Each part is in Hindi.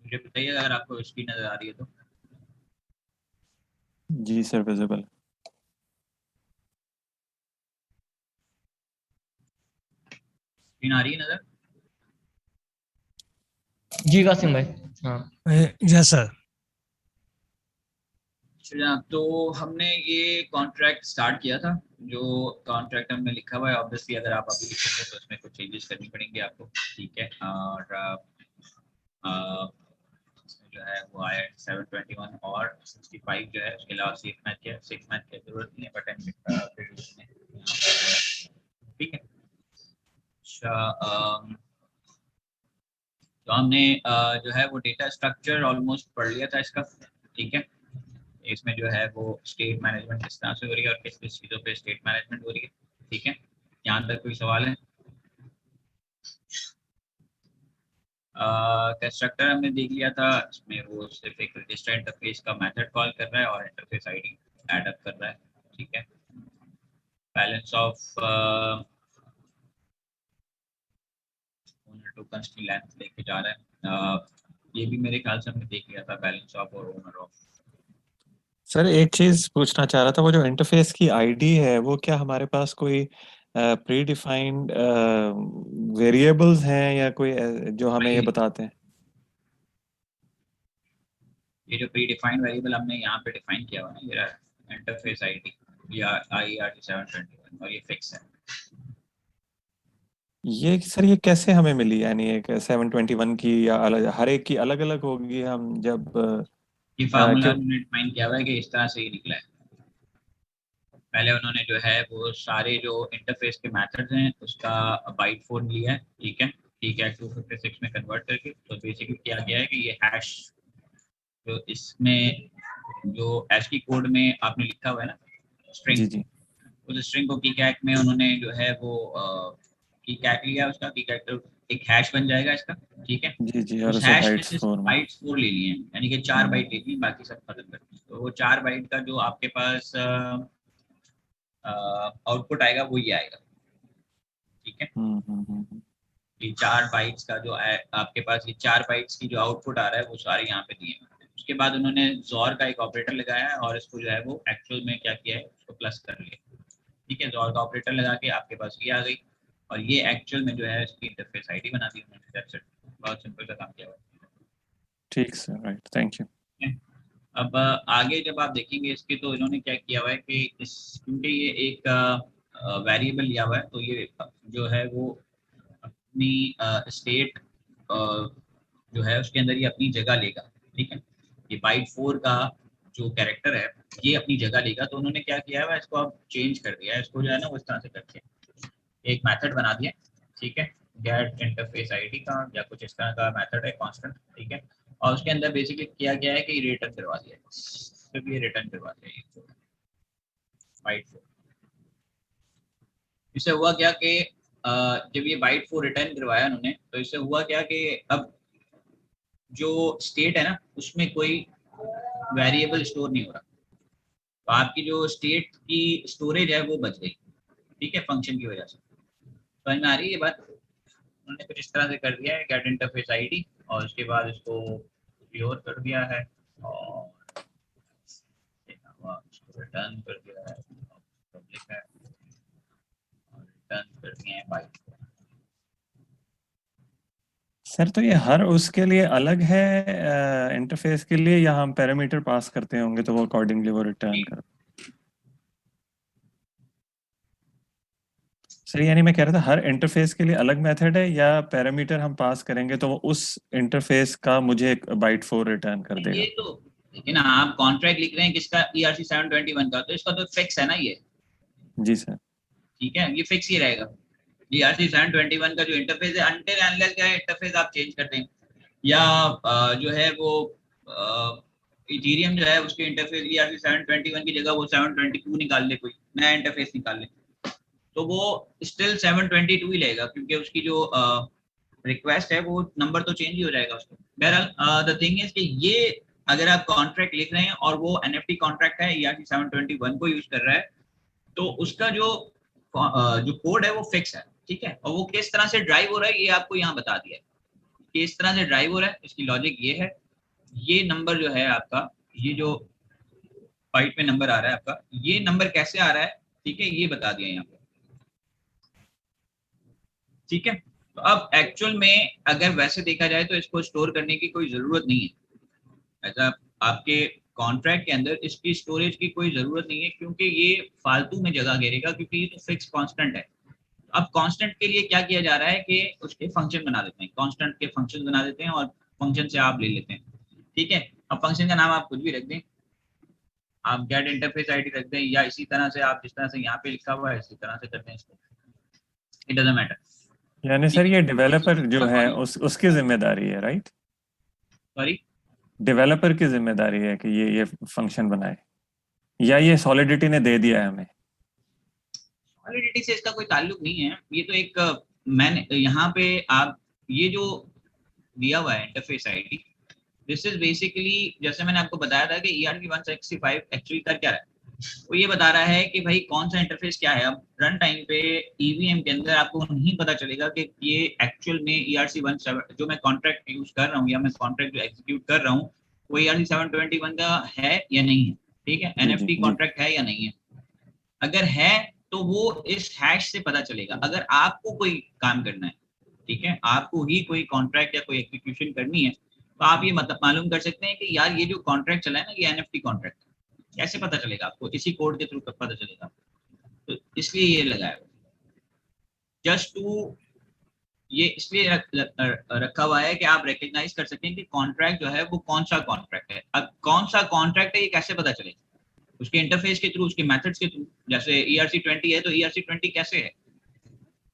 मुझे बताइए अगर आपको स्क्रीन नजर आ रही है तो। जी सर, विजिबल। स्क्रीन आ रही है नजर? जी कासिम भाई। हाँ यस सर। जनाब, तो हमने ये कॉन्ट्रैक्ट स्टार्ट किया था। जो कॉन्ट्रैक्ट हमने लिखा हुआ है, ऑब्वियसली अगर आप अभी लिखेंगे तो इसमें कुछ चेंजेस करनी पड़ेंगे आपको, ठीक है। और इसमें जो है वो आया 721 और 65 जो है, उसके अलावा सिक्स मैथ की जरूरत नहीं है, बट ठीक है। अच्छा, तो हमने जो है वो डेटा स्ट्रक्चर ऑलमोस्ट पढ़ लिया था इसका, ठीक है। इसमें जो है वो स्टेट मैनेजमेंट किस तरह से हो रही है और किस किस चीज़ों पे स्टेट मैनेजमेंट हो रही है, ठीक है। यहाँ तक कोई सवाल है? कंस्ट्रक्टर हमने देख लिया था, इसमें वो सिर्फ एक रजिस्टर इंटरफेस का मेथड कॉल कर रहा है और इंटरफेस आईडी ऐड अप कर रहा है, ठीक है। बैलेंस ऑफ ओनर टोकन्स की लेंथ लेके जा रहा है। ये भी मेरे ख्याल से हमने देख लिया था, बैलेंस ऑफ और ओनर ऑफ। सर एक चीज पूछना चाह रहा था, वो जो इंटरफेस की आईडी है वो क्या हमारे पास कोई प्री डिफाइंड वेरिएबल्स हैं या कोई जो हमें ये बताते हैं? ये जो प्री डिफाइंड वेरिएबल हमने यहाँ पे डिफाइन किया हुआ है ना, ये इंटरफेस आईडी या IERT 721, और ये फिक्स है। ये सर ये कैसे हमें मिली, यानी एक 721 की या अलग, हर एक की अलग अलग होगी? हम जब ये फार्मूला क्यों? हमने डिफाइन किया हुआ है कि इस तरह से ही निकला है। पहले उन्होंने जो है वो सारे जो इंटरफेस के मेथड्स हैं उसका बाइट फॉर्म लिया है, ठीक है। ठीक है, 256 में कन्वर्ट करके तो बेसिकली क्या गया है कि ये हैश जो इसमें जो हैश की कोड में आपने लिखा हुआ है ना, जी स्ट्रिंग, जी उस स्ट्रिंग को की कैट में उन्होंने जो है वो की कैट लिया, उसका की कैट एक हैश बन जाएगा इसका, ठीक है। जी जी, और उस उसे हैश में बाइट्स से फॉर्म। बाइट्स 4 ले लिए हैं, यानी कि 4 बाइट ले लिए, बाकी सब खत्म कर दिए। तो वो 4 बाइट का जो आपके पास आउटपुट आएगा वो ये आएगा, ठीक है। ये 4 बाइट्स का जो आपके पास ये 4 बाइट्स की जो आउटपुट आ रहा है वो सारे यहाँ पे दिए हैं। उसके बाद उन्होंने जॉर का एक ऑपरेटर लगाया है और इसको जो है वो एक्चुअल में क्या किया है, उसको प्लस कर लिया, ठीक है। जॉर का ऑपरेटर लगा के आपके पास ये आ गई और ये एक्चुअल में जो है इसकी इंटरफेस आईडी बना दी उन्होंने। दैट्स इट, बहुत सिंपल सा काम किया हुआ है। ठीक सर, राइट, थैंक यू। अब आगे जब आप देखेंगे इसके, तो इन्होंने क्या किया हुआ है कि इस क्योंकि ये एक वेरिएबल लिया हुआ है, तो ये जो है वो अपनी स्टेट जो है उसके अंदर ये अपनी जगह लेगा, ठीक है। ये बाइट 4 का जो कैरेक्टर है ये अपनी जगह लेगा, तो उन्होंने क्या किया है इसको अब चेंज कर दिया है, इसको जो है ना वो इस तरह से करके एक मेथड बना दिया, ठीक है। गेट इंटरफेस आईडी का या कुछ इस तरह का मेथड है कांस्टेंट, ठीक है। और उसके अंदर बेसिकली किया गया है कि रिटर्न करवा दिया है, सिर्फ ये रिटर्न करवा दिया है बाइट 4। इससे हुआ क्या कि जब ये बाइट 4 रिटर्न करवाया उन्होंने, तो इससे हुआ क्या कि अब जो स्टेट है ना उसमें कोई वेरिएबल स्टोर नहीं हो रहा, तो आपकी जो स्टेट की स्टोरेज है वो बच गई, ठीक है, फंक्शन की वजह से। समझ में आ रही है ये बात? उन्होंने कुछ इस तरह से कर दिया है गेट इंटरफेस आईडी और उसके बाद इसको प्योर कर दिया है और रिटर्न कर दिया है, पब्लिक है और रिटर्न कर दिए हैं बाइट। सर तो ये हर उसके लिए अलग है इंटरफेस के लिए, या हम पैरामीटर पास करते होंगे तो वो अकॉर्डिंगली वो रिटर्न कर? सर यानी मैं कह रहा था हर इंटरफेस के लिए अलग मेथड है, या पैरामीटर हम पास करेंगे तो वो उस इंटरफेस का मुझे बाइट 4 रिटर्न कर देगा? ये तो लेकिन आप कॉन्ट्रैक्ट लिख रहे हैं किसका, ERC 721 का, तो इसका तो फिक्स है ना ये, जी सर। ठीक है, ये फिक्स ही रहेगा। ERC 721 का जो इंटरफेस है, अनटिल अनलेस क्या है इंटरफेस आप चेंज कर दें, या जो है वो इथेरियम जो है उसके इंटरफेस ERC 721 की जगह वो 722 निकाल ले, कोई नया इंटरफेस निकाल ले, तो वो स्टिल 722 ही लेगा, क्योंकि उसकी जो रिक्वेस्ट है वो नंबर तो चेंज ही हो जाएगा उसको। बहरहाल द थिंग इज कि ये अगर आप कॉन्ट्रैक्ट लिख रहे हैं और वो NFT कॉन्ट्रैक्ट है, ERC 721 को यूज कर रहा है, तो उसका जो जो कोड है वो फिक्स है, ठीक है। और वो किस तरह से ड्राइव हो रहा है ये आपको यहाँ बता दिया है, कि इस तरह से ड्राइव हो रहा है। इसकी लॉजिक ये है, ये नंबर जो है आपका, ये जो बाइट में नंबर आ रहा है आपका, ये नंबर कैसे आ रहा है, ठीक है, ये बता दिया यहाँ पे, ठीक है। तो अब एक्चुअल में अगर वैसे देखा जाए तो इसको स्टोर करने की कोई जरूरत नहीं है, ऐसा आपके कॉन्ट्रैक्ट के अंदर इसकी स्टोरेज की कोई जरूरत नहीं है, क्योंकि ये फालतू में जगह घेरेगा, क्योंकि ये तो फिक्स कांस्टेंट है। अब कांस्टेंट के लिए क्या किया जा रहा है कि उसके फंक्शन बना देते हैं, कांस्टेंट के फंक्शन बना देते हैं और फंक्शन से आप ले लेते हैं, ठीक है। अब फंक्शन का नाम आप कुछ भी रख दें, आप गेट इंटरफेस आईडी रख दें, या इसी तरह से आप जिस तरह से यहाँ पे लिखा हुआ है इसी तरह से कर दें इसको, इट डजंट मैटर। यानी सर ये डेवलपर जो है उसकी जिम्मेदारी है, राइट? सॉरी, डेवलपर की जिम्मेदारी है कि ये फंक्शन बनाए, या ये सॉलिडिटी ने दे दिया है हमें? सॉलिडिटी से इसका कोई ताल्लुक नहीं है, ये तो एक मैंने यहाँ पे आप ये जो दिया हुआ है interface ID, this is basically जैसे मैंने आपको बताया था कि ERC-165 एक्चुअली कर क्या रहा है, वो ये बता रहा है कि भाई कौन सा इंटरफेस क्या है। अब रन टाइम पे ईवीएम के अंदर आपको नहीं पता चलेगा कि ये एक्चुअल में ERC-17 जो मैं कॉन्ट्रैक्ट यूज कर रहा हूँ या मैं कॉन्ट्रैक्ट जो एग्जीक्यूट कर रहा हूँ वो ERC-721 का है या नहीं है, ठीक है, NFT कॉन्ट्रैक्ट है या नहीं है। अगर है तो वो इस हैश से पता चलेगा। अगर आपको कोई काम करना है, ठीक है, आपको ही कोई कॉन्ट्रैक्ट या कोई एग्जीक्यूशन करनी है, तो आप ये मतलब मालूम कर सकते हैं कि यार ये जो कॉन्ट्रैक्ट चला है ना, ये NFT कॉन्ट्रैक्ट, कैसे पता चलेगा आपको? इसी कोड के थ्रू पता चलेगा। तो इसलिए ये लगाया जस्ट टू, ये इसलिए रखा हुआ है कि आप रिकग्नाइज कर सकें कि कॉन्ट्रैक्ट जो है वो कौन सा कॉन्ट्रैक्ट है। अब कौन सा कॉन्ट्रैक्ट है ये कैसे पता चलेगा? उसके इंटरफेस के थ्रू, उसके मेथड्स के थ्रू। जैसे ERC-20 है तो ERC-20 कैसे है,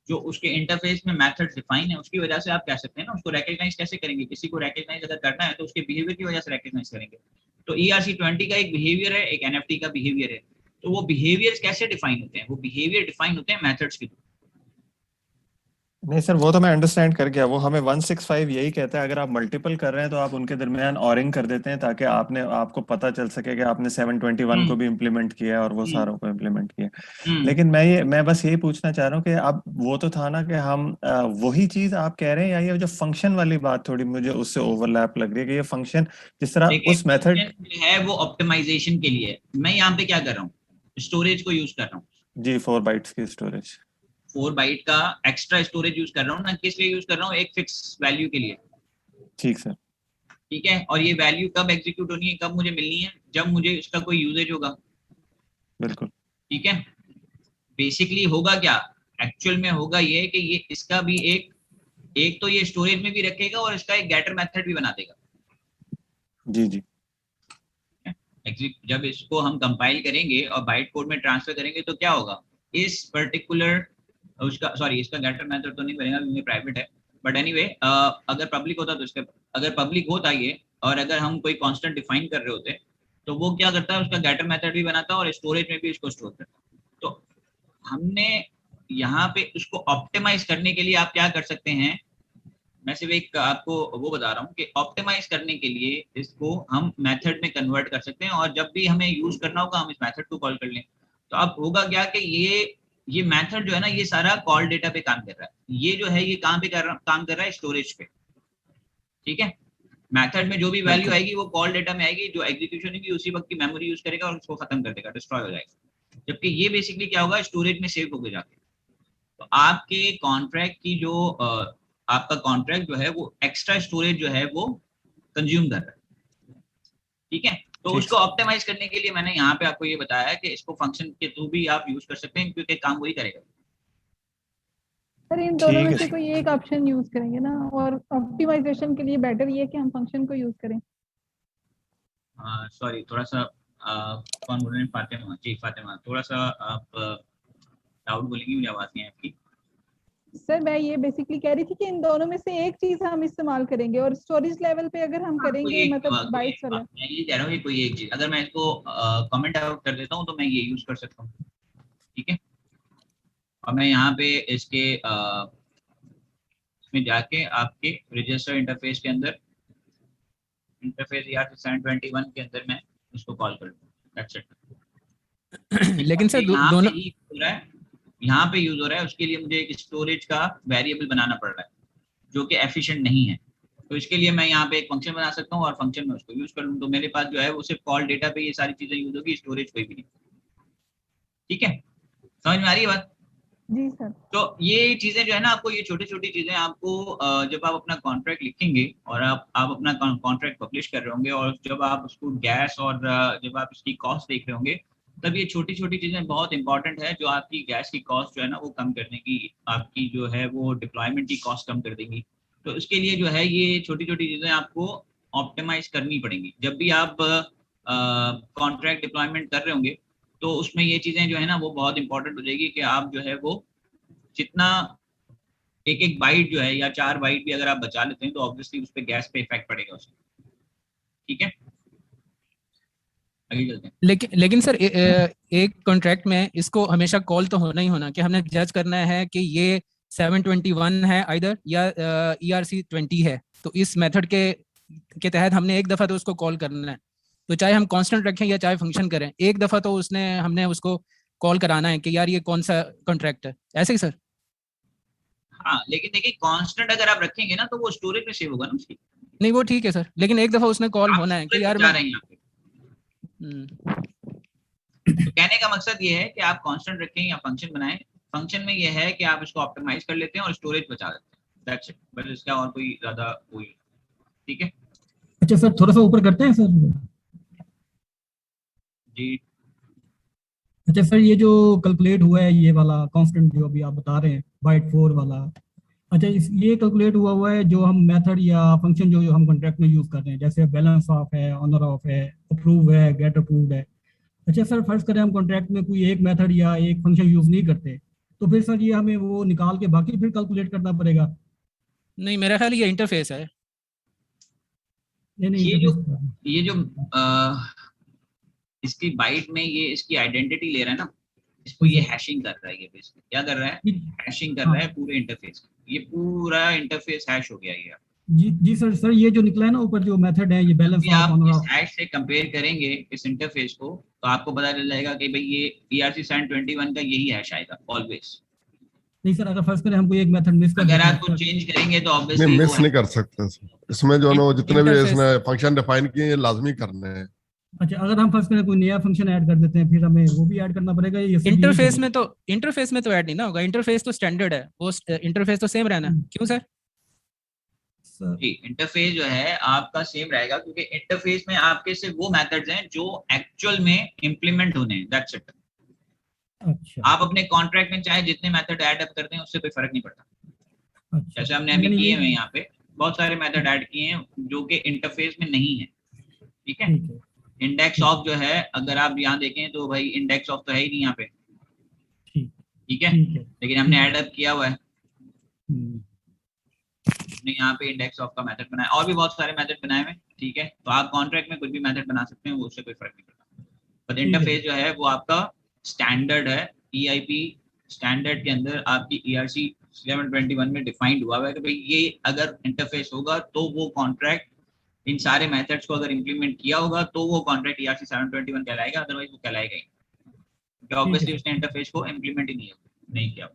जो उसके इंटरफेस में मेथड डिफाइन है, उसकी वजह से आप कह सकते हैं ना। उसको रिकग्नाइज कैसे करेंगे? किसी को रिकग्नाइज अगर करना है तो उसके बिहेवियर की वजह से रिकग्नाइज करेंगे। तो ERC-20 का एक बिहेवियर है, एक NFT का बिहेवियर है। तो वो बिहेवियर्स कैसे डिफाइन होते हैं? वो बिहेवियर डिफाइन होते हैं मेथड्स के थ्रू। नहीं सर, वो तो मैं अंडरस्टैंड कर गया। वो हमें 165 यही कहता है, अगर आप मल्टीपल कर रहे हैं तो आप उनके दरमियान ऑरिंग कर देते हैं, ताकि आपको पता चल सके कि आपने 721 को भी इम्प्लीमेंट किया और वो सारों को इम्प्लीमेंट किया। लेकिन मैं बस यही पूछना चाह रहा हूँ कि अब वो तो था ना कि हम वही चीज आप कह रहे हैं, या ये जो फंक्शन वाली बात थोड़ी मुझे उससे ओवरलैप लग रही है कि ये फंक्शन जिस तरह देखिए, उस मेथड है वो ऑप्टिमाइजेशन के लिए। मैं यहाँ पे क्या कर रहा हूँ, स्टोरेज को यूज कर रहा हूँ जी, 4 बाइट्स की स्टोरेज, 4 बाइट का एक्स्ट्रा स्टोरेज यूज कर रहा हूँ ना, किस लिए यूज कर रहा हूँ? एक फिक्स वैल्यू के लिए, ठीक सर। ठीक है। और ये वैल्यू कब एग्जीक्यूट होनी है, कब मुझे मिलनी है? जब मुझे इसका कोई यूजेज होगा, बिल्कुल ठीक है। बेसिकली होगा क्या, एक्चुअल में होगा ये कि ये इसका भी एक तो ये स्टोरेज में भी रखेगा और इसका एक गेटर मेथड भी बना देगा। जी जी। जब इसको हम कंपाइल करेंगे और बाइट कोड में ट्रांसफर करेंगे तो क्या होगा, इस पर्टिकुलर उसका, सॉरी इसका गेटर मेथड तो नहीं बनेगा क्योंकि प्राइवेट है, बट एनीवे अगर पब्लिक होता तो इसका, अगर पब्लिक होता ये और अगर हम कोई कांस्टेंट डिफाइन कर रहे होते तो वो क्या करता है, उसका गेटर मेथड भी बनाता और स्टोरेज में भी इसको स्टोर करता। तो हमने यहाँ पे उसको ऑप्टिमाइज करने के लिए आप क्या कर सकते हैं, मैं सिर्फ एक आपको वो बता रहा हूँ कि ऑप्टिमाइज करने के लिए इसको हम मेथड में कन्वर्ट कर सकते हैं और जब भी हमें यूज करना होगा हम इस मेथड को कॉल कर लें। तो अब होगा क्या कि ये मेथड जो है ना, ये सारा कॉल डेटा पे काम कर रहा है। ये जो है ये कहाँ पे काम कर रहा है, स्टोरेज पे, ठीक है। मेथड में जो भी वैल्यू आएगी वो कॉल डेटा में आएगी, जो एग्जीक्यूशन होगी उसी वक्त की मेमोरी यूज करेगा और उसको खत्म कर देगा, डिस्ट्रॉय हो जाएगा। जबकि ये बेसिकली क्या होगा, स्टोरेज में सेव होके जाके। तो आपके कॉन्ट्रैक्ट की जो आपका कॉन्ट्रैक्ट जो है वो एक्स्ट्रा स्टोरेज जो है वो कंज्यूम कर रहा है, ठीक है। तो उसको ऑप्टिमाइज करने के लिए मैंने यहाँ पे आपको ये बताया है कि इसको फंक्शन के थ्रू भी आप यूज कर सकते हैं, क्योंकि काम वही करेगा। सर इन दोनों में से कोई एक ऑप्शन यूज करेंगे ना, और ऑप्टिमाइजेशन के लिए बेटर ये है कि हम फंक्शन को यूज करें। सॉरी थोड़ा सा कौन बोल रहे हैं? फातिमा जी, फातिमा थोड़ा सा आप डाउट बोलेंगी, मुझे आवाज नहीं है आपकी। सर मैं ये बेसिकली कह रही थी कि इन दोनों में से एक चीज हम इस्तेमाल करेंगे, और स्टोरेज लेवल पे अगर हम करेंगे मतलब बाइट्स वाला। मैं ये कह रहा हूँ कि कोई एक चीज, अगर मैं इसको कमेंट आउट कर देता हूँ तो मैं ये यूज कर सकता हूँ, ठीक है। और मैं यहाँ पे इसके इसमें जाके आपके रजिस्टर इंटरफेस के अंदर, इंटरफेस ERC-721 के अंदर मैं इसको कॉल कर दूँ, दैट्स इट। लेकिन सर दोनों यहाँ पे यूज हो रहा है, उसके लिए मुझे एक स्टोरेज का वेरिएबल बनाना पड़ रहा है जो कि एफिशिएंट नहीं है। तो इसके लिए मैं यहाँ पे एक फंक्शन बना सकता हूँ और फंक्शन में उसको यूज कर लूँ, तो मेरे पास जो है वो सिर्फ कॉल डेटा पे ये सारी चीजें यूज होगी, स्टोरेज कोई भी नहीं। ठीक है, समझ में आ रही है बात? जी सर। तो ये चीजें जो है ना आपको, ये छोटी छोटी चीजें आपको जब आप अपना कॉन्ट्रैक्ट लिखेंगे और आप अपना कॉन्ट्रैक्ट पब्लिश कर रहे होंगे और जब आप उसको गैस और जब आप इसकी कॉस्ट देख रहे होंगे, तब ये छोटी छोटी चीजें बहुत इंपॉर्टेंट है जो आपकी गैस की कॉस्ट जो है ना वो कम करने की, आपकी जो है वो डिप्लॉयमेंट की कॉस्ट कम कर देंगी। तो इसके लिए जो है ये छोटी छोटी चीजें आपको ऑप्टिमाइज करनी पड़ेंगी। जब भी आप कॉन्ट्रैक्ट डिप्लॉयमेंट कर रहे होंगे तो उसमें ये चीजें जो है ना वो बहुत इंपॉर्टेंट हो जाएगी कि आप जो है वो जितना एक एक बाइट जो है या 4 बाइट भी अगर आप बचा लेते हैं तो ऑब्वियसली उस पर गैस पे इफेक्ट पड़ेगा उसका। ठीक है, आगे चलते हैं। लेकिन सर एक कॉन्ट्रैक्ट में इसको हमेशा कॉल तो होना ही होना कि हमने जज करना है कि ये 721 है आइदर या ERC 20 है, तो इस मेथड के तहत हमने एक दफा तो उसको कॉल करना है। तो चाहे हम कांस्टेंट रखें या चाहे फंक्शन करें, एक दफा तो हमने उसको कॉल कराना है कि यार ये कौन सा कॉन्ट्रैक्ट है, ऐसे ही सर? हाँ, लेकिन देखिए कांस्टेंट अगर आप रखेंगे ना तो वो स्टोरेज में सेव होगा ना उसकी। नहीं वो ठीक है सर, लेकिन एक दफा उसने कॉल आप होना है storage कि यार बचा मैं रहे हैं यहाँ पे। हम्म, तो कहने का मकसद ये है कि आप कांस्टेंट रखें या फंक्शन बनाएं, फंक्शन में ये है कि आप इसको ऑप्टिमाइज कर लेते हैं और स्टोरेज बचा लेते हैं, दैट्स इट, बस इसका और कोई ज्यादा कोई। ठीक है अच्छा सर, थोड़ा सा ऊपर करते हैं सर। जी। अच्छा सर, ये जो कैलकुलेट हुआ है ये वाला कांस्टेंट जो अभी आप बता रहे हैं बाइट 4 वाला, अच्छा ये कैलकुलेट हुआ है जो हम मेथड या फंक्शन जो हम कॉन्ट्रैक्ट में यूज कर रहे हैं, जैसे बैलेंस ऑफ है, ऑनर ऑफ है, अप्रूव है, गेट अप्रूव्ड है। अच्छा सर, फर्ज करें हम कॉन्ट्रैक्ट में कोई एक मेथड या एक फंक्शन यूज नहीं करते, तो फिर सर ये हमें वो निकाल के बाकी फिर कैलकुलेट करना पड़ेगा? नहीं मेरा ख्याल ये इंटरफेस है। नहीं नहीं, ये जो इसकी बाइट में ये इसकी आइडेंटिटी ले रहा है ना, इसको ये हैशिंग कर रहा है, ये बेसिकली क्या कर रहा है, हैशिंग कर रहा है पूरे इंटरफेस। ये पूरा इंटरफेस हैश हो गया ये। जी जी सर, सर ये जो निकला है ना ऊपर जो मेथड है ये बैलेंस ऑफ, आप ऑनर इस ऑफ। हैश से कंपेयर करेंगे इस इंटरफेस को तो आपको पता चल जाएगा कि भाई ये ERC 721 का यही हैश आएगा ऑलवेज। नहीं सर, अगर फर्ज करें हम कोई एक मेथड मिस कर अगर देते आप हैं कुछ चेंज करेंगे तो नहीं, ऑब्वियसली मिस नहीं कर सकते सर। इसमें जो है ना वो जितने भी इंटरफेस इसने फंक्शन डिफाइन किए ये लाजमी करने हैं। अच्छा, अगर हम फर्ज करें कोई नया फंक्शन ऐड कर देते हैं फिर हमें वो भी ऐड करना पड़ेगा या सिर्फ यही इंटरफेस चलेगा? में तो ऐड नहीं ना होगा, इंटरफेस तो स्टैंडर्ड है, वो इंटरफेस तो सेम रहना। क्यों सर? सर जी, इंटरफेस जो है आपका सेम रहेगा क्योंकि इंटरफेस में आपके सिर्फ वो मेथड्स हैं जो एक्चुअल में इम्प्लीमेंट होने हैं, दैट्स इट। अच्छा आप अपने कॉन्ट्रैक्ट में चाहे जितने मेथड ऐड अप करते हैं उससे कोई फर्क नहीं पड़ता। अच्छा, जैसे हमने अभी यानी किए ये हुए यहाँ पे बहुत सारे मेथड ऐड किए हैं जो कि इंटरफेस में नहीं है। ठीक है, ठीक है, इंडेक्स ऑफ जो है अगर आप यहाँ देखें तो भाई इंडेक्स ऑफ तो है ही नहीं यहाँ पे। ठीक ठीक है, ठीक है। लेकिन हमने ऐड अप किया हुआ है, हम्म, हमने यहाँ पे इंडेक्स ऑफ का मेथड बनाया और भी बहुत सारे मेथड बनाए हुए। ठीक है, तो आप कॉन्ट्रैक्ट में कुछ भी मेथड बना सकते हैं, वो उससे कोई फर्क नहीं पड़ता। बट ठीक है। इंटरफेस जो है वो आपका स्टैंडर्ड है, EIP स्टैंडर्ड के अंदर आपकी ERC 721 में डिफाइंड हुआ है कि भाई ये अगर इंटरफेस होगा तो वो कॉन्ट्रैक्ट इन सारे मेथड्स को अगर इम्प्लीमेंट किया होगा तो वो कॉन्ट्रैक्ट ERC 721 कहलाएगा, अदरवाइज वो कहलाएगा ही क्योंकि ऑब्वियसली उसने इंटरफेस को इम्प्लीमेंट ही नहीं किया।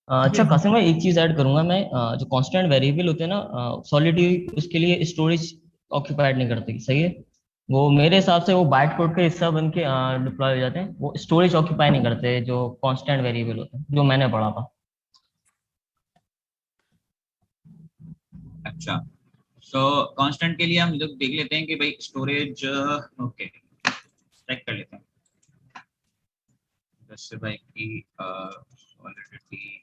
अच्छा कासिम भाई, एक चीज ऐड करूंगा मैं, जो कांस्टेंट वेरिएबल होते हैं ना, सॉलिडली उसके लिए स्टोरेज ऑक्यूपाइड नहीं करते, सही है? वो मेरे हिसाब से वो बाइट कोड का हिस्सा बन के डिप्लॉय हो जाते हैं, वो स्टोरेज ऑक्यूपाई नहीं करते जो कांस्टेंट वेरिएबल होते हैं, जो मैंने पढ़ा था। अच्छा, सो कांस्टेंट के लिए हम लोग देख लेते हैं कि भाई स्टोरेज, ओके चेक कर लेते हैं जैसे भाई की सॉलिडिटी।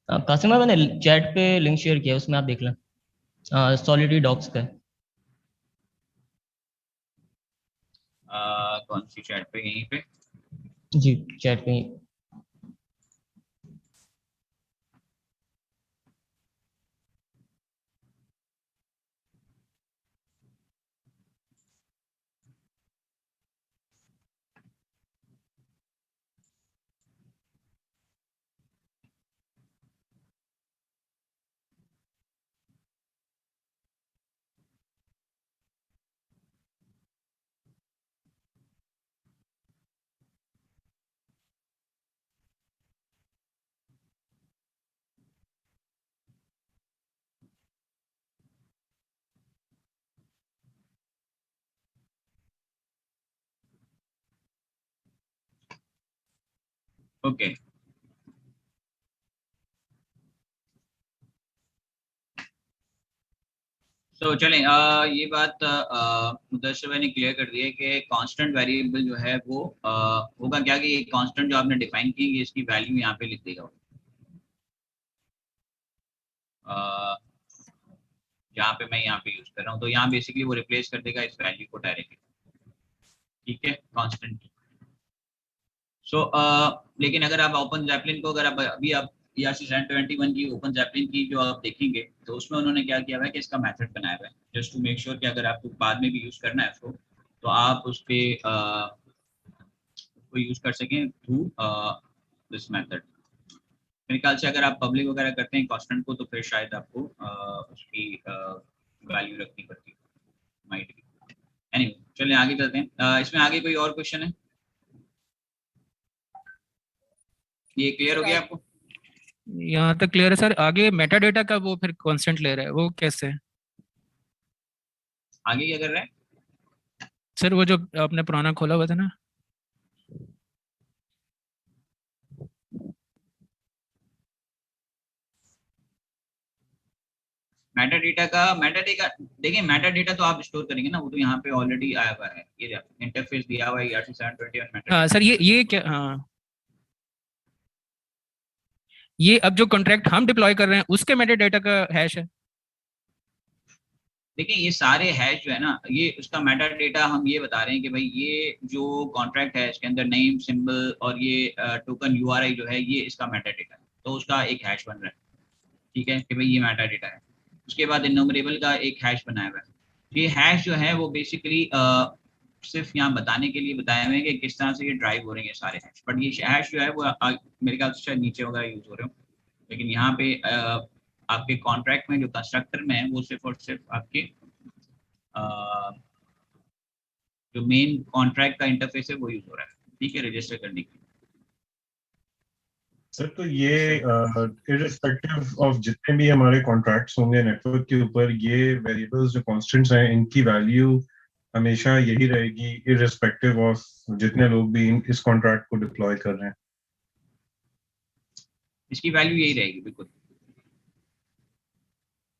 कासिम भाई मैंने चैट पे लिंक शेयर किया, उसमें आप देख लें, सॉलिडली डॉक्स का है। कौन सी चैट पे, यहीं पे? जी चैट पे। ओके, तो चलें, ये बात मुदस्सिर भाई ने क्लियर कर दी है कि कांस्टेंट वेरिएबल जो है वो होगा क्या कि कांस्टेंट जो आपने डिफाइन की है इसकी वैल्यू यहाँ पे लिख देगा, जहाँ पे मैं यहाँ पे यूज कर रहा हूँ, तो यहाँ बेसिकली वो रिप्लेस कर देगा इस वैल्यू को डायरेक्टली, ठीक है, कांस्टेंट। सो लेकिन अगर आप ओपन जैपलिन को, अगर आप अभी आप ERC 721 की ओपन जैपलिन की जो आप देखेंगे तो उसमें उन्होंने क्या किया हुआ है कि इसका मेथड बनाया हुआ है जस्ट टू मेक श्योर कि अगर आपको बाद में भी यूज करना है उसको तो आप उस पे उसको यूज कर सकें थ्रू दिस मेथड। मेरे ख्याल से अगर आप पब्लिक वगैरह करते हैं कांस्टेंट को तो फिर शायद आपको उसकी वैल्यू रखनी पड़ती है, माइट बी। एनीवे, चलिए आगे चलते हैं। इसमें आगे कोई और क्वेश्चन है? ये क्लियर हो गया आपको? यहाँ तक क्लियर है सर। आगे मेटा डेटा का वो फिर कांस्टेंट ले रहा है, वो कैसे? आगे क्या कर रहे हैं सर वो जो आपने पुराना खोला हुआ था ना, मेटा डेटा का? मेटा डेटा देखिए, मेटा डेटा तो आप स्टोर करेंगे ना, वो तो यहाँ पे ऑलरेडी आया हुआ है, ये इंटरफेस दिया हुआ है ERC 721 मेटा। हाँ सर ये क्या, हाँ ये अब जो कॉन्ट्रैक्ट हम डिप्लॉय कर रहे हैं उसके मेटा डेटा का हैश है। देखिए ये सारे हैश जो है ना, ये उसका मेटा डेटा हम ये बता रहे हैं कि भाई ये जो कॉन्ट्रैक्ट है इसके अंदर नेम, सिंबल और ये टोकन URI जो है ये इसका मेटा डेटा है, तो उसका एक हैश बन रहा है, ठीक है, कि भाई ये मेटा डेटा है। उसके बाद इन्यूमरेबल का एक हैश बनाया हुआ है। ये हैश जो है वो बेसिकली सिर्फ यहाँ बताने के लिए बताए हुए हैं कि किस तरह से ये ड्राइव हो रहे हैं सारे हैश, बट ये हैश जो है वो मेरे ख्याल से शायद नीचे वगैरह यूज हो रहे हो, लेकिन यहाँ पे आपके कॉन्ट्रैक्ट में जो कंस्ट्रक्टर में है वो सिर्फ और सिर्फ आपके जो मेन कॉन्ट्रैक्ट का इंटरफेस है वो यूज हो रहा है, ठीक है, रजिस्टर करने के लिए। सर तो ये इररिस्पेक्टिव ऑफ जितने भी हमारे कॉन्ट्रैक्ट्स होंगे नेटवर्क के ऊपर, ये वेरिएबल्स जो कांस्टेंट्स हैं इनकी वैल्यू हमेशा यही रहेगी इररिस्पेक्टिव ऑफ जितने लोग भी इस कॉन्ट्रैक्ट को डिप्लॉय कर रहे हैं? इसकी वैल्यू यही रहेगी, बिल्कुल।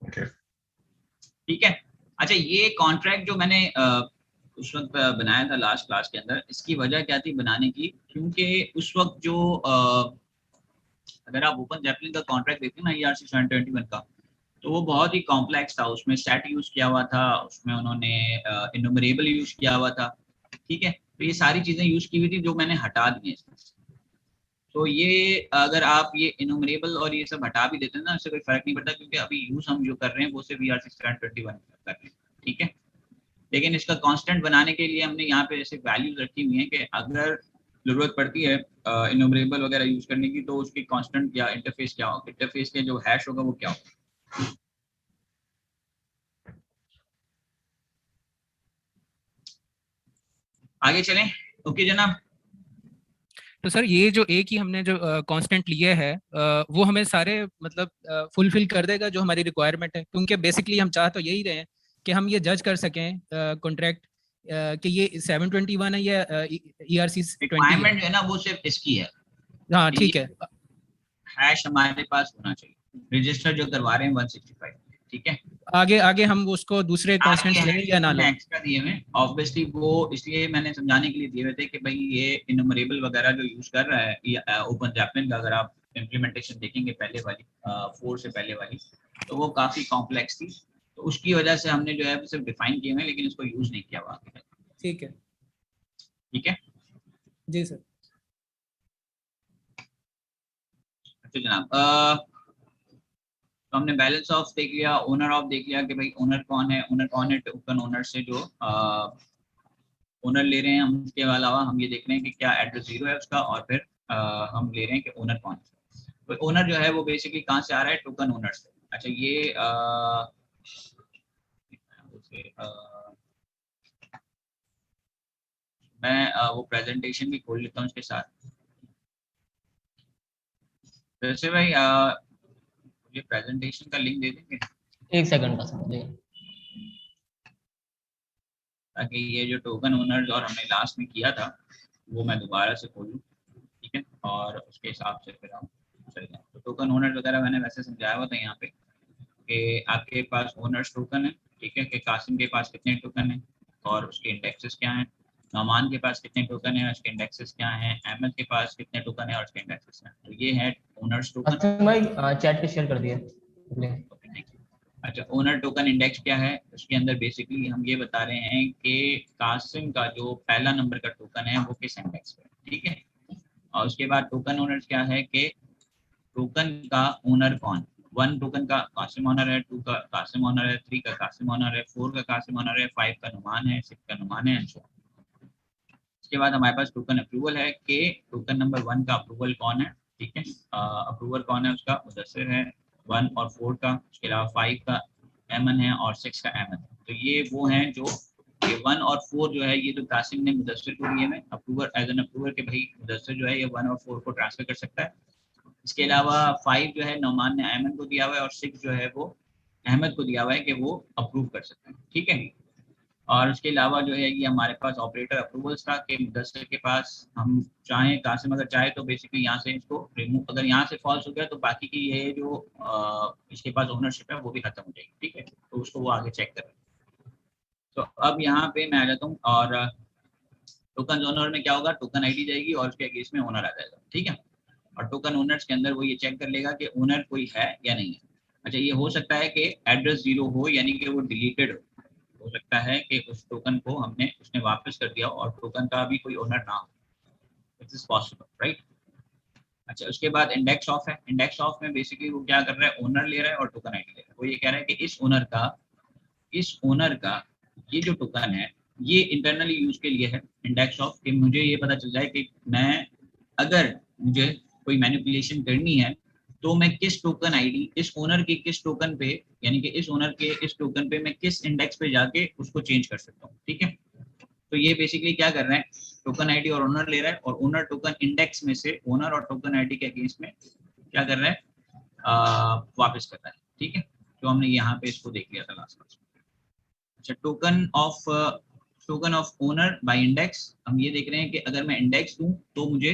ओके, ठीक है। अच्छा, ये कॉन्ट्रैक्ट जो मैंने उस वक्त बनाया था लास्ट क्लास के अंदर, इसकी वजह क्या थी बनाने की, क्योंकि उस वक्त जो अगर आप ओपन जैपलिन का कॉन्ट्रैक्ट देखते हैं ना ERC 721 का, तो वो बहुत ही कॉम्प्लेक्स था, उसमें सेट यूज किया हुआ था, उसमें उन्होंने इन्यूमरेबल यूज किया हुआ था, ठीक है, तो ये सारी चीजें यूज की हुई थी जो मैंने हटा दी है इसमें। तो ये अगर आप ये इन्यूमरेबल और ये सब हटा भी देते हैं ना, इससे कोई फर्क नहीं पड़ता, क्योंकि अभी यूज हम जो कर रहे हैं वो सिर्फ ERC 721 कर रहे हैं, ठीक है। लेकिन इसका कांस्टेंट बनाने के लिए हमने यहाँ पे ऐसे वैल्यूज रखी हुई हैं कि अगर जरूरत पड़ती है इन्यूमरेबल वगैरह यूज करने की तो उसकी कांस्टेंट या इंटरफेस क्या होगा, इंटरफेस के जो हैश होगा वो क्या होगा। आगे चलें, ओके जनाब। तो सर ये जो एक ही हमने जो कांस्टेंट लिए है वो हमें सारे मतलब फुलफिल कर देगा जो हमारी रिक्वायरमेंट है, क्योंकि बेसिकली हम चाह तो यही रहे हैं कि हम ये जज कर सकें कॉन्ट्रैक्ट कि ये 721 है या ERC 20 रिक्वायरमेंट जो है ना वो सिर्फ इसकी है, हाँ ठीक है। हैश हमारे पास होना चाहिए, रजिस्टर जो करवा रहे हैं 165, ठीक है। आगे आगे हम उसको दूसरे कांस्टेंट्स लें या ना लें? एक्स्ट्रा दिए हुए ऑब्वियसली, वो इसलिए मैंने समझाने के लिए दिए हुए थे कि भाई ये इन्यूमरेबल वगैरह जो यूज कर रहा है ओपन जैपलिन का, अगर आप इम्प्लीमेंटेशन देखेंगे पहले वाली 4 से पहले वाली, तो वो काफी कॉम्प्लेक्स थी, तो उसकी वजह से हमने जो है सिर्फ डिफाइन किए हुए, लेकिन इसको यूज नहीं किया हुआ। ठीक है। ठीक है जी सर। अच्छा जनाब, तो हमने बैलेंस ऑफ देख लिया, ओनर ऑफ देख लिया कि भाई ओनर कौन है टोकन ओनर से जो ओनर ले रहे हैं हम, उसके अलावा हम ये देख रहे हैं कि क्या एड्रेस 0 है उसका, और फिर हम ले रहे हैं कि ओनर कौन है। तो ओनर जो है वो बेसिकली कहाँ से आ रहा है, टोकन ओनर से। अच्छा ये मैं वो प्रेजेंटेशन भी खोल लेता हूँ इसके साथ। वैसे भाई ये प्रेजेंटेशन का लिंक दे देंगे 1 सेकंड का समझिए। ताकि ये जो टोकन ओनर्स और हमने लास्ट में किया था वो मैं दोबारा से खोलूँ, ठीक है, और उसके हिसाब से फिर हम चल जाएं। तो टोकन ओनर्स वगैरह मैंने वैसे समझाया हुआ था यहाँ पे कि आपके पास ओनर्स टोकन है, ठीक है, कि कासिम के पास कितने टोकन है और उसके इंडेक्सेस क्या हैं, नौमान के पास कितने टोकन है और उसके इंडेक्सेस क्या हैं, अहमद के पास कितने टोकन है और उसके इंडेक्सेस क्या हैं। तो ये है ओनर्स टोकन। अच्छा भाई चैट पे शेयर कर दिया। अच्छा ओनर टोकन इंडेक्स क्या है, उसके अंदर बेसिकली हम ये बता रहे हैं कि कासिम का जो पहला नंबर का टोकन है वो किस इंडेक्स पे, ठीक है, और उसके बाद टोकन ओनर्स क्या है कि टोकन का ओनर कौन, 1 टोकन का कासिम ओनर है, 2 का कासिम ओनर है, 3 का कासिम ओनर है, 4 का कासिम ओनर है, 5 का नुमान है, 6 का नुमान है। उसके बाद हमारे पास टोकन अप्रूवल है कि टोकन नंबर 1 का अप्रूवल कौन है, ठीक है, अप्रूवल कौन है उसका, मुदस्सिर है 1 और 4 का, उसके अलावा 5 का एमन है और 6 का एमन है। तो ये वो हैं जो ये 1 और 4 जो है ये जो कासिम ने मुदस्सिर को दिए में अप्रूवर एज एन अप्रूवर के भाई मुदस्सिर जो है ये 1 और 4 को ट्रांसफर कर सकता है। इसके अलावा 5 जो है नौमान ने अहमद को दिया हुआ है और 6 जो है वो अहमद को दिया हुआ है कि वो अप्रूव कर सकते हैं, ठीक है। और उसके अलावा जो है ये हमारे पास ऑपरेटर अप्रूवल्स था कि मुदस्सिर के पास हम चाहें, कासिम अगर चाहे तो बेसिकली यहाँ से इसको रिमूव, अगर यहाँ से फॉल्स हो गया तो बाकी की ये जो इसके पास ओनरशिप है वो भी खत्म हो जाएगी, ठीक है, तो उसको वो आगे चेक करें। तो अब यहाँ पे मैं आ जाता हूँ और टोकन ओनर में क्या होगा, टोकन आईडी जाएगी और उसके अगेंस्ट में ओनर आ जाएगा, ठीक है, और टोकन ओनर्स के अंदर वो ये चेक कर लेगा कि ओनर कोई है या नहीं है। अच्छा ये हो सकता है कि एड्रेस 0 हो यानी कि वो डिलीटेड हो सकता है कि उस टोकन को हमने उसने वापस कर दिया और टोकन का भी कोई ओनर ना हो, इट इज पॉसिबल, राइट। अच्छा उसके बाद इंडेक्स ऑफ है, इंडेक्स ऑफ में बेसिकली वो क्या कर रहा है, ओनर ले रहा है और टोकन आईडी ले रहा है। वो ये कह रहा है कि इस ओनर का ये जो टोकन है ये इंटरनली यूज के लिए है इंडेक्स ऑफ, कि मुझे ये पता चल जाए कि मैं अगर मुझे कोई मैनिपुलेशन करनी है तो मैं किस टोकन आईडी, इस ओनर के किस टोकन पे, यानी कि इस ओनर के इस टोकन पे मैं किस इंडेक्स पे जाके उसको चेंज कर सकता हूँ, ठीक है। तो ये बेसिकली क्या कर रहे हैं, टोकन आईडी और ओनर ले रहा है और ओनर टोकन इंडेक्स में से ओनर और टोकन आईडी के अगेंस्ट में क्या कर रहा है, वापस कर रहा है, ठीक है। तो हमने यहाँ पे इसको देख लिया था लास्ट क्लास में। अच्छा token of owner by index, हम ये देख रहे हैं कि अगर मैं इंडेक्स दूं तो मुझे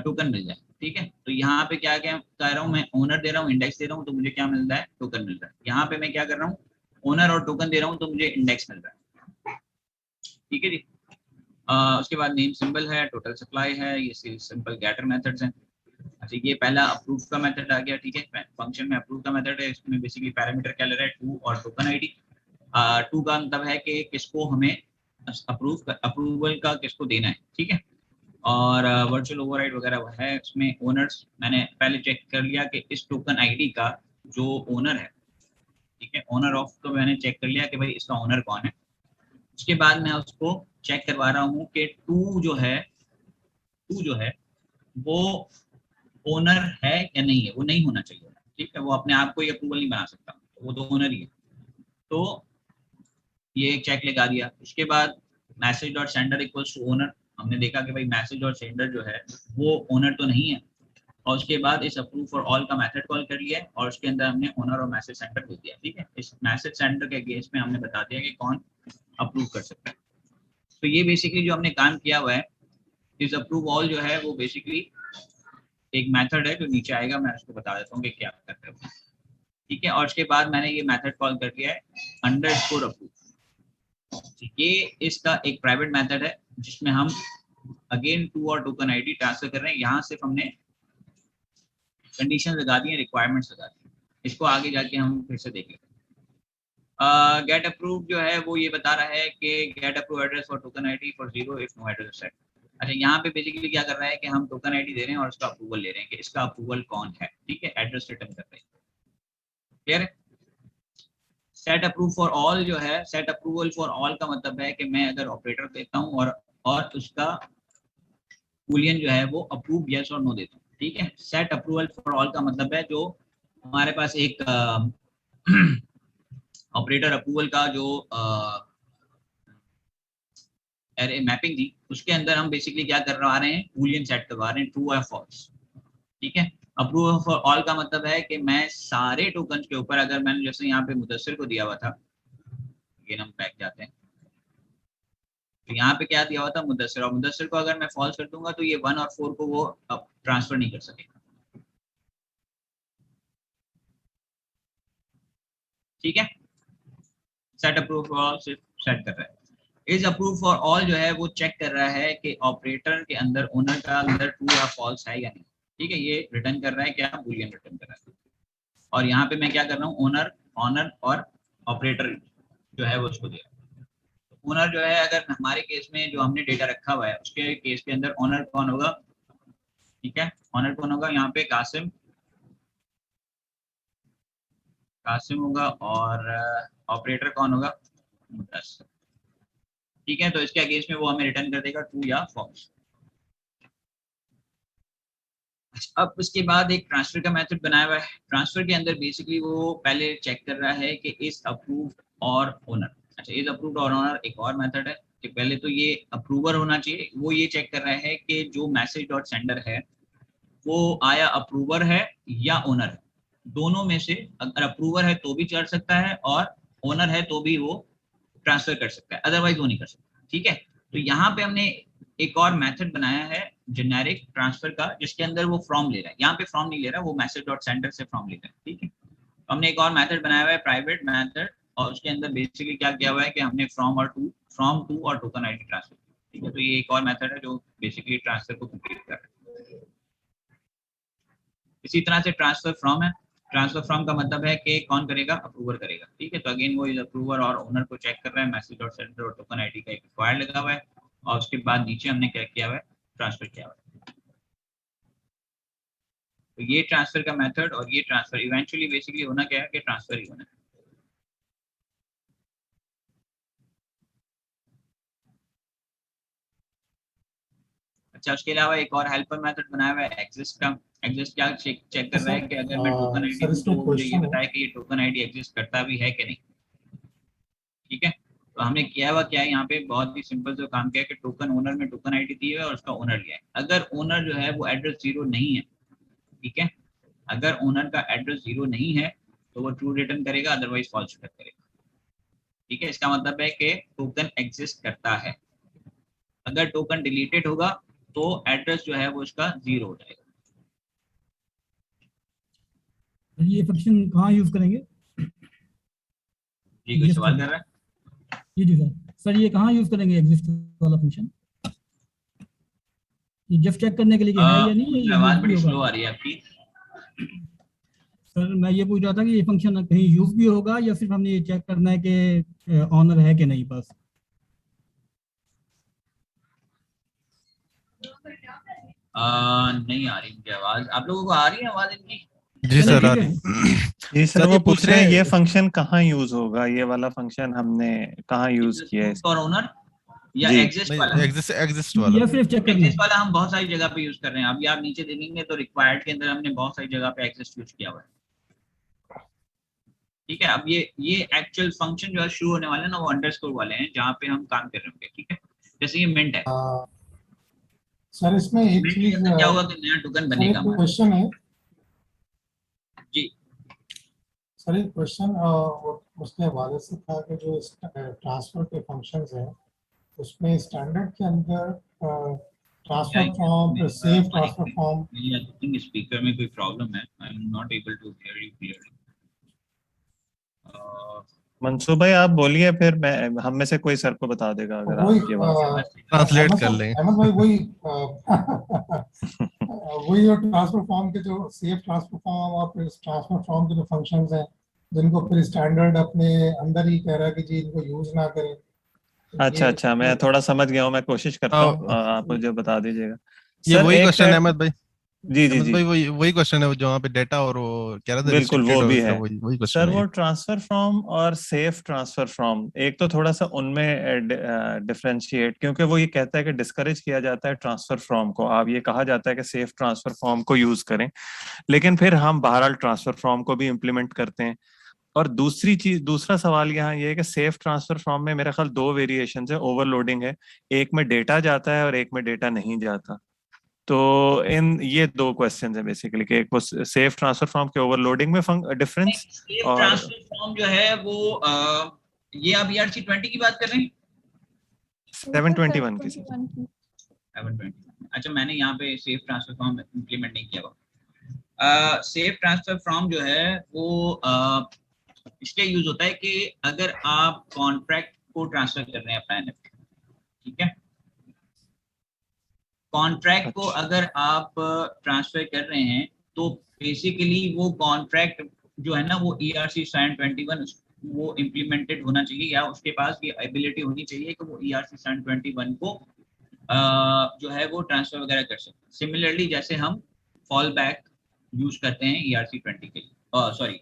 टोकन मिल जाए, ठीक है। तो यहाँ पे क्या क्या कर रहा हूँ, मैं ओनर दे रहा हूँ, इंडेक्स दे रहा हूँ, तो मुझे क्या मिल रहा है, टोकन मिल रहा है। यहाँ पे मैं क्या कर रहा हूँ, ओनर और टोकन दे रहा हूँ तो मुझे इंडेक्स मिल रहा है, ठीक है जी। उसके बाद नेम सिंबल है, टोटल सप्लाई है, ये सिंपल गेटर मेथड्स हैं। अच्छा ये पहला अप्रूव का मेथड आ गया, ठीक है, फंक्शन में अप्रूव का मेथड है, इसमें बेसिकली पैरामीटर क्या ले रहा है, 2 और टोकन आईडी। 2 का मतलब है कि किसको हमें अप्रूवल का किसको देना है, ठीक है, और वर्चुअल ओवरराइड वगैरह वो है। इसमें ओनर्स मैंने पहले चेक कर लिया कि इस टोकन आईडी का जो ओनर है, ठीक है, ओनर ऑफ को मैंने चेक कर लिया कि भाई इसका ओनर कौन है। उसके बाद मैं उसको चेक करवा रहा हूँ कि 2 जो है वो ओनर है या नहीं है, वो नहीं होना चाहिए, ठीक है, वो अपने आप को ही अप्रूवल नहीं बना सकता, वो तो ओनर ही है। तो ये एक चेक लगा दिया। उसके बाद message dot sender equals to owner, हमने देखा कि भाई मैसेज डॉट सेंडर जो है वो ओनर तो नहीं है, और उसके बाद इस अप्रूव फॉर ऑल का मेथड कॉल कर लिया है और उसके अंदर हमने ओनर और मैसेज सेंडर दे दिया, ठीक है। इस मैसेज सेंडर के अगेंस्ट में हमने बता दिया कि कौन अप्रूव कर सकता है। तो ये बेसिकली जो हमने काम किया हुआ है, इस अप्रूव ऑल जो है वो बेसिकली एक मेथड है जो नीचे आएगा, मैं उसको बता देता हूँ कि क्या करते हैं, ठीक है। और उसके बाद मैंने ये मेथड कॉल कर दिया है अंडरस्कोर अप्रूव, ये इसका एक प्राइवेट मेथड है जिसमें हम अगेन 2 और टोकन आईडी ट्रांसफर कर रहे हैं। यहाँ सिर्फ हमने कंडीशन लगा दी है, रिक्वायरमेंट्स लगा दी है, इसको आगे जाके हम फिर से देख लेते हैं। गेट अप्रूव जो है वो ये बता रहा है कि get approve address for token ID for 0 if no address set. अच्छा, यहाँ पे बेसिकली क्या कर रहा है कि हम टोकन आईडी दे रहे हैं और उसका अप्रूवल ले रहे हैं कि इसका अप्रूवल कौन है, ठीक है, एड्रेस रिटर्न कर रहे हैं। क्लियर है? सेट अप्रूव फॉर ऑल जो है, सेट अप्रूवल फॉर ऑल का मतलब है कि मैं अगर ऑपरेटर देता हूँ और उसका बूलियन जो है वो अप्रूव यस और नो देता हूँ, ठीक है। सेट अप्रूवल फॉर ऑल का मतलब है जो हमारे पास एक ऑपरेटर अप्रूवल का जो एरे मैपिंग थी, उसके अंदर हम बेसिकली क्या करवा रहे हैं, बूलियन सेट करवा रहे हैं, ट्रू या फॉल्स, ठीक है। अप्रूवल फॉर ऑल का मतलब है कि मैं सारे टोकन्स के ऊपर, अगर मैंने जैसे यहाँ पे मुदस्सिर को दिया हुआ था, ये हम बैक जाते हैं, तो यहाँ पे क्या दिया हुआ था, मुदस्सिर, और मुदस्सिर को अगर मैं फॉल्स कर दूंगा तो ये 1 और 4 को वो अब ट्रांसफर नहीं कर सकेगा, ठीक है। सेट अप्रूव फॉर ऑल सिर्फ सेट कर रहा है। इज अप्रूव फॉर ऑल जो है वो चेक कर रहा है कि ऑपरेटर के अंदर ओनर का अंदर ट्रू या फॉल्स है या नहीं, ठीक है। ये रिटर्न कर रहा है क्या, बूलियन रिटर्न कर रहा है। और यहाँ पे मैं क्या कर रहा हूँ, ओनर, ऑनर और ऑपरेटर जो है वो उसको दिया। ओनर जो है, अगर हमारे केस में जो हमने डेटा रखा हुआ है उसके केस के अंदर ओनर कौन होगा, ठीक है, ऑनर कौन होगा, यहाँ पे कासिम होगा और ऑपरेटर कौन होगा, मुदस्सिर, ठीक है। तो इसके अगेंस्ट में वो हमें रिटर्न कर देगा ट्रू या फॉल्स। अब उसके बाद एक ट्रांसफर का मेथड बनाया हुआ है। ट्रांसफर के अंदर बेसिकली वो पहले चेक कर रहा है कि इज अप्रूव्ड और ओनर। अच्छा, इज अप्रूव्ड और ओनर एक और मेथड है कि पहले तो ये अप्रूवर होना चाहिए, वो ये चेक कर रहा है कि जो मैसेज डॉट सेंडर है वो आया अप्रूवर है या ओनर है, दोनों में से अगर अप्रूवर है तो भी चढ़ सकता है और ओनर है तो भी वो ट्रांसफर कर सकता है, अदरवाइज वो नहीं कर सकता, ठीक है। तो यहाँ पे हमने एक और मेथड बनाया है जेनेरिक ट्रांसफर का, जिसके अंदर वो फ्रॉम ले रहा है, यहाँ पे फ्रॉम नहीं ले रहा, वो मैसेज डॉट सेंडर से फ्रॉम ले रहा है, ठीक है। तो हमने एक और मेथड बनाया हुआ है प्राइवेट मेथड, और उसके अंदर बेसिकली क्या किया हुआ है कि हमने फ्रॉम टू और टोकन आईडी ट्रांसफर, ठीक है। तो ये एक और मेथड है जो बेसिकली ट्रांसफर को कंप्लीट कर रहा है। इसी तरह से ट्रांसफर फ्रॉम है। ट्रांसफर फ्रॉम का मतलब है कि कौन करेगा, अप्रूवर करेगा, ठीक है। तो अगेन वो इज अप्रूवर और ओनर को चेक कर रहा है, मैसेज डॉट सेंडर और टोकन आईडी का एक रिक्वायर्ड लगा हुआ है, और उसके बाद नीचे हमने क्या किया हुआ है, ट्रांसफर किया हुआ है। तो ये ट्रांसफर का मेथड और ये ट्रांसफर इवेंचुअली बेसिकली होना क्या है कि ट्रांसफर ही होना है। अच्छा, उसके अलावा एक और हेल्पर मेथड बनाया हुआ है एग्जिस्ट का। एग्जिस्ट क्या चेक कर रहा है कि अगर मैं टोकन आईडी दूं तो वो मुझे ये बताए कि ये टोकन आईडी एग्जिस्ट करता भी है कि नहीं, ठीक है। तो हमने किया हुआ क्या है, यहाँ पे बहुत ही सिंपल जो काम किया है कि टोकन ओनर में टोकन आईडी दी है और उसका ओनर लिया है। अगर ओनर जो है वो एड्रेस 0 नहीं है, ठीक है, अगर ओनर का एड्रेस 0 नहीं है तो वो ट्रू रिटर्न करेगा, अदरवाइज फॉल्स रिटर्न करेगा, ठीक है। इसका मतलब है कि टोकन एग्जिस्ट करता है। अगर टोकन डिलीटेड होगा तो एड्रेस जो है वो इसका 0 हो जाएगा। ये फंक्शन कहाँ यूज करेंगे? जी, कोई सवाल कर रहा है? जी सर ये कहाँ यूज करेंगे एग्जिस्ट वाला फंक्शन? ये जस्ट चेक करने के लिए है या नहीं? आवाज बड़ी स्लो आ रही है आपकी। सर मैं ये पूछ रहा था कि ये फंक्शन कहीं यूज भी होगा या सिर्फ हमने ये चेक करना है कि ऑनर है कि नहीं, बस? नहीं आ रही मुझे आवाज। आप लोगों को आ रही है आवाज इनकी? जी सर आ रही। जी सर, वो पूछ रहे हैं ये फंक्शन कहाँ यूज होगा, ये वाला फंक्शन हमने कहाँ यूज किया है? फॉर ओनर या एग्जिस्ट वाला? एग्जिस्ट वाला। या सिर्फ चेक करना एग्जिस्ट वाला हम बहुत सारी जगह पे यूज कर रहे हैं। अभी आप नीचे देखेंगे तो रिक्वायर्ड के अंदर हमने बहुत सारी जगह पे एग्जिस्ट यूज किया हुआ है, ठीक है। अब ये एक्चुअल फंक्शन जो है शुरू होने वाले हैं ना, वो अंडरस्कोर वाले हैं जहाँ पे हम काम कर रहे होंगे, ठीक है। जैसे ये मिंट है सर, इसमें एक चीज क्या होगा कि नया टोकन बनेगा। क्वेश्चन है जी सर, एक क्वेश्चन उसके हवाले से था कि जो ट्रांसफर के फंक्शंस हैं उसमें स्टैंडर्ड के अंदर transfer from safe transfer from. I think speaker में कोई प्रॉब्लम है, I am not able to hear you clearly. Mansoor भाई आप बोलिए, फिर मैं हम में से कोई सर को बता देगा अगर आपकी आवाज ट्रांसलेट कर लेंगे। अहमद भाई वही जो ट्रांसफर फॉर्म के जो सेव ट्रांसफर फॉर्म और ट्रांसफर फॉर्म के जो फंक्शंस हैं जिनको फिर स्टैंडर्ड अपने अंदर ही कह रहा है कि जी इनको यूज ना करें। अच्छा अच्छा, मैं थोड़ा समझ गया हूँ, मैं कोशिश करता हूँ, आप मुझे बता दीजिएगा। ये सर वही एक क्वेश्चन है अहमद भाई। जी जी अहमद जी, भाई वही क्वेश्चन है जो वहाँ पे डेटा और वो कह रहा था बिल्कुल वो restricted और भी इसका है। वही क्वेश्चन सर है वो ये। ट्रांसफर फ्रॉम और सेफ ट्रांसफर फ्रॉम, एक तो थोड़ा सा उनमें डिफरेंशिएट, क्योंकि वो ये कहता है कि डिस्करेज किया जाता है ट्रांसफर फ्रॉम को, आप ये कहा जाता है कि सेफ ट्रांसफर फ्रॉम को यूज करें, लेकिन फिर हम बहरहाल ट्रांसफर फ्रॉम को भी इम्प्लीमेंट करते हैं। और दूसरा सवाल यहाँ ये है कि सेफ ट्रांसफर फ्रॉम में मेरा ख्याल दो वेरिएशन है, ओवरलोडिंग है, एक में डेटा जाता है और एक में डेटा नहीं जाता। तो इन ये दो क्वेश्चन है बेसिकली, कि एक वो सेफ ट्रांसफर फ्रॉम के ओवरलोडिंग में डिफरेंस, सेफ और ट्रांसफर फॉर्म जो है वो ये आप ERC-20 की बात कर रहे हैं? 721 की सर। 720। अच्छा, मैंने यहाँ पे सेफ ट्रांसफर फॉर्म इम्प्लीमेंट नहीं किया हुआ। सेफ ट्रांसफर फॉर्म जो है वो इसलिए यूज होता है कि अगर आप कॉन्ट्रैक्ट को ट्रांसफर कर रहे हैं अपना NFT, ठीक है, कॉन्ट्रैक्ट को अगर आप ट्रांसफर कर रहे हैं तो बेसिकली वो कॉन्ट्रैक्ट जो है ना वो ERC 721 वो इम्प्लीमेंटेड होना चाहिए, या उसके पास ये एबिलिटी होनी चाहिए कि वो ERC 721 को जो है वो ट्रांसफर वगैरह कर सकते हैं। सिमिलरली जैसे हम फॉल बैक यूज करते हैं ERC-20 के लिए, सॉरी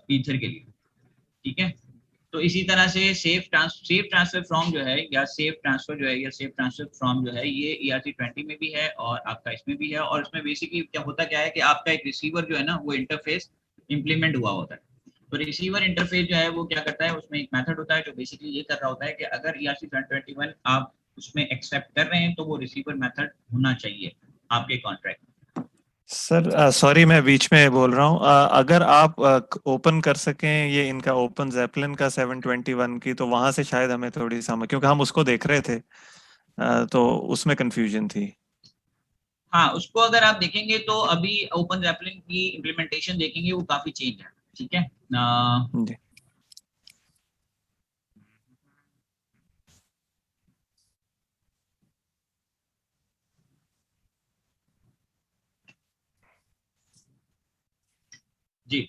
ईथर के लिए, ठीक है। तो इसी तरह से सेफ ट्रांसफर फ्रॉम जो है या सेफ ट्रांसफर जो है या सेफ ट्रांसफर फ्रॉम जो है ये ERC-20 में भी है और आपका इसमें भी है। और इसमें बेसिकली क्या है कि आपका एक रिसीवर जो है ना वो इंटरफेस इम्प्लीमेंट हुआ होता है। तो रिसीवर इंटरफेस जो है वो क्या करता है, उसमें एक मेथड होता है जो बेसिकली ये कर रहा होता है कि अगर ERC-721 आप उसमें एक्सेप्ट कर रहे हैं तो वो रिसीवर मेथड होना चाहिए आपके कॉन्ट्रैक्ट में। सर सॉरी मैं बीच में बोल रहा हूँ, अगर आप ओपन कर सकें ये इनका ओपन ज़ेपलिन का 721 की, तो वहां से शायद हमें थोड़ी समझ, क्योंकि हम उसको देख रहे थे, तो उसमें कंफ्यूजन थी। हाँ, उसको अगर आप देखेंगे तो अभी ओपन ज़ेपलिन की इम्प्लीमेंटेशन देखेंगे वो काफी चेंज है, ठीक है। जी जी,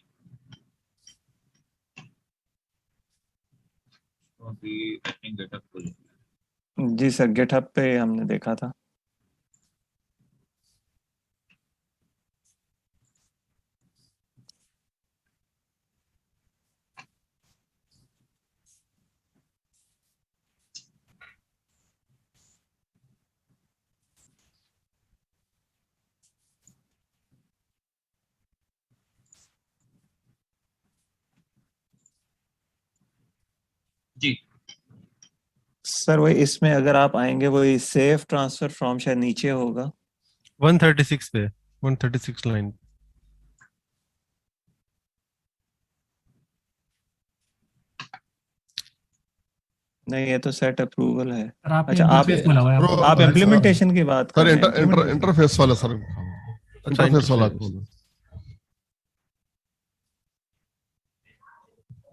तो अभी आई थिंक गेटअप खुल जी सर, गिटहब पे हमने देखा था। जी। सर वही इसमें अगर आप आएंगे वही सेफ ट्रांसफर फ्रॉम शायद नीचे होगा 136 पे 136 लाइन। नहीं, ये तो सेट अप्रूवल है। सर आपने अच्छा, आप इंटरफेस बोला हुआ है Bro, आप सर इम्प्लीमेंटेशन की बात कर रहे हैं? इंटरफेस वाला सर, अच्छा, इंटरफेस वाला interface।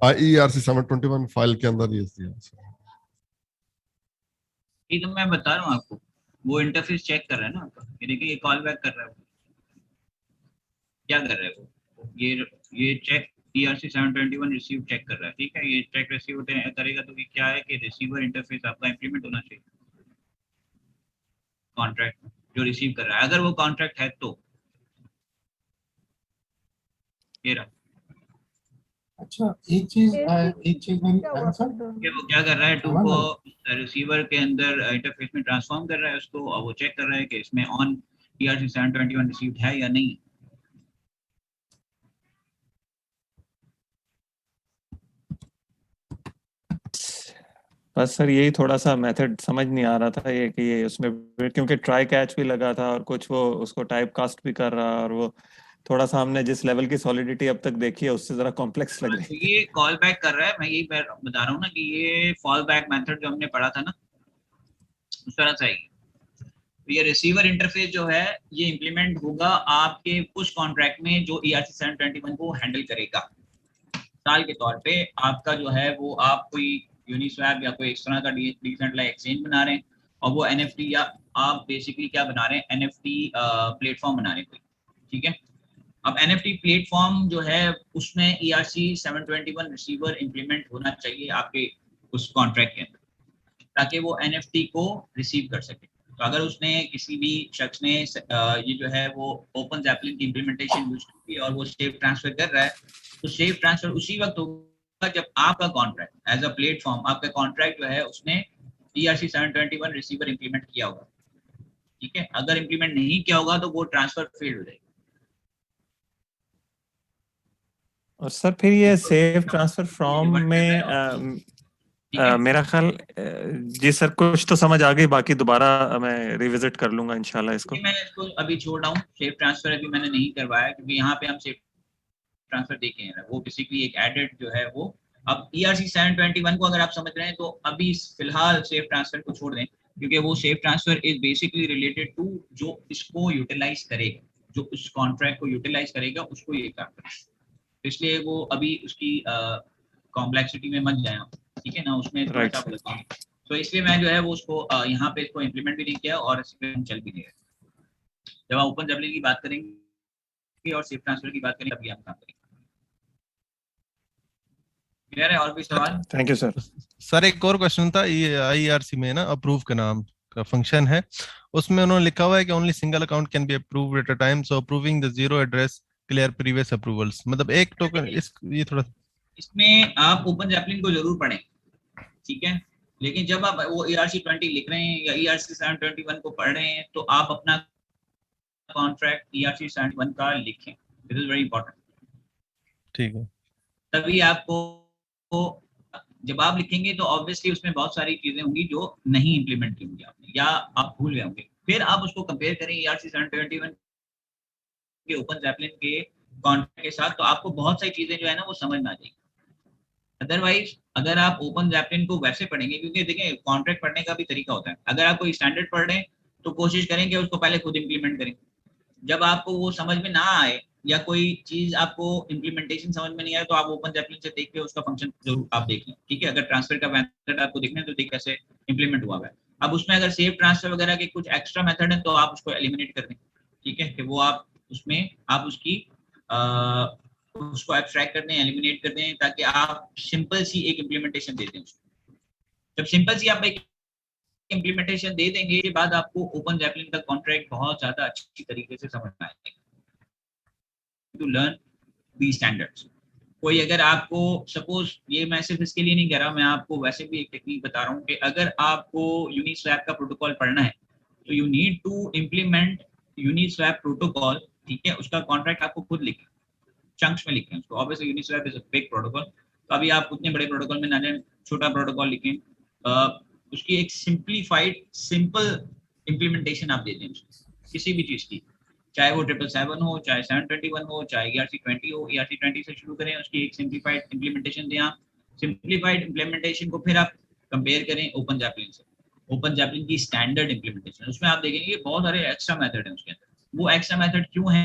ERC 721 फाइल के अंदर ये दिया सर। ये तो मैं बता रहा हूँ आपको, वो इंटरफेस चेक कर रहा है ना आपका, ये देखिए ये कॉल बैक कर रहा है वो। क्या कर रहा है वो, ये चेक ERC 721 रिसीव चेक कर रहा है, ठीक है। ये चेक रिसीव करेगा तो ये क्या है कि रिसीवर इंटरफेस आपका इंप्लीमेंट होना चाहिए कॉन्ट्रैक्ट जो रिसीव कर रहा है, अगर वो कॉन्ट्रैक्ट है तो। ये रहा अच्छा, एक चीज मेरी सर, कि वो क्या कर रहा है, टू को रिसीवर के अंदर इंटरफेस में ट्रांसफॉर्म कर रहा है उसको, और वो चेक कर रहा है कि इसमें ऑन ERC 721 रिसीव्ड है या नहीं। बस सर यही थोड़ा सा मेथड समझ नहीं आ रहा था ये, कि ये उसमें क्योंकि ट्राई कैच भी लगा था और कुछ वो उसको टाइप कास्ट भी कर रहा, और वो थोड़ा सा हमने जिस लेवल की सॉलिडिटी अब तक देखी है उससे जरा कॉम्प्लेक्स लग तो रही थी। ये कॉल बैक कर रहा है, मैं यही बता रहा हूँ ना कि ये फॉल बैक मेथड जो हमने पढ़ा था ना उस तरह से आएगी। तो ये रिसीवर इंटरफेस जो है ये इंप्लीमेंट होगा आपके उस कॉन्ट्रैक्ट में जो ERC 721 को हैंडल करेगा। साल के तौर पे आपका जो है वो आप कोई यूनिस्वैप या कोई इस तरह का डिसेंट्रलाइज्ड एक्सचेंज बना रहे हैं, और वो NFT या आप बेसिकली क्या बना रहे हैं, NFT प्लेटफॉर्म बना रहे हैं कोई, ठीक है। अब NFT प्लेटफॉर्म जो है उसमें ERC 721 रिसीवर इंप्लीमेंट होना चाहिए आपके उस कॉन्ट्रैक्ट के अंदर, ताकि वो NFT को रिसीव कर सके। तो अगर उसने किसी भी शख्स ने ये जो है वो ओपन जैपलिन की इम्प्लीमेंटेशन यूज की और वो सेफ ट्रांसफर कर रहा है, तो सेफ ट्रांसफर उसी वक्त होगा जब आपका कॉन्ट्रैक्ट एज अ प्लेटफॉर्म, आपका कॉन्ट्रैक्ट जो है उसने ERC 721 रिसीवर इंप्लीमेंट किया होगा। ठीक है, अगर इंप्लीमेंट नहीं किया होगा तो वो ट्रांसफर फेल हो जाएगी। और सर फिर ये सेफ ट्रांसफर फ्रॉम में मेरा ख्याल जी सर कुछ तो समझ आ गई, बाकी दोबारा मैं रिविजिट कर लूंगा इंशाल्लाह इसको। मैं इसको अभी छोड़ रहा हूँ, सेफ ट्रांसफर अभी मैंने नहीं करवाया क्योंकि यहाँ पे हम सेफ ट्रांसफर देखे हैं, वो बेसिकली एक एडेड जो है वो। अब ERC 721 को अगर आप समझ रहे हैं तो अभी फिलहाल सेफ ट्रांसफर को छोड़ दें, क्योंकि वो safe transfer is basically related to जो इसको यूटिलाइज करेगा, जो उस कॉन्ट्रैक्ट को यूटिलाइज करेगा उसको ये काम करेगा। इसलिए वो अभी उसकी कॉम्प्लेक्सिटी में मत जाए, ठीक है ना, उसमें थोड़ा सा बोलता हूँ। तो इसलिए मैं जो है वो उसको यहाँ पे इसको इम्प्लीमेंट भी नहीं किया और इस पे हम चल भी नहीं रहे। जब हम ओपन जैपलिन की बात करेंगे और सेफ ट्रांसफर की बात करेंगे तभी हम काम करेंगे। क्लियर है? और भी सवाल? Thank you sir. सर एक और क्वेश्चन था, ये IRC में ना अप्रूव के नाम का फंक्शन है, उसमें उन्होंने लिखा हुआ है कि only single account can be approved at a time, so approving the zero address clear previous approvals, मतलब एक टोकन ये थोड़ा इसमें आप ओपन जैपलिन को जरूर पढ़ें, ठीक है, लेकिन जब आप वो ERC 20 लिख रहे हैं या ERC 721 को पढ़ रहे हैं तो आप अपना कॉन्ट्रैक्ट ERC 721 का लिखें, दिस इज वेरी इंपॉर्टेंट। ठीक है, तभी आपको जब आप लिखेंगे तो ऑब्वियसली उसमें बहुत सारी चीजें होंगी जो नहीं इंप्लीमेंट की होंगी आपने या आप भूल गए होंगे, फिर आप उसको कंपेयर करें ERC 721 के ओपन जैपलिन के कॉन्ट्रैक्ट के साथ, तो आपको बहुत सारी चीजें जो है ना वो समझ में आ जाएगी। अदरवाइज अगर आप ओपन जैपलिन को वैसे पढ़ेंगे, क्योंकि देखिए कॉन्ट्रैक्ट पढ़ने का भी तरीका होता है, अगर आप कोई स्टैंडर्ड पढ़ रहे हैं तो कोशिश करें कि उसको पहले खुद इंप्लीमेंट करें। जब आपको वो समझ में ना आए या कोई चीज आपको इंप्लीमेंटेशन समझ में नहीं आए तो आप ओपन जैपलिन से देख के उसका फंक्शन जरूर आप देख लें, ठीक है। अगर ट्रांसफर का मेथड आपको देखना है तो देख कैसे इंप्लीमेंट हुआ है। अब उसमें अगर सेफ ट्रांसफर वगैरह के कुछ एक्स्ट्रा मेथड है तो आप उसको एलिमिनेट कर दें, ठीक है, कि वो आप उसमें आप उसकी उसको एब्स्ट्रैक्ट कर दें, एलिमिनेट कर दें, ताकि आप सिंपल सी एक इम्प्लीमेंटेशन दे दें उसको। जब सिंपल सी आप एक इम्प्लीमेंटेशन दे देंगे के बाद आपको ओपन जैपलिन का कॉन्ट्रैक्ट बहुत ज्यादा अच्छी तरीके से समझ में आएगा। टू लर्न दी स्टैंडर्ड्स, कोई अगर आपको सपोज, ये मैं सिर्फ इसके लिए नहीं कह रहा, मैं आपको वैसे भी एक टेक्निक बता रहा हूँ कि अगर आपको यूनिस्वैप का प्रोटोकॉल पढ़ना है तो you need to implement Uniswap protocol, ठीक है। उसका कॉन्ट्रैक्ट आपको खुद लिखें, चंक्स में लिखें उसको। Obviously Uniswap is a big protocol, तो अभी आप उतने बड़े प्रोटोकॉल में ना जाएं, छोटा प्रोटोकॉल लिखें, उसकी एक सिंप्लीफाइड सिंपल इम्प्लीमेंटेशन आप दे दें उसको किसी भी चीज की, चाहे वो 777 हो, चाहे 721 हो, चाहे ERC 20 हो। ERC 20 से शुरू करें, उसकी एक सिंप्लीफाइड इम्प्लीमेंटेशन दें आप। सिंप्लीफाइड इम्प्लीमेंटेशन को फिर आप कंपेयर करें ओपन जैपलिन से, ओपन जैपलिन की स्टैंडर्ड इम्प्लीमेंटेशन, उसमें आप देखेंगे बहुत सारे एक्स्ट्रा मेथड हैं उसके अंदर। वो एक्स्ट्रा मेथड क्यों है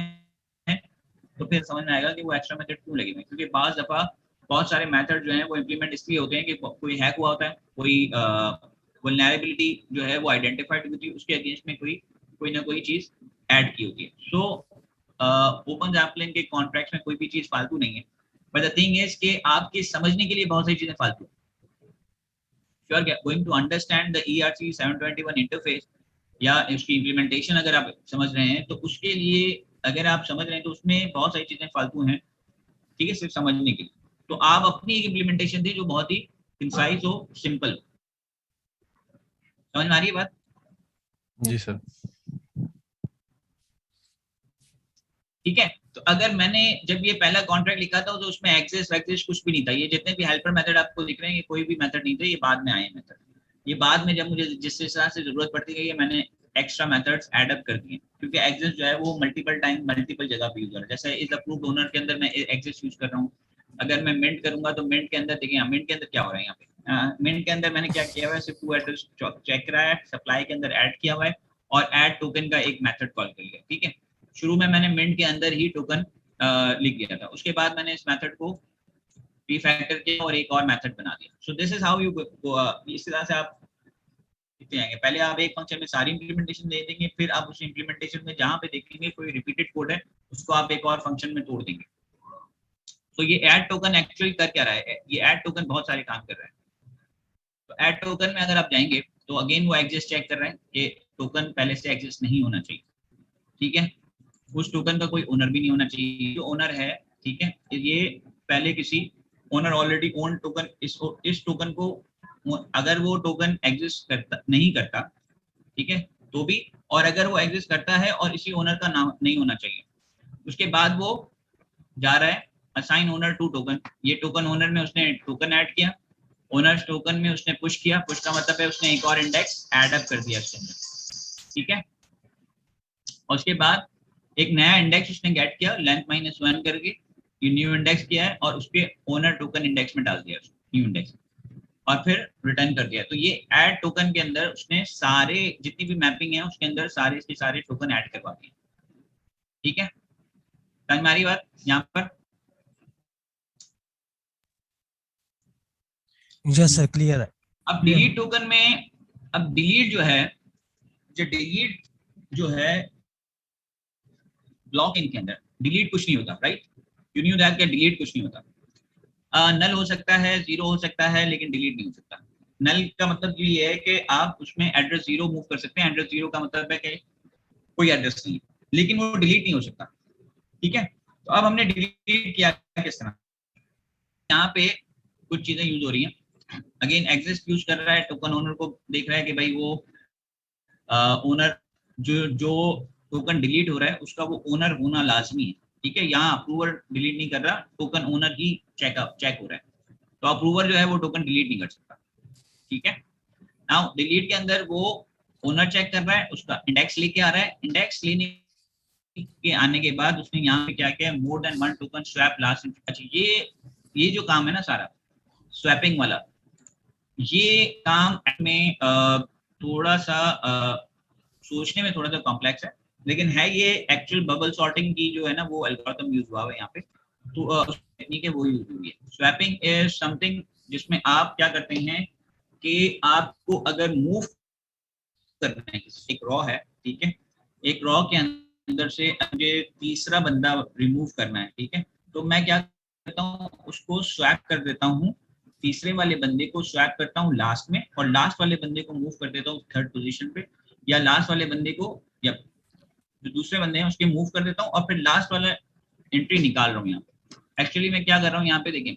तो फिर समझ में आएगा कि वो एक्स्ट्रा मेथड क्यों लगे हुए, क्योंकि बाज दफा बहुत सारे मेथड जो हैं वो इम्प्लीमेंट इसलिए होते हैं कि कोई हैक हुआ होता है, कोई वल्नरेबिलिटी जो है वो आइडेंटिफाइड होती है, उसके अगेंस्ट में कोई ना कोई चीज ऐड की होती है। सो ओपन जैपलिन के कॉन्ट्रैक्ट्स में कोई भी चीज फालतू नहीं है, बट द थिंग इज कि आपके समझने के लिए बहुत सारी चीजें फालतू है। You are going to understand the ERC 721 interface या उसकी इम्प्लीमेंटेशन अगर आप समझ रहे हैं तो उसके लिए अगर आप समझ रहे हैं तो उसमें बहुत सारी चीजें फालतू हैं, ठीक है, सिर्फ समझने के लिए। तो आप अपनी एक इम्प्लीमेंटेशन दें जो बहुत ही कंसाइज हो, सिंपल हो। समझ में आ रही है बात? जी सर। ठीक है, तो अगर मैंने जब ये पहला कॉन्ट्रैक्ट लिखा था तो उसमें एक्सेस वैक्सेस कुछ भी नहीं था, ये जितने भी हेल्पर मेथड आपको दिख रहे हैं ये कोई भी मेथड नहीं थे, ये बाद में आए मेथड। ये बाद में जब मुझे जिस हिसाब से जरूरत पड़ती गई है मैंने एक्स्ट्रा मेथड्स ऐड अप कर दिए, क्योंकि एक्सेस जो है वो मल्टीपल टाइम मल्टीपल जगह पे यूज हो रहा है। जैसे इज अप्रूव्ड ओनर के अंदर मैं एक्सेस यूज कर रहा हूँ, अगर मैं मिंट करूंगा तो मिंट के अंदर देखिए, मिंट के अंदर क्या हो रहा है यहाँ पे, मिंट के अंदर मैंने क्या किया हुआ है, सिर्फ टू एड्रेस चेक करा है, सप्लाई के अंदर ऐड किया हुआ है और ऐड टोकन का एक मेथड कॉल कर लिया, ठीक है। शुरू में मैंने मिंट के अंदर ही टोकन लिख दिया था, उसके बाद मैंने इस मेथड को रिफैक्टर किया और एक और मेथड बना दिया। सो दिस इज हाउ यू, इस तरह से आप कितने आएंगे। पहले आप एक फंक्शन में सारी इंप्लीमेंटेशन दे देंगे, फिर आप उस इंप्लीमेंटेशन में जहां पे देखेंगे कोई रिपीटेड कोड है उसको आप एक और फंक्शन में तोड़ देंगे। तो ये ऐड टोकन एक्चुअली कर क्या रहा है, ये ऐड टोकन बहुत सारे काम कर रहा है। तो ऐड टोकन में अगर आप जाएंगे तो अगेन वो एग्जिस्ट चेक कर रहा है कि टोकन पहले से एग्जिस्ट नहीं होना चाहिए, ठीक है। उस टोकन का कोई ओनर भी नहीं होना चाहिए, जो ओनर है, ठीक है, ये पहले किसी ओनर ऑलरेडी ओन टोकन, इस टोकन को अगर वो टोकन एग्जिस्ट करता नहीं करता, ठीक है, तो भी, और अगर वो एग्जिस्ट करता है और इसी ओनर का नाम नहीं होना चाहिए, उसके बाद वो जा रहा है असाइन ओनर टू टोकन। ये टोकन ओनर में उसने टोकन ऐड किया, ओनर्स टोकन में उसने पुश किया, पुश का मतलब है उसने एक और इंडेक्स ऐड अप कर दिया इसके अंदर, ठीक है। और उसके बाद एक नया इंडेक्स उसने गेट किया लेंथ -1 करके, ये न्यू इंडेक्स किया है और उसके ओनर टोकन इंडेक्स में डाल दिया न्यू इंडेक्स, और फिर रिटर्न कर दिया। तो ये ऐड टोकन के अंदर उसने सारे जितनी भी मैपिंग है उसके अंदर सारे के सारे टोकन ऐड करवा दिए, ठीक है। हमारी बात यहाँ पर यस सर, क्लियर है। अब डिलीट टोकन में, अब डिलीट जो है ब्लॉक इन के अंदर डिलीट कुछ नहीं होता, राइट। यू न्यू दैट कि डिलीट कुछ नहीं होता। नल हो सकता है, 0 हो सकता है, लेकिन डिलीट नहीं हो सकता। नल का मतलब ये है कि आप उसमें एड्रेस 0 मूव कर सकते हैं, एड्रेस 0 का मतलब है कि कोई एड्रेस नहीं, लेकिन वो डिलीट नहीं हो सकता, ठीक है। तो अब हमने डिलीट किया किस तरह, यहाँ पे कुछ चीजें यूज हो रही हैं। अगेन एग्जिस्ट यूज कर रहा है, टोकन ओनर को देख रहा है कि भाई वो ओनर जो टोकन डिलीट हो रहा है उसका वो ओनर होना लाजमी है, ठीक है। यहाँ अप्रूवर डिलीट नहीं कर रहा, टोकन ओनर ही चेक हो रहा है, तो अप्रूवर जो है वो टोकन डिलीट नहीं कर सकता, ठीक है। नाउ डिलीट के अंदर वो ओनर चेक कर रहा है, उसका इंडेक्स लेके आ रहा है, इंडेक्स लेने के आने के बाद उसने यहाँ पे क्या किया, more than 1 token swap last. अच्छा, ये जो काम है ना सारा स्वैपिंग वाला, ये काम में थोड़ा सा सोचने में थोड़ा सा कॉम्प्लेक्स है, लेकिन है ये एक्चुअल बबल सॉर्टिंग की जो है ना वो एल्गोरिथम यूज हुआ है यहाँ पे, तो टेक्निक है वो यूज हुई है। स्वैपिंग इज समथिंग जिसमें आप क्या करते हैं कि आपको अगर मूव करना है, एक रॉ है, ठीक है, एक रॉ के अंदर से मुझे तीसरा बंदा रिमूव करना है, ठीक है, तो मैं क्या करता हूँ, उसको स्वैप कर देता हूँ, तीसरे वाले बंदे को स्वैप करता हूँ लास्ट में, और लास्ट वाले बंदे को मूव कर देता हूँ 3rd पोजीशन पे, या लास्ट वाले बंदे को या जो दूसरे बंदे हैं उसके मूव कर देता हूँ, और फिर लास्ट वाला एंट्री निकाल रहा हूँ यहाँ पे। एक्चुअली मैं क्या कर रहा हूँ यहाँ पे, देखें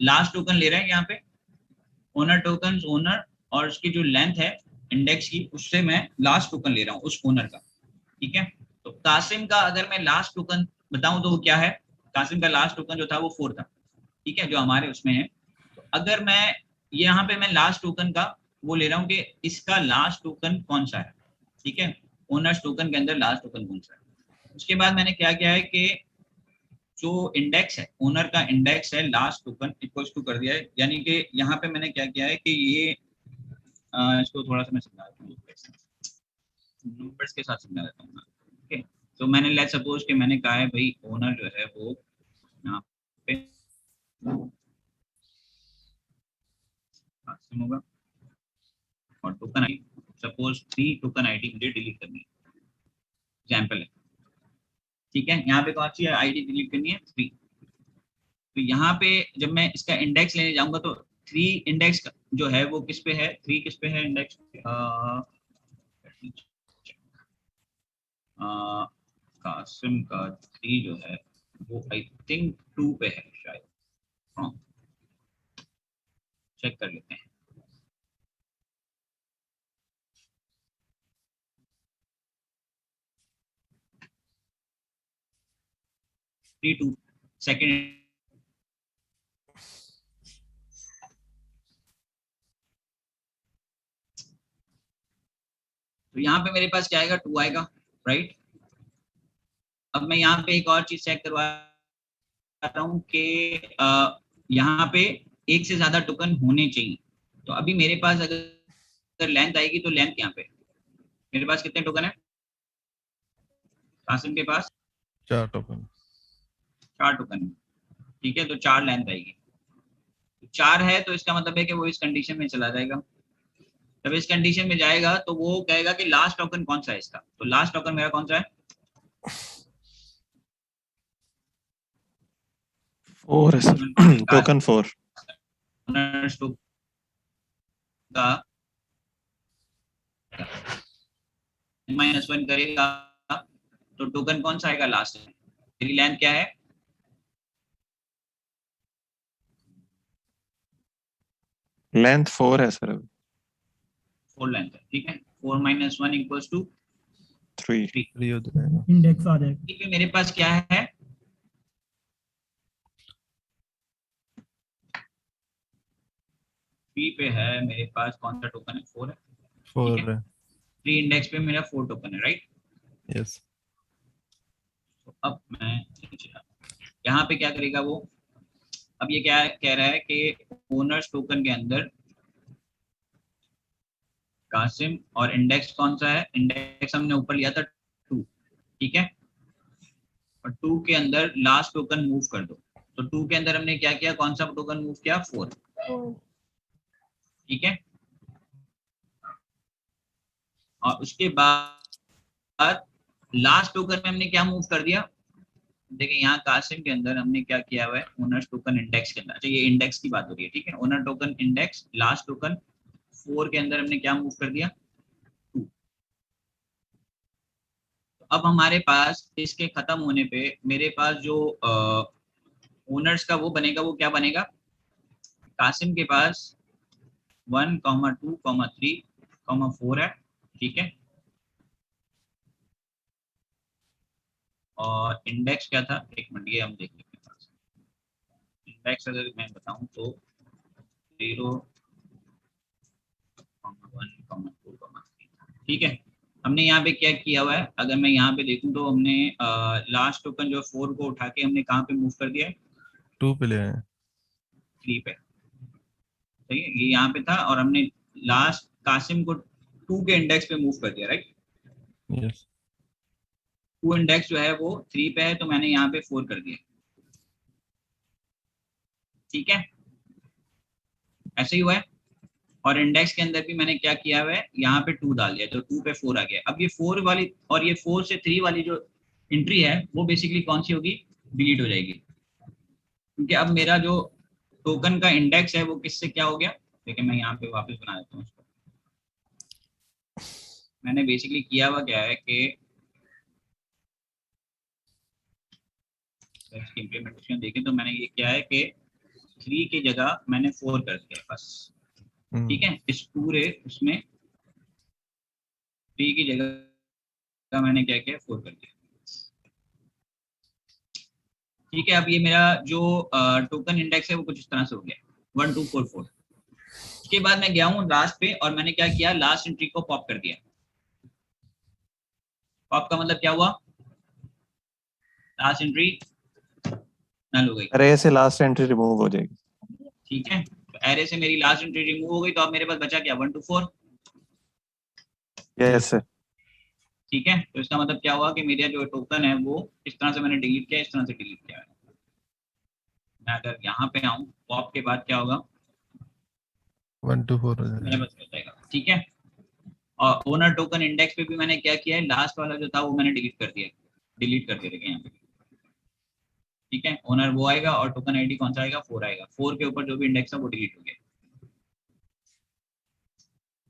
लास्ट टोकन ले रहे हैं यहाँ पे, ओनर टोकन ओनर, और उसकी जो लेंथ है इंडेक्स की उससे मैं लास्ट टोकन ले रहा हूँ उस ओनर का, ठीक है। तो कासिम का अगर मैं लास्ट टोकन बताऊं तो वो क्या है, कासिम का लास्ट टोकन जो था वो 4 था, ठीक है, जो हमारे उसमें है। तो अगर मैं यहाँ पे मैं लास्ट टोकन का वो ले रहा हूँ कि इसका लास्ट टोकन कौन सा है, ठीक है, ओनर्स टोकन के अंदर लास्ट टोकन कौन सा है। उसके बाद मैंने क्या किया है कि जो इंडेक्स है, ओनर का इंडेक्स है लास्ट टोकन इक्वल्स टू कर दिया है, यानी कि यहाँ पे मैंने क्या किया है कि ये इसको थोड़ा सा मैं समझा देता हूँ, नंबर्स के साथ समझा देता हूँ, ओके। तो मैंने लेट्स सपोज कि मैंने कहा है भाई ओनर जो है वो यहाँ पे होगा, और token ID suppose 3 token ID मुझे डिलीट करनी है, एग्जांपल है, ठीक है। यहाँ पे कौन सी आईडी डिलीट करनी है, 3। तो यहाँ पे जब मैं इसका इंडेक्स लेने जाऊंगा तो 3 इंडेक्स जो है वो किस पे है, 3 किस पे है इंडेक्स, कासिम का 3 जो है वो आई थिंक 2 पे है शायद, हाँ चेक कर लेते हैं। सेकंड, तो यहाँ पे मेरे पास क्या आएगा, 2 आएगा, राइट। अब मैं यहाँ पे एक और चीज चेक करवा रहा हूँ कि यहाँ पे एक से ज्यादा टोकन होने चाहिए। तो अभी मेरे पास अगर लेंथ आएगी तो लेंथ यहाँ पे मेरे पास कितने टोकन है, कासिम के पास 4 टोकन, 4 टोकन है, ठीक है, तो 4 लेंथ आएगी। 4 है तो इसका मतलब है कि वो इस कंडीशन में चला जाएगा, जब इस कंडीशन में जाएगा तो वो कहेगा कि लास्ट टोकन कौन सा है इसका, तो लास्ट टोकन मेरा कौन सा है, 4 है सर, टोकन 4 का -1 करेगा तो टोकन कौन सा आएगा लास्ट में, मेरी लेंथ क्या है, लेंथ 4 है सर, 4 लेंथ है, ठीक है। 4 - 1 इक्वल्स टू 3 3 हो जाएगा। इंडेक्स आ जाएगा। ठीक है, मेरे पास क्या है, थ्री पे है मेरे पास कौन सा टोकन है, 4 है, 4 है। 3 इंडेक्स पे मेरा 4 टोकन है, राइट। यस। तो अब मैं यहाँ पे क्या करेगा वो, अब ये क्या कह रहा है कि ओनर्स टोकन के अंदर कासिम और इंडेक्स कौन सा है, इंडेक्स हमने ऊपर लिया था 2, ठीक है, और 2 के अंदर लास्ट टोकन मूव कर दो, तो 2 के अंदर हमने क्या किया, कौन सा टोकन मूव किया, 4, ठीक है। और उसके बाद लास्ट टोकन में हमने क्या मूव कर दिया, देखिए यहाँ कासिम के अंदर हमने क्या किया हुआ है, ओनर्स टोकन इंडेक्स के अंदर, अच्छा ये इंडेक्स की बात हो रही है, ठीक है, owner token index last token 4 के अंदर हमने क्या मूव कर दिया, 2। तो अब हमारे पास इसके खत्म होने पे मेरे पास जो ओनर्स का वो बनेगा, वो क्या बनेगा, कासिम के पास 1, 2, 3, 4 है, ठीक है, और इंडेक्स क्या था, एक मिनट ये हम देख लेते हैं, इंडेक्स अगर मैं बताऊं तो 0, 1, 2, 3, ठीक है। हमने यहाँ पे क्या किया हुआ है, अगर मैं यहाँ पे देखूं तो हमने लास्ट टोकन जो 4 को उठा के हमने कहाँ पे मूव कर दिया है, 2 पे ले आए, 3 पे, सही है, ये यहाँ पे था, और हमने लास्ट कासिम को 2 के इंडेक्स पे मूव कर दिया, राइट। यस। 2 इंडेक्स जो है वो 3 पे है, तो मैंने यहाँ पे 4 कर दिया, ठीक है, ऐसे ही हुआ है। और इंडेक्स के अंदर भी मैंने क्या किया हुआ है, यहाँ पे 2 डाल दिया, तो 2 पे 4 आ गया। अब ये 4 वाली और ये 4 से 3 वाली जो एंट्री है वो बेसिकली कौन सी होगी, डिलीट हो जाएगी, क्योंकि अब मेरा जो टोकन का इंडेक्स है वो किससे क्या हो गया, देखिए मैं यहाँ पे वापस बना देता हूँ उसको। मैंने बेसिकली किया हुआ क्या है कि इसकी इम्प्लीमेंटेशन देखें तो मैंने ये क्या है कि 3 की जगह मैंने 4 कर दिया बस, ठीक है, इस पूरे उसमें 3 की जगह मैंने क्या किया, 4 कर दिया, ठीक है। अब ये मेरा जो टोकन इंडेक्स है वो कुछ इस तरह से हो गया, 1, 2, 4, 4। उसके बाद मैं गया हूँ लास्ट पे और मैंने क्या किया, लास्ट एंट्री को पॉप कर दिया। पॉप का मतलब क्या हुआ, लास्ट एंट्री नल हो गई, अरे से लास्ट एंट्री रिमूव हो जाएगी, ठीक है। तो एरे से मेरी लास्ट एंट्री रिमूव हो गई, तो अब मेरे पास बचा क्या, 1, 2, 4, यस सर। ठीक है। तो इसका मतलब क्या हुआ कि मेरा जो टोकन है वो इस तरह से मैंने डिलीट किया, इस तरह से डिलीट किया है। मैं अगर यहाँ पे आऊँ पॉप के बाद क्या होगा, 1, 2, 4 मेरे पास बच जाएगा, ठीक है। और ओनर टोकन इंडेक्स पे भी मैंने क्या किया है, लास्ट वाला जो था वो मैंने डिलीट कर दिया, डिलीट कर दिया यहाँ पे, ठीक है। ओनर वो आएगा और टोकन आईडी कौन सा आएगा, 4 आएगा, 4 के ऊपर जो भी इंडेक्स है वो डिलीट हो गया।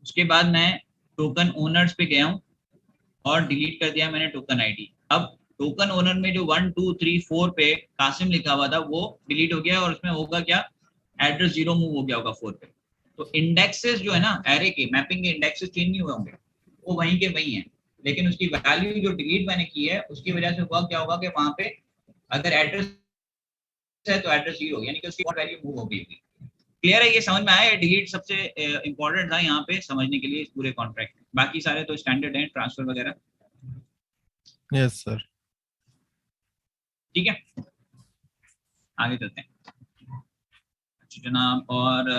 उसके बाद मैं टोकन ओनर्स पे गया हूँ और डिलीट कर दिया मैंने टोकन आईडी। अब टोकन ओनर में जो 1, 2, 3, 4 पे कासिम लिखा हुआ था वो डिलीट हो गया, और उसमें होगा क्या, एड्रेस 0 मूव हो गया होगा 4 पे। तो इंडेक्सेस जो है ना, एरे के मैपिंग के इंडेक्सेस चेंज नहीं हुए होंगे, वो वहीं के वहीं है, लेकिन उसकी वैल्यू जो डिलीट मैंने की है उसकी वजह से हुआ क्या होगा कि वहां पे अगर एड्रेस है तो एड्रेस 0, यानी कि उसकी वैल्यू मूव हो गई। क्लियर है, ये समझ में आया। डिलीट सबसे इंपॉर्टेंट था यहाँ पे समझने के लिए इस पूरे कॉन्ट्रैक्ट में, बाकी सारे तो स्टैंडर्ड हैं, ट्रांसफर वगैरह। Yes sir. ठीक है, आगे चलते हैं। अच्छा जनाब, और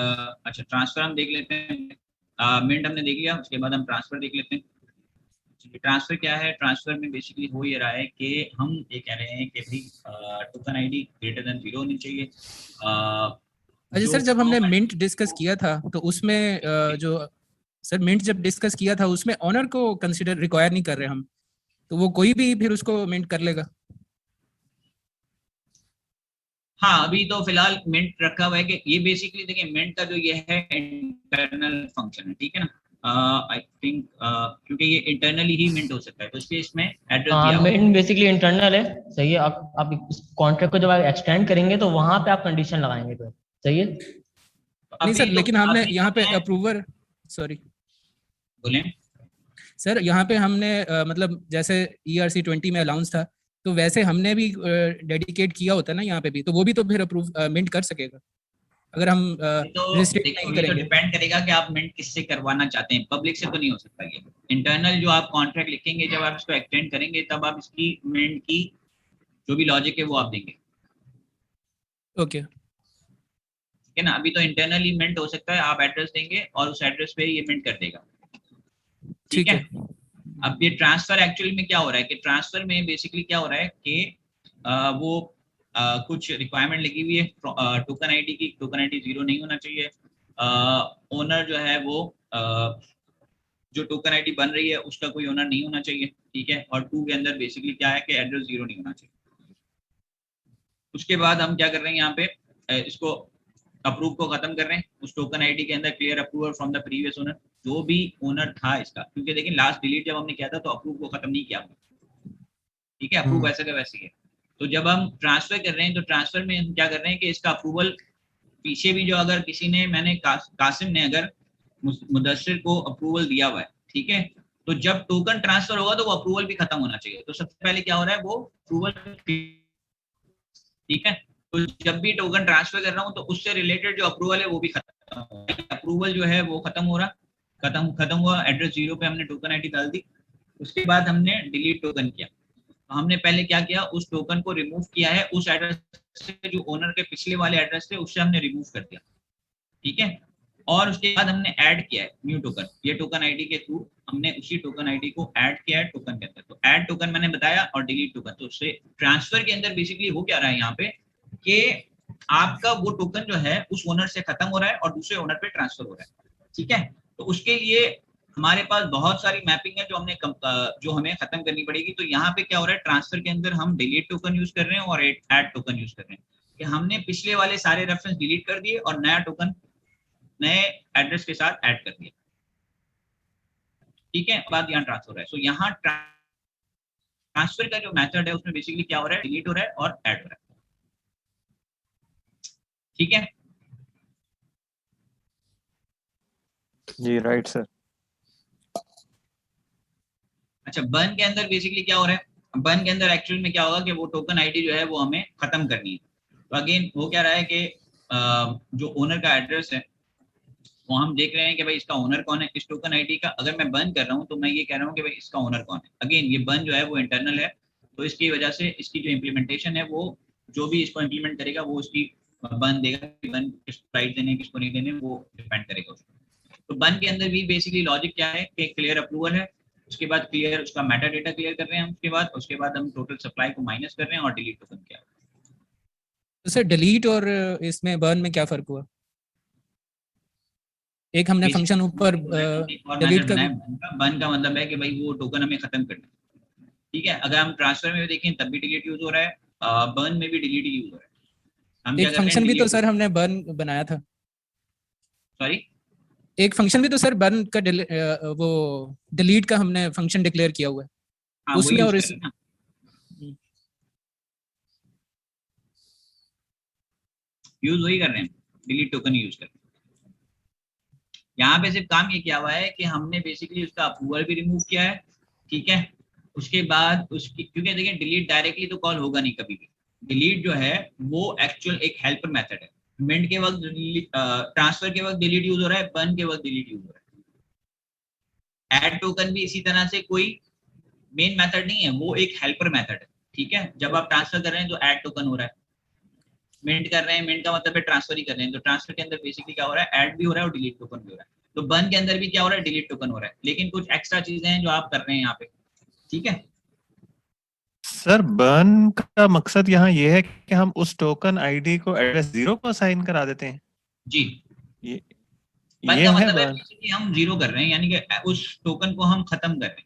अच्छा ट्रांसफर हम देख लेते हैं, मिंट हमने देख लिया, उसके बाद हम ट्रांसफर देख लेते हैं। ट्रांसफर क्या है, ट्रांसफर में बेसिकली हो ये रहा है कि हम ये कह रहे हैं कि भाई टोकन आईडी ग्रेटर देन 0 होनी चाहिए। अच्छा सर, जब हमने मिंट डिस्कस किया था तो उसमें जो सर मिंट जब डिस्कस किया था उसमें ऑनर को कंसीडर रिक्वायर नहीं कर रहे हम, तो वो कोई भी फिर उसको मिंट कर लेगा। हाँ, अभी तो फिलहाल मिंट रखा हुआ है कि ये बेसिकली देखिए मिंट का जो ये है इंटरनल फंक्शन है, ठीक है ना। आई थिंक क्योंकि ये इंटरनली ही मिंट हो सकता है, तो इसलिए इसमें एड्रेस दिया हुआ है। मिंट बेसिकली इंटरनल है, सही है। आप इस कॉन्ट्रैक्ट को जब आप एक्सटेंड करेंगे तो वहां पे आप कंडीशन लगाएंगे, तो सही है। नहीं सर, लेकिन हमने यहाँ पे अप्रूवर, सॉरी बोले सर, यहाँ पे हमने मतलब जैसे ERC 20 में अलाउंस था, तो वैसे हमने भी डेडिकेट किया होता है ना यहाँ पे भी, तो वो भी तो फिर अप्रूव मिंट कर सकेगा अगर हम तो रिस्ट्रिक्ट देखो नहीं ये तो करेंगे। डिपेंड करेगा कि आप मिंट किससे करवाना चाहते हैं, पब्लिक से तो नहीं हो सकता ये। इंटरनल जो आप कॉन्ट्रैक्ट लिखेंगे, जब आप इसको एक्सटेंड करेंगे तब आप इसकी मिंट की जो भी लॉजिक है वो आप देंगे, ओके ठीक है ना। अभी तो इंटरनली मिंट हो सकता है, आप एड्रेस देंगे और उस एड्रेस पे ये मिंट कर देगा, ठीक है। अब ये ट्रांसफर एक्चुअली में क्या हो रहा है कि ट्रांसफर में बेसिकली क्या हो रहा है कि वो कुछ रिक्वायरमेंट लगी हुई है टोकन आईडी की। टोकन आईडी 0 नहीं होना चाहिए। ओनर जो है वो जो टोकन आईडी बन रही है उसका कोई ओनर नहीं होना चाहिए, ठीक है। और 2 के अंदर बेसिकली क्या है कि एड्रेस 0 नहीं होना चाहिए। उसके बाद हम क्या कर रहे हैं यहाँ पे इसको अप्रूव को खत्म कर रहे हैं। उस टोकन आईडी के अंदर clear approval from the previous owner, जो भी ओनर था इसका, क्योंकि देखिए लास्ट डिलीट जब हमने किया था तो अप्रूव को खत्म नहीं किया, ठीक है। अप्रूव वैसे का वैसे ही है। तो जब हम ट्रांसफर कर रहे हैं तो ट्रांसफर में हम क्या कर रहे हैं कि इसका अप्रूवल पीछे भी जो अगर किसी ने कासिम ने अगर मुदस्सिर को अप्रूवल दिया हुआ है, ठीक है, तो जब टोकन ट्रांसफर होगा तो वो अप्रूवल भी खत्म होना चाहिए। तो सबसे पहले क्या हो रहा है वो अप्रूवल, ठीक है। तो जब भी टोकन ट्रांसफर कर रहा हूँ तो उससे रिलेटेड जो अप्रूवल है वो भी खत्म हो रहा है। अप्रूवल जो है वो खत्म हो रहा, खत्म हुआ। एड्रेस 0 पे हमने टोकन आईडी डाल दी। उसके बाद हमने डिलीट टोकन किया। तो हमने पहले क्या किया, उस टोकन को रिमूव किया है उस एड्रेस से जो ओनर के पिछले वाले एड्रेस थे उससे हमने रिमूव कर दिया, ठीक है। और उसके बाद हमने ऐड किया है न्यू टोकन, ये टोकन आईडी के थ्रू हमने उसी टोकन आईडी को ऐड किया है टोकन के अंदर। तो ऐड टोकन मैंने बताया और डिलीट टोकन। तो उससे ट्रांसफर के अंदर बेसिकली हो क्या रहा है यहाँ पे कि आपका वो टोकन जो है उस ओनर से खत्म हो रहा है और दूसरे ओनर पे ट्रांसफर हो रहा है, ठीक है। तो उसके लिए हमारे पास बहुत सारी मैपिंग है जो हमें खत्म करनी पड़ेगी। तो यहाँ पे क्या हो रहा है, ट्रांसफर के अंदर हम डिलीट टोकन यूज कर रहे हैं और ऐड टोकन यूज कर रहे हैं कि हमने पिछले वाले सारे रेफरेंस डिलीट कर दिए और नया टोकन नए एड्रेस के साथ ऐड कर दिया, ठीक है। बाद यहाँ ट्रांसफर हो रहा है। सो यहाँ ट्रांसफर का जो मेथड है उसमें बेसिकली क्या हो रहा है, डिलीट हो रहा है और ऐड हो रहा है, ठीक है जी। Right sir. अच्छा, बर्न के अंदर बेसिकली क्या हो रहा है, बर्न के अंदर एक्चुअल में क्या होगा कि वो टोकन आईडी जो है वो हमें खत्म करनी है। तो अगेन वो क्या रहा है कि जो ओनर का एड्रेस है वो हम देख रहे हैं कि भाई इसका ओनर कौन है इस टोकन आईडी का। अगर मैं बर्न कर रहा हूँ तो मैं ये कह रहा हूँ कि भाई इसका ओनर कौन है। अगेन ये बर्न जो है वो इंटरनल है, तो इसकी वजह से इसकी जो इम्प्लीमेंटेशन है वो जो भी इसको इम्प्लीमेंट करेगा वो इसकी बर्न देगा, बर्न किसको राइट देने किसको नहीं देने वो डिपेंड करेगा उसको। तो बर्न के अंदर भी बेसिकली लॉजिक क्या है कि क्लियर अप्रूवल है, उसके बाद क्लियर उसका मेटा डेटा क्लियर कर रहे हैं, उसके बाद हम टोटल सप्लाई को माइनस कर रहे हैं और डिलीट टोकन किया। तो सर डिलीट और इसमें बर्न में क्या फर्क हुआ? एक हमने फंक्शन ऊपर डिलीट कर, बर्न का मतलब है कि भाई वो टोकन हमें खत्म करना है, ठीक है। अगर हम ट्रांसफर में देखें तब भी डिलीट यूज हो रहा है, बर्न में भी डिलीट यूज हो रहा है। हम एक फंक्शन भी तो सर हमने बर्न बनाया था। सॉरी, एक फंक्शन भी तो सर बर्न का वो डिलीट का हमने फंक्शन डिक्लेयर किया हुआ है। हाँ, उसमें और इस यूज वही कर रहे हैं, डिलीट टोकन यूज कर रहे हैं। यहाँ पे सिर्फ काम ये किया हुआ है कि हमने बेसिकली उसका अप्रूवल भी रिमूव किया है, ठीक है। उसके बाद उसकी, क्योंकि देखिए डिलीट डायरेक्टली तो कॉल होगा नहीं कभी भी। डिलीट जो है वो एक्चुअल एक हेल्पर मेथड है। मिंट के वक्त ट्रांसफर के वक्त डिलीट यूज हो रहा है, बर्न के वक्त डिलीट यूज हो रहा है। ऐड टोकन भी इसी तरह से कोई मेन मेथड नहीं है, वो एक हेल्पर मेथड है, ठीक है। जब आप ट्रांसफर कर रहे हैं तो ऐड टोकन हो रहा है, मिंट कर रहे हैं, मिंट का मतलब है ट्रांसफर ही कर रहे हैं। तो ट्रांसफर के अंदर बेसिकली क्या हो रहा है, ऐड भी हो रहा है और डिलीट टोकन भी हो रहा है। तो बर्न के अंदर भी क्या हो रहा है, डिलीट टोकन हो रहा है। लेकिन कुछ एक्स्ट्रा चीजें हैं जो आप कर रहे हैं यहाँ पे, ठीक है। सर बर्न का मकसद यहाँ ये है कि हम उस टोकन आईडी को एड्रेस 0 को असाइन करा देते हैं। जी, बंद ये का है मतलब है बर्न। बेसिकली हम जीरो कर रहे हैं, यानी कि उस टोकन को हम खत्म कर रहे हैं।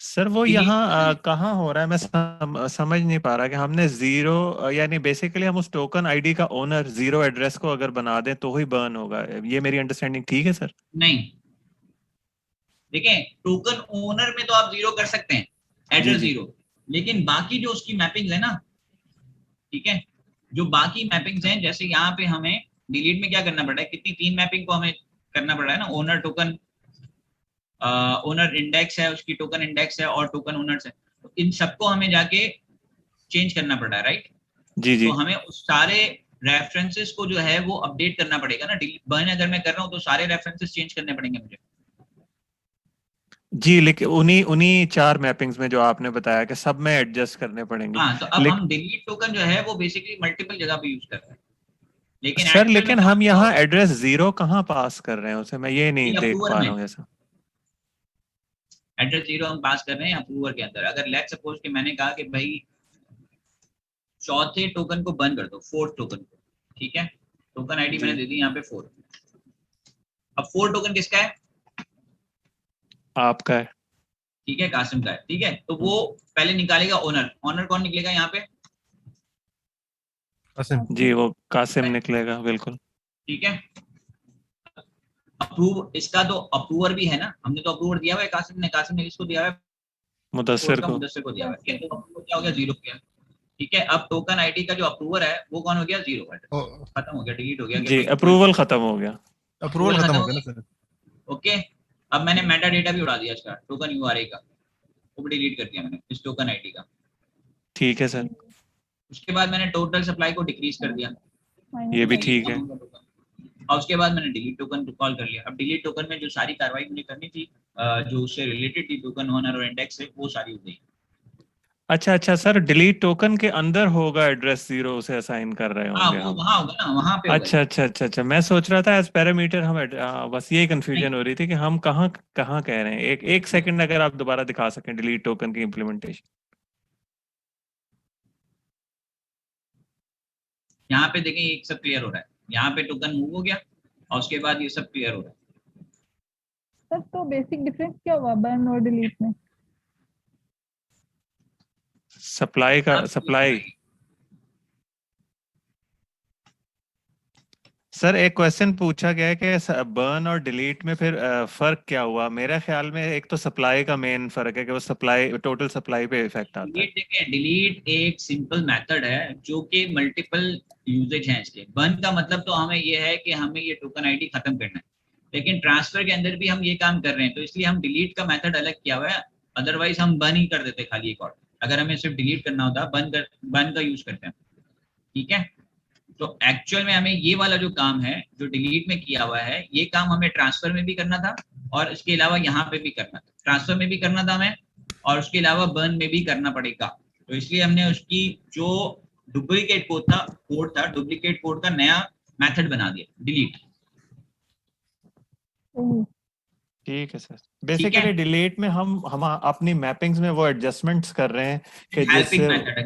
सर वो delete यहाँ कहाँ हो रहा है, मैं समझ नहीं पा रहा कि हमने जीरो यानी बेसिकली हम उस टोकन आईडी का ओनर जीरो एड्रेस को अगर बना दें तो ही बर्न होगा, ये मेरी अंडरस्टैंडिंग ठीक है सर? नहीं, देखें टोकन ओनर में तो आप जीरो कर सकते हैं, जी एड्रेस जी जीरो, लेकिन बाकी जो उसकी मैपिंग्स है ना, ठीक है, जो बाकी मैपिंग्स हैं, जैसे यहाँ पे हमें डिलीट में क्या करना पड़ रहा है, कितनी 3 मैपिंग को हमें करना पड़ रहा है ना, ओनर टोकन, ओनर इंडेक्स है, उसकी टोकन इंडेक्स है और टोकन ओनर्स है, तो इन सबको हमें जाके चेंज करना पड़ रहा है, राइट? जी जी तो हमें उस सारे रेफरेंसेस को जो है वो अपडेट करना पड़ेगा ना, बर्न अगर मैं कर रहा हूँ तो सारे रेफरेंसेस चेंज करने पड़ेंगे मुझे। जी, लेकिन उन्हीं उन्हीं 4 मैपिंग्स में जो आपने बताया कि सब में एडजस्ट करने पड़ेंगे। हाँ, तो अब हम डिलीट टोकन जो है वो बेसिकली मल्टीपल जगह पे यूज कर रहे हैं, लेकिन सर एक्चुअल में लेकिन हम यहाँ एड्रेस जीरो कहाँ पास कर रहे हैं उसे, मैं ये नहीं देख अप्रूवर पा में रहा हूँ ऐसा। एड्रेस जीरो हम पास कर रहे हैं अप्रूवर के अंदर। अगर लेट्स सपोज कि मैंने कहा कि भाई चौथे टोकन को बंद कर दो, फोर्थ टोकन को, ठीक है, टोकन आईडी मैंने दे दी यहाँ पे 4। अब 4 टोकन किसका है? आपका है। ठीक है, कासिम का है, ठीक है, तो वो पहले निकालेगा ओनर। ओनर कौन निकलेगा यहाँ पे? कासिम। जी वो कासिम निकलेगा, बिल्कुल। ठीक है, अप्रूव इसका तो अप्रूवर भी है ना, हमने तो अप्रूवर दिया हुआ है, कासिम ने किसको दिया हुआ है? मुदस्सिर को। मुदस्सिर को दिया हुआ है, तो अप्रूवर क्या हो गया? जीरो गया। ठीक है, अब टोकन आईडी का जो अप्रूवर है वो कौन हो गया? जीरो, खत्म हो गया, डिलीट हो गया। जी अप्रूवल खत्म हो गया। अप्रूवल खत्म हो गया ना सर। ओके, अब मैंने मेटा डेटा भी उड़ा दिया इसका, टोकन यूआरआई का, वो भी डिलीट कर दिया मैंने इस टोकन आईडी का। ठीक है सर। उसके बाद मैंने टोटल सप्लाई को डिक्रीज कर दिया, ये भी ठीक है। और उसके बाद मैंने डिलीट टोकन कॉल कर लिया। अब डिलीट टोकन में जो सारी कार्रवाई मुझे करनी थी, जो उससे रिलेटेड थी, टोकन ओनर और इंडेक्स से, वो सारी हो गई। अच्छा अच्छा सर, डिलीट टोकन के अंदर होगा एड्रेस जीरो उसे असाइन कर रहे हाँ, होंगे वो हम। वहाँ होगा ना, वहाँ पे होगा। अच्छा अच्छा अच्छा अच्छा, मैं सोच रहा था एज पैरामीटर हम बस यही कंफ्यूजन नहीं, हो रही थी कि हम कहाँ कहाँ कह रहे हैं। एक सेकंड अगर आप दोबारा दिखा सकें डिलीट टोकन की इम्प्लीमेंटेशन। यहाँ पे देखें एक सब क्लियर हो रहा है, यहाँ पे टोकन मूव हो गया और उसके बाद ये सब क्लियर हो रहा है। सर तो बेसिक डिफरेंस क्या हुआ बर्न और डिलीट में? सप्लाई का आप सप्लाई। सर एक क्वेश्चन पूछा गया है कि बर्न और डिलीट में फिर फर्क क्या हुआ? मेरे ख्याल में एक तो सप्लाई का मेन फर्क है कि वो सप्लाई, टोटल सप्लाई पे इफेक्ट आता है। डिलीट देखें, डिलीट एक सिंपल मेथड है जो कि मल्टीपल यूजेज हैं इसके। बर्न का मतलब तो हमें ये है कि हमें ये टोकन आईडी खत्म करना है, लेकिन ट्रांसफर के अंदर भी हम ये काम कर रहे हैं, तो इसलिए हम डिलीट का मेथड अलग किया हुआ है। अदरवाइज हम बर्न ही कर देते खाली एक और, अगर हमें सिर्फ डिलीट करना होता बर्न का यूज करते हैं। ठीक है, तो एक्चुअल में हमें ये वाला जो काम है जो डिलीट में किया हुआ है, ये काम हमें ट्रांसफर में भी करना था और इसके अलावा यहाँ पे भी करना था। ट्रांसफर में भी करना था हमें और उसके अलावा बर्न में भी करना पड़ेगा। तो इसलिए हमने उसकी जो डुप्लीकेट कोड था डुप्लीकेट कोड का नया मेथड बना दिया, डिलीट। ठीक है सर। बेसिकली डिलीट में हम अपनी मैपिंग्स में वो एडजस्टमेंट्स कर रहे हैं कि हेल्पिंग जिससे। मेथड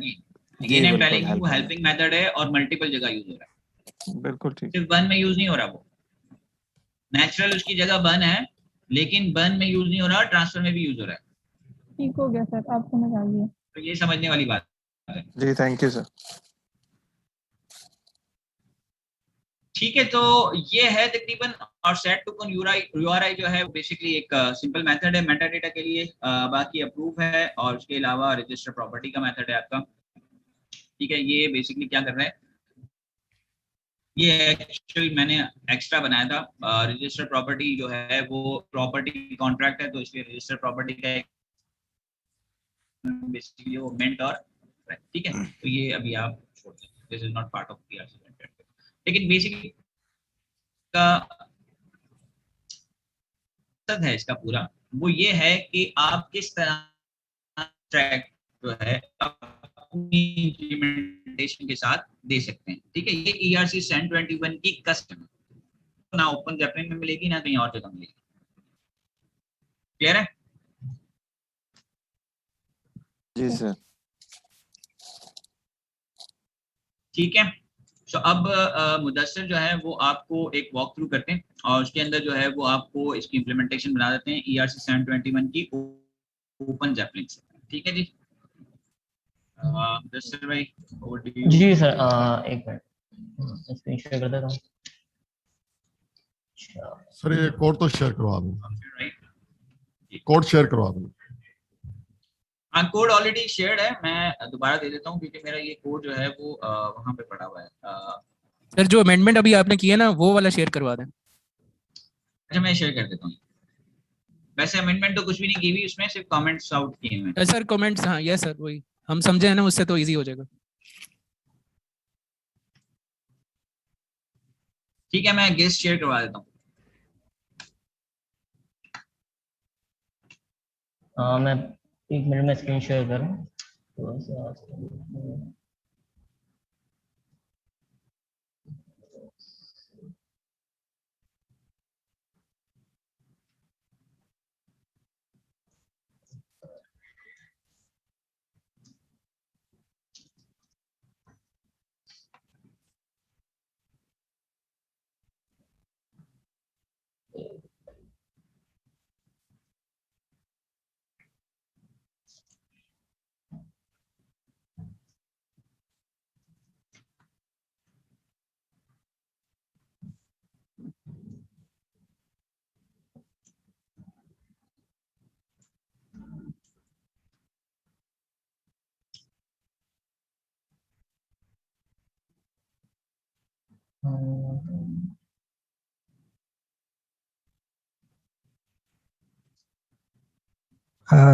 अगेन जी आई एम बिल्कुल, टेलिंग यू, हेल्पिंग मेथड है और मल्टीपल जगह यूज हो रहा है, बिल्कुल ठीक। सिर्फ बर्न में यूज नहीं हो रहा। वो नेचुरल उसकी जगह बर्न है, लेकिन बर्न में यूज नहीं हो रहा, ट्रांसफर में भी यूज हो रहा है। ठीक हो गया सर, आप समझ आ गया। तो ये समझने वाली बात है। जी थैंक यू सर। ठीक है, तो ये है तकरीबन। और सेट टोकन यूआरआई जो है बेसिकली एक सिंपल मेथड है मेटा डेटा के लिए, बाकी अप्रूव है और उसके अलावा रजिस्टर प्रॉपर्टी का मेथड है आपका। ठीक है, ये बेसिकली क्या कर रहा है, ये एक्चुअली मैंने एक्स्ट्रा बनाया था। रजिस्टर प्रॉपर्टी जो है वो प्रॉपर्टी कॉन्ट्रैक्ट है, तो इसलिए रजिस्टर प्रॉपर्टी का बेसिकली वो मेंट और ठीक है, तो ये अभी आप छोड़ दें, this is not part of PRC. लेकिन बेसिकली का मकसद है इसका पूरा, वो ये है कि आप किस तरह ट्रैक जो है अपनी इम्प्लीमेंटेशन के साथ दे सकते हैं। ठीक है, ये ERC SEN 21 की कस्टम ना ओपन जैपनिंग में मिलेगी ना कहीं और जगह मिलेगी। क्लियर है? जी सर। ठीक है, सो अब मुदस्सिर जो है वो आपको एक वॉक थ्रू करते हैं और उसके अंदर जो है वो आपको इसकी इम्प्लीमेंटेशन बना देते हैं ERC 721 की ओपन जैपलिन से। ठीक है जी, मुदस्सिर भाई over to you। जी सर, एक मिनट स्क्रीन शेयर कर देता हूँ। सर ये कोड तो शेयर करवा दूँ, राइट, कोड शेयर करवा दूँ। हाँ कोड ऑलरेडी शेयर्ड है, मैं दोबारा दे देता हूँ क्योंकि मेरा ये कोड जो है वो वहाँ पे पड़ा हुआ है। सर जो अमेंडमेंट अभी आपने किया ना वो वाला शेयर करवा दें। अच्छा मैं शेयर कर देता हूँ। वैसे अमेंडमेंट तो कुछ भी नहीं की हुई उसमें, सिर्फ कमेंट्स आउट किए हुए हैं। सर कमेंट्स, हाँ यस सर, वही हम समझे हैं ना, उससे तो इजी हो जाएगा। ठीक है मैं गेस्ट शेयर करवा देता हूँ। मैं 1 मिनट में स्क्रीन शेयर करूँ थोड़ा सा।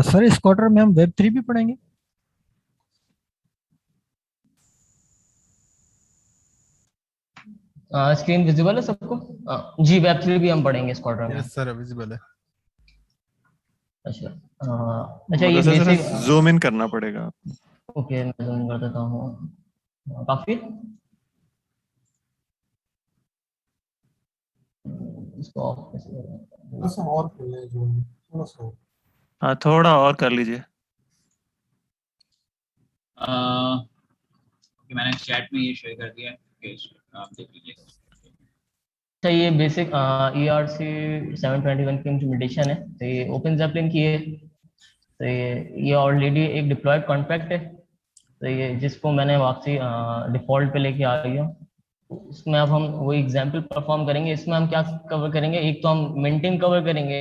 सर इस क्वार्टर में हम वेब 3 भी पढ़ेंगे? स्क्रीन विजिबल है सबको? जी, वेब 3 भी हम पढ़ेंगे इस क्वार्टर में। यस सर विजिबल है। अच्छा, अच्छा ये Mudassir basic, sir zoom in करना पड़ेगा। ओके मैं जूम कर देता हूँ काफी। इसको ऑफ कैसे करें? थोड़ा सा और कर ले जो, थोड़ा सा और। हाँ थोड़ा और कर लीजिए। मैंने चैट में ये शेयर कर दिया है, आप देख लीजिए। अच्छा ये बेसिक ERC 721 की इम्प्लीमेंटेशन है, तो ये ओपन जैपलिन की है। तो ये ऑलरेडी एक डिप्लॉयड कॉन्ट्रैक्ट है, तो ये जिसको मैंने वापसी डिफॉल्ट पे लेके आ गया हूँ। तो इसमें अब हम वो एग्जाम्पल परफॉर्म करेंगे। इसमें हम क्या कवर करेंगे, एक तो हम मिंटिंग कवर करेंगे,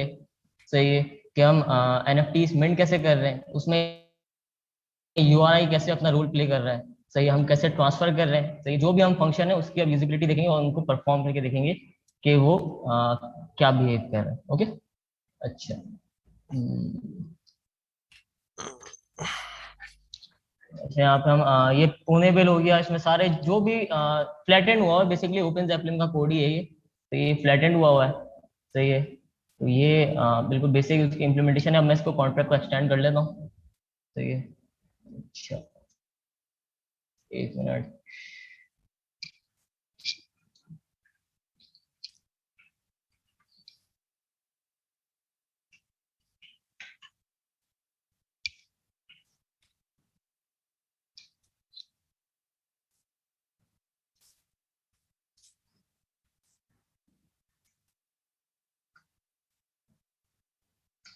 सही है, कि हम NFTs मिंट कैसे कर रहे हैं, उसमें URI कैसे अपना रोल प्ले कर रहा है, सही, हम कैसे ट्रांसफर कर रहे हैं, सही, जो भी हम फंक्शन है उसकी अब विजिबिलिटी देखेंगे और उनको परफॉर्म करके देखेंगे कि वो क्या बिहेव कर रहा है। ओके, अच्छा। अच्छा यहाँ पे हम ये पुनेबल हो गया, इसमें सारे जो भी फ्लैटेंड हुआ है, बेसिकली ओपन जैपलिन का कोड ही है ये, तो ये फ्लैटेंड हुआ है, सही है। तो ये बिल्कुल बेसिक उसकी इम्प्लीमेंटेशन है। अब मैं इसको कॉन्ट्रैक्ट को एक्सटेंड कर लेता हूँ, सही है। अच्छा 1 मिनट।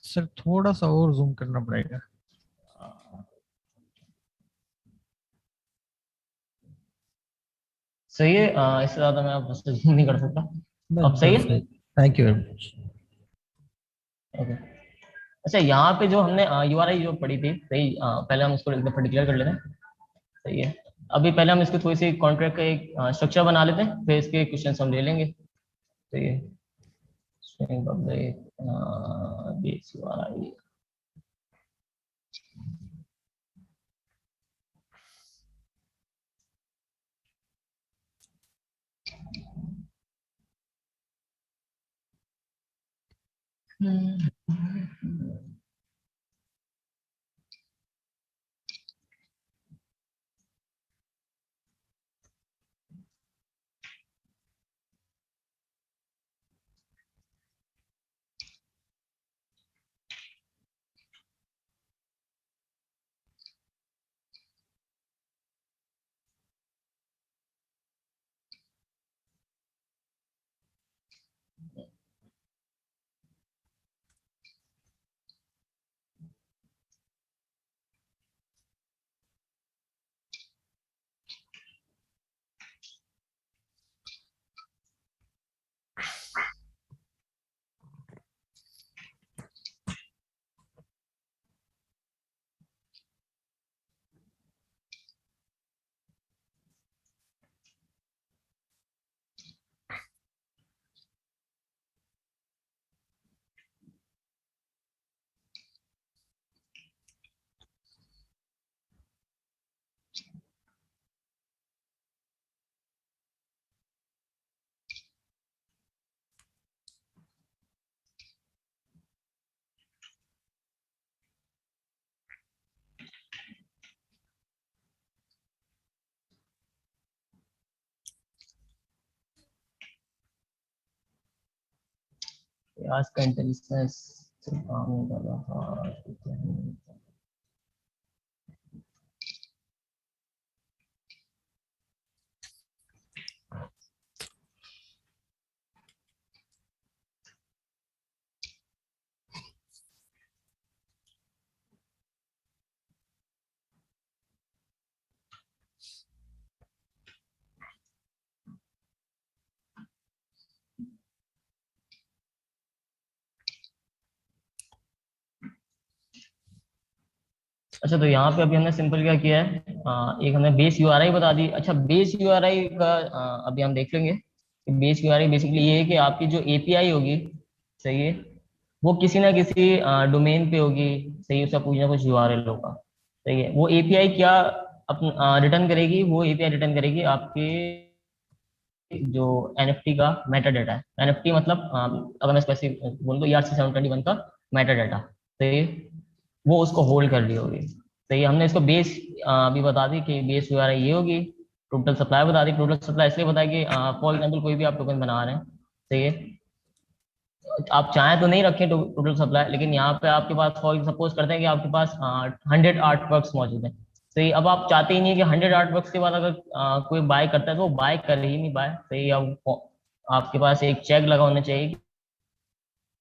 सर थोड़ा सा और जूम करना पड़ेगा। सही है, इससे ज्यादा मैं अब उससे zoom नहीं कर सकता। अब सही है, thank you very much. Okay. अच्छा यहाँ पे जो हमने URI जो पढ़ी थी, सही, पहले हम इसको एक दफा डिक्लेयर कर लेते हैं, सही है। अभी पहले हम इसको थोड़ी सी कॉन्ट्रैक्ट का एक स्ट्रक्चर बना लेते हैं, फिर इसके क्वेश्चन हम ले लेंगे, सही है। String public base URI। आज का इंटेलिजेंस काम नहीं कर रहा। अच्छा, तो यहाँ पे अभी हमने सिंपल क्या किया है, एक हमने बेस यूआरआई बता दी। अच्छा, बेस यूआरआई का अभी हम देख लेंगे। बेस यूआरआई बेसिकली ये है कि आपकी जो एपीआई होगी, सही है, वो किसी ना किसी डोमेन पे होगी, सही है, उसका कुछ ना कुछ यूआरएल होगा, सही है। वो एपीआई क्या अपन रिटर्न करेगी, वो एपीआई रिटर्न करेगी आपके जो एनएफटी का मेटा डाटा है। एनएफटी मतलब अगर मैं स्पेसिफिक बोलूँ तो ERC 721 का मेटा डाटा, सही है, वो उसको होल्ड कर रही होगी, सही है। हमने इसको बेस अभी बता दी कि बेस वगैरह ये होगी। टोटल सप्लाई बता दी। टोटल सप्लाई इसलिए बताया कि फॉर एग्जाम्पल कोई भी आप टोकन बना रहे हैं, सही है, आप चाहें तो नहीं रखें टोटल सप्लाई, लेकिन यहाँ पे आपके पास फॉर सपोज करते हैं कि आपके पास 100 आर्ट वर्क्स मौजूद है, सही। अब आप चाहते ही नहीं कि 100 आर्ट वर्क्स के बाद अगर कोई बाय करता है तो वो बाय कर ही नहीं बाय, सही। अब आपके पास एक चेक लगा होना चाहिए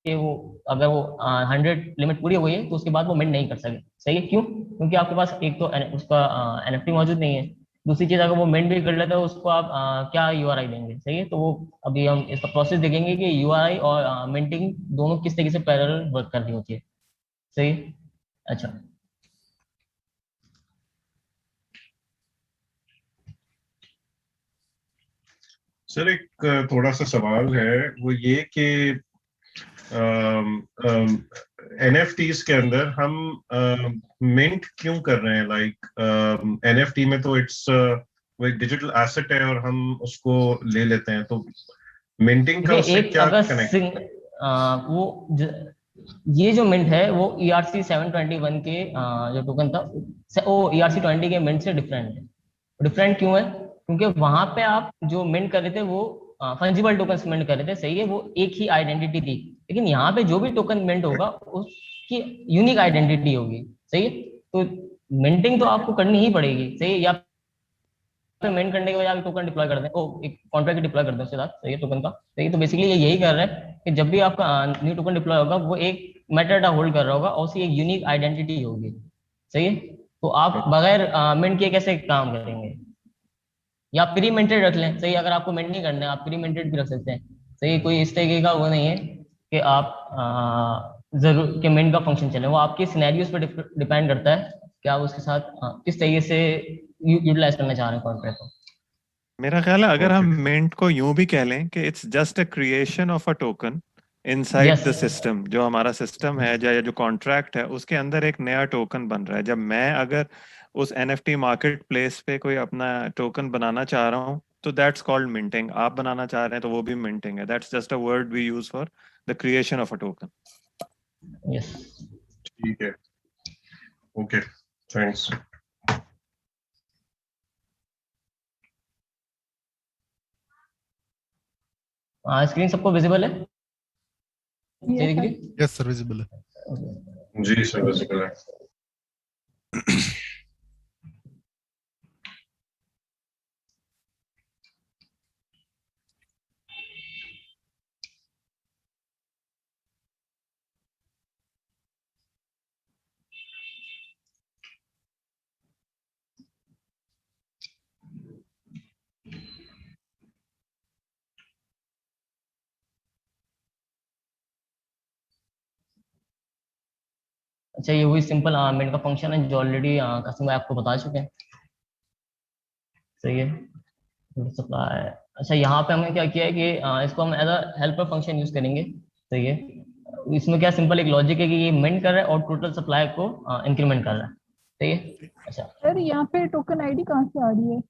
कि वो अगर वो 100 लिमिट पूरी हो गई है तो उसके बाद वो मिंट नहीं कर सके, सही है। क्यों? क्योंकि आपके पास एक तो उसका एनएफटी मौजूद नहीं है। दूसरी चीज, अगर वो मिंट भी कर लेता है उसको आप क्या यूआरआई देंगे, सही है। तो वो अभी हम इसका प्रोसेस देखेंगे कि यूआरआई और मिंटिंग दोनों किस तरीके से पैरेलल वर्क करनी होती है, सही है? अच्छा, सर एक थोड़ा सा सवाल है, वो ये कि एनएफटीज के अंदर हम मिंट क्यों कर रहे हैं? लाइक एनएफटी में तो इट्स वो एक डिजिटल एसेट है और हम उसको ले लेते हैं, तो मिंटिंग का देखिए, उससे एक क्या अगर कनेक्ट? ये जो मिंट है वो ERC 721 के जो टोकन था वो ERC 20 के मिंट से डिफरेंट है। डिफरेंट क्यों है? क्योंकि वहां पे आप जो मिंट कर रहे थे वो फंजिबल टोकन मिंट कर रहे थे, सही है, वो एक ही आइडेंटिटी थी। लेकिन यहाँ पे जो भी टोकन मिंट होगा उसकी यूनिक आइडेंटिटी होगी, सही है। तो मिंटिंग तो आपको करनी ही पड़ेगी, सही है। या फिर मिंट करने के बाद आप टोकन डिप्लॉय कर दें, एक कॉन्ट्रैक्ट डिप्लॉय कर दें उसके साथ, सही है, टोकन का, सही है। तो बेसिकली ये यही कर रहा है कि जब भी आपका न्यू टोकन डिप्लॉय होगा वो एक मेटाडाटा होल्ड कर रहा होगा और उसकी एक यूनिक आइडेंटिटी होगी, सही है। तो आप बगैर मिंट किए कैसे काम करेंगे? या प्री मिंटेड रख लें, सही। अगर आपको मिंट नहीं करना है आप प्री मिंटेड भी रख सकते हैं, सही। कोई इस तरीके का वो नहीं है कि आप जरूर कि मिंट का फंक्शन चले। वो आपके सिनेरियोज पर डिपेंड करता है कि आप उसके साथ किस तरीके से यूटिलाइज करना चाह रहे हैं कॉन्ट्रैक्ट को। मेरा ख्याल है अगर हम Okay. मिंट को यूं भी कह लें कि it's just a creation of a token inside the yes, system. जो हमारा सिस्टम है या जो कॉन्ट्रैक्ट है उसके अंदर एक नया टोकन बन रहा है। जब मैं अगर उस एनएफटी मार्केट प्लेस पे कोई अपना टोकन बनाना चाह रहा हूँ तो दैट्स कॉल्ड मिंटिंग। आप बनाना चाह रहे हैं तो वो भी मिंटिंग है। That's just a word we use for the creation of a token. Yes. ठीक है, ओके, थैंक्स। स्क्रीन सबको विजिबल है? Yes, sir. Yes sir, visible है। जी सर, विजिबल है। अच्छा ये वही सिंपल मिंट का फंक्शन है जो ऑलरेडी कस्टमर आपको बता चुके हैं। सही है। सप्लाई। अच्छा यहाँ पे हमने क्या किया है कि इसको हम as a helper function use करेंगे। सही है। इसमें क्या सिंपल एक लॉजिक है कि ये मिंट कर रहा है और टोटल सप्लाई को इंक्रीमेंट कर रहा है। सही है। अच्छा सर यहाँ पे टोकन आईडी कहाँ से आ रही है?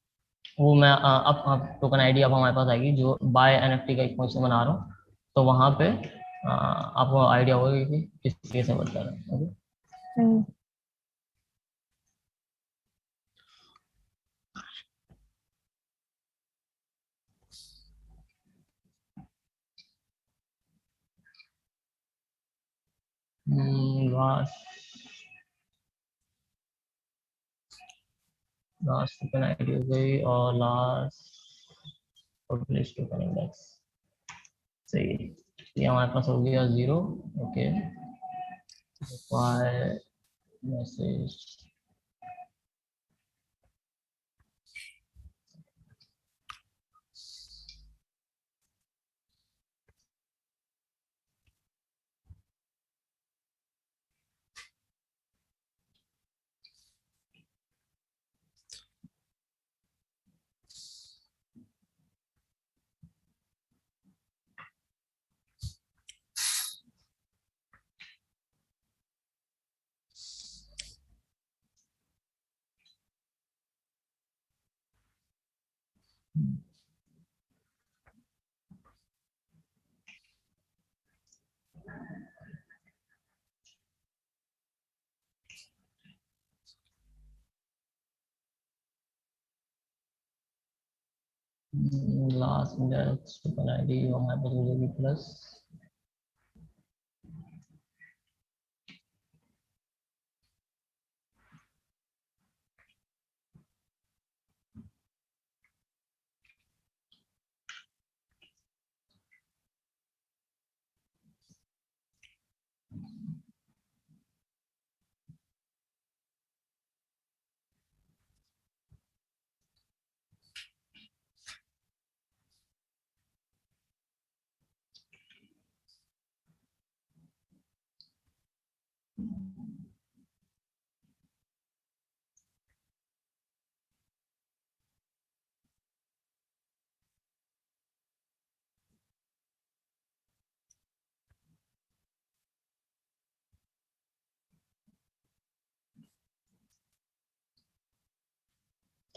वो मैं अब टोकन आईडी अब हमारे पास आएगी जो बाय एनएफटी का एक फंक्शन बना रहा हूँ, तो वहाँ पे आपको आइडिया होगा कि किस तरीके से वर्क कर रहा है। ओके। हम्म। लास्ट टोकन आईडी हो गई और लास्ट पब्लिश टोकन इंडेक्स। सही है। ये हमारे पास हो गया 0। Okay. Message last index token ID हमारे पास हो जाएगी प्लस।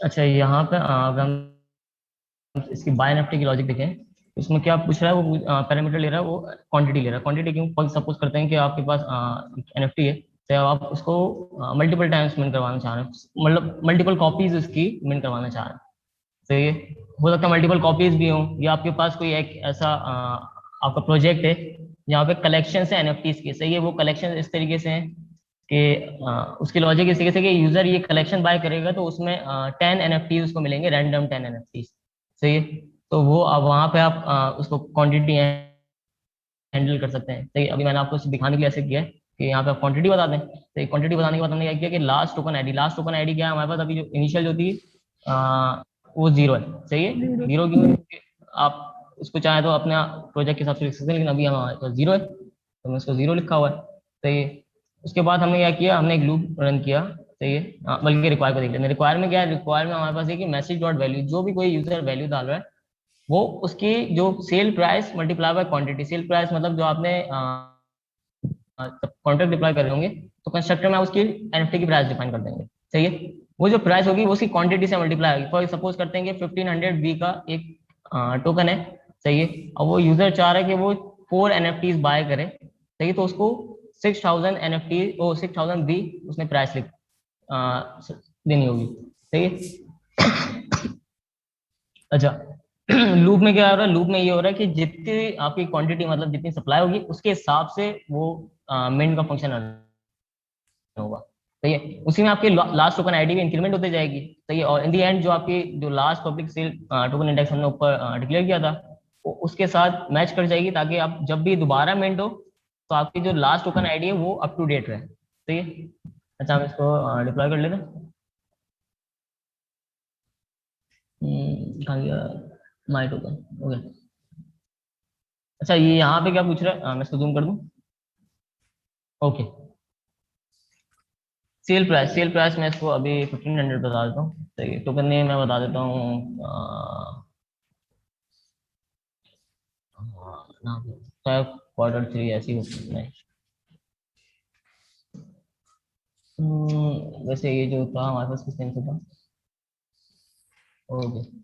अच्छा यहाँ पे अगर हम इसकी बाय एनएफटी की लॉजिक देखें, इसमें क्या पूछ रहा है, वो पैरामीटर ले रहा है, वो क्वांटिटी ले रहा है। क्वांटिटी क्यों? सपोज करते हैं कि आपके पास एनएफटी है, तो आप उसको मल्टीपल टाइम्स मिंट करवाना चाह रहे हैं, मतलब मल्टीपल कॉपीज उसकी मिंट करवाना चाह रहे हैं। तो ये हो सकता है मल्टीपल कॉपीज भी हो, या आपके पास कोई एक ऐसा आपका प्रोजेक्ट है यहाँ पे कलेक्शन है एनएफटीज की। सही है। वो कलेक्शन इस तरीके से है कि उसकी लॉजिक इस तरीके से कि यूजर ये कलेक्शन बाय करेगा तो उसमें 10 एनएफटी उसको मिलेंगे, रैंडम 10 एनएफटी। सही है। तो वो अब वहां पे आप उसको क्वांटिटी हैंडल कर सकते हैं। सही। अभी मैंने आपको दिखाने के लिए ऐसे किया है कि यहाँ पे आप क्वांटिटी बता दें। तो क्वांटिटी बताने के बाद हमने क्या किया कि लास्ट टोकन आईडी क्या है हमारे पास, अभी जो इनिशियल जो थी वो 0 है। सही है। 0 क्यों? आप उसको चाहे तो अपने प्रोजेक्ट के हिसाब से लिख सकते हैं, लेकिन अभी हमारे पास 0 है तो मैं उसको 0 लिखा हुआ है। सही है। उसके बाद हमने क्या किया, हमने एक लूप रन किया। सही है। बल्कि रिक्वायर को देख लेते हैं। रिक्वायर में क्या है, रिक्वायर में हमारे पास है कि मैसेज डॉट वैल्यू, जो भी कोई यूजर वैल्यू डाल रहा है वो उसकी जो sale price multiply by quantity. Sale price मतलब जो आपने कॉन्ट्रैक्ट डिप्लॉय कर रहे होंगे तो कंस्ट्रक्टर में उसकी एनएफटी की प्राइस डिफाइन कर देंगे। सही है। वो जो प्राइस होगी वो उसकी क्वांटिटी से मल्टीप्लाई होगी। फॉर सपोज करते हैं कि 1500 बी का एक टोकन है। सही है। और वो यूजर चाह रहा है कि वो 4 एनएफटीज बाय करे। सही है। तो उसको 6000 एनएफटी ओ 6000 बी उसने प्राइस लिख देनी होगी। सही है। अच्छा लूप में क्या हो रहा है, लूप में ये हो रहा है कि जितनी आपकी क्वांटिटी मतलब जितनी सप्लाई होगी उसके हिसाब से वो मिंट का फंक्शन होगा। सही है। उसी में आपकी लास्ट टोकन आईडी भी इंक्रीमेंट होते जाएगी। सही है। और इन दी एंड जो आपकी जो last public sale token index हमने ऊपर डिक्लेयर किया था वो उसके साथ मैच कर जाएगी, ताकि आप जब भी दोबारा मिंट हो तो आपकी जो लास्ट टोकन आईडी है वो अप टू डेट रहे। सही है। अच्छा हम इसको डिप्लॉय कर लेते हैं। कहाँ गया माई टोकन? ओके। अच्छा ये यहाँ पे क्या पूछ रहा है, मैं इसको जूम कर दूं। ओके। सेल प्राइस मैं इसको अभी 1500 बता देता हूँ। सही है, टोकन नेम मैं बता देता हूँ Q3 ऐसी हो सकती है। वैसे ये जो था हमारे पास किस टाइम से था। ओके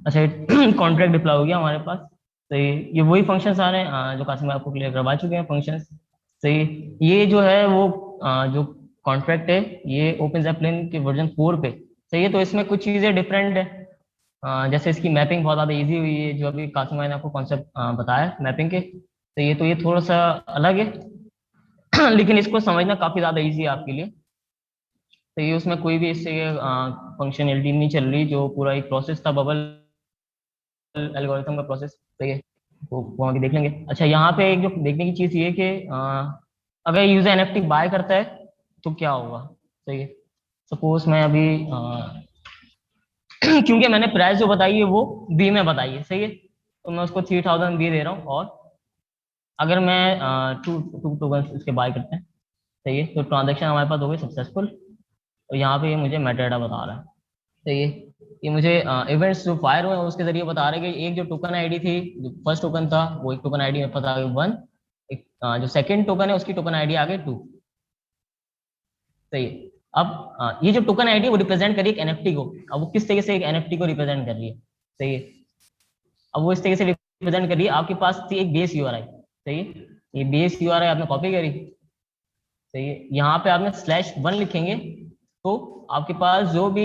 अच्छा कॉन्ट्रैक्ट डिप्लॉय हो गया हमारे पास। सही, ये वही फंक्शंस आ रहे हैं जो कासिम आपको क्लियर करवा चुके हैं फंक्शंस। सही, ये जो है वो जो कॉन्ट्रैक्ट है ये ओपन ज़ेपलिन के वर्जन 4 पे। सही है, तो इसमें कुछ चीजें डिफरेंट है। जैसे इसकी मैपिंग बहुत ज्यादा इजी हुई है, जो अभी कासिम भाई ने आपको कॉन्सेप्ट बताया मैपिंग के। तो ये थोड़ा सा अलग है लेकिन इसको समझना काफी ज्यादा इजी है आपके लिए। तो ये उसमें कोई भी इससे फंक्शनैलिटी नहीं चल रही, जो पूरा एक प्रोसेस था बबल एल्गोरिथम का प्रोसेस। सही है, वो आगे देख लेंगे। अच्छा, यहाँ पे एक जो देखने की चीज ये कि अगर यूजर एनएफटी बाय करता है तो क्या होगा। सही है, सपोज मैं अभी क्योंकि मैंने प्राइस जो बताई है वो बी में बताई है। सही है, तो मैं उसको 3000 बी दे रहा हूँ, और अगर मैं टू टोकन इसके बाय करते हैं। सही है, तो ट्रांजेक्शन हमारे पास हो गई सक्सेसफुल, और यहाँ पे ये मुझे मेटाडेटा बता रहा है। सही है, ये मुझे इवेंट्स जो फायर हुए हैं उसके जरिए बता रहे हैं कि एक जो टोकन आईडी थी, जो फर्स्ट टोकन था वो एक टोकन आईडी मेरे पास आ गई 1, एक जो सेकंड टोकन है उसकी टोकन आईडी आ गई 2। सही है, अब ये जो टोकन आईडी वो रिप्रेजेंट कर रही है एक एनएफटी को। अब वो किस तरीके से एक एनएफटी को रिप्रेजेंट कर रही है। सही है, अब वो इस तरीके से रिप्रेजेंट कर रही है, आपके पास थी एक बेस यूआरआई। सही है, ये बेस यूआरआई आपने कॉपी करी। सही है, यहाँ पे आपने /1 लिखेंगे तो आपके पास जो भी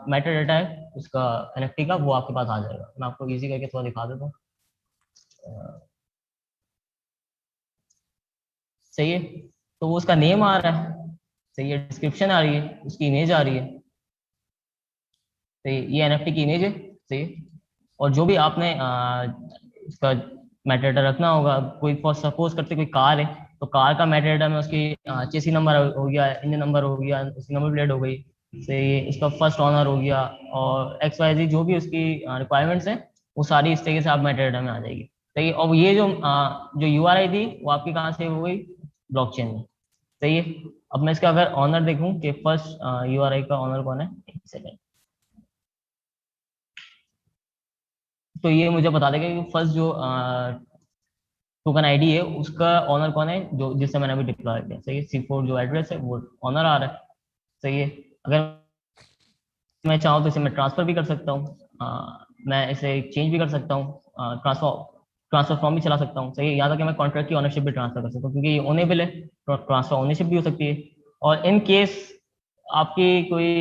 मेटा डेटा है उसका एनएफटी का वो आपके पास आ जाएगा। मैं आपको इजी करके थोड़ा दिखा देता हूँ। सही है, तो वो उसका नेम आ रहा है। सही है, डिस्क्रिप्शन आ रही है, उसकी इमेज आ रही है। सही, ये एनएफटी की इमेज है। सही, और जो भी आपने इसका मेटाडेटा रखना होगा, कोई सपोज करते कोई कार है तो कार का मेटाडेटा में उसकी चेसी नंबर हो गया, इंजन नंबर हो गया, उसकी नंबर प्लेट हो गई। सही, इसका फर्स्ट ऑनर हो गया, और XYZ जो भी उसकी रिक्वायरमेंट्स हैं वो सारी इस तरीके से आप मेटाडेटा में आ जाएगी। सही, और ये जो यूआरआई थी वो आपकी कहाँ से हो गई, ब्लॉकचेन में। सही है, अब मैं इसका अगर ऑनर देखूं कि फर्स्ट यूआरआई का ऑनर कौन है, एक सेकेंड, तो ये मुझे बता देगा कि फर्स्ट जो टोकन आईडी है उसका ऑनर कौन है, जो जिससे मैंने अभी डिप्लॉय किया। सही है, C4 जो एड्रेस है वो ऑनर आ रहा है। सही है, अगर मैं चाहूँ तो इसे मैं ट्रांसफर भी कर सकता हूँ, मैं इसे चेंज भी कर सकता हूँ, ट्रांसफर फॉर्म भी चला सकता हूँ। सही है, यहाँ तक कि मैं कॉन्ट्रैक्ट की ओनरशिप भी ट्रांसफर कर सकता हूँ, क्योंकि ये ओनेबल है तो ट्रांसफर ओनरशिप भी हो सकती है। और इन केस आपकी कोई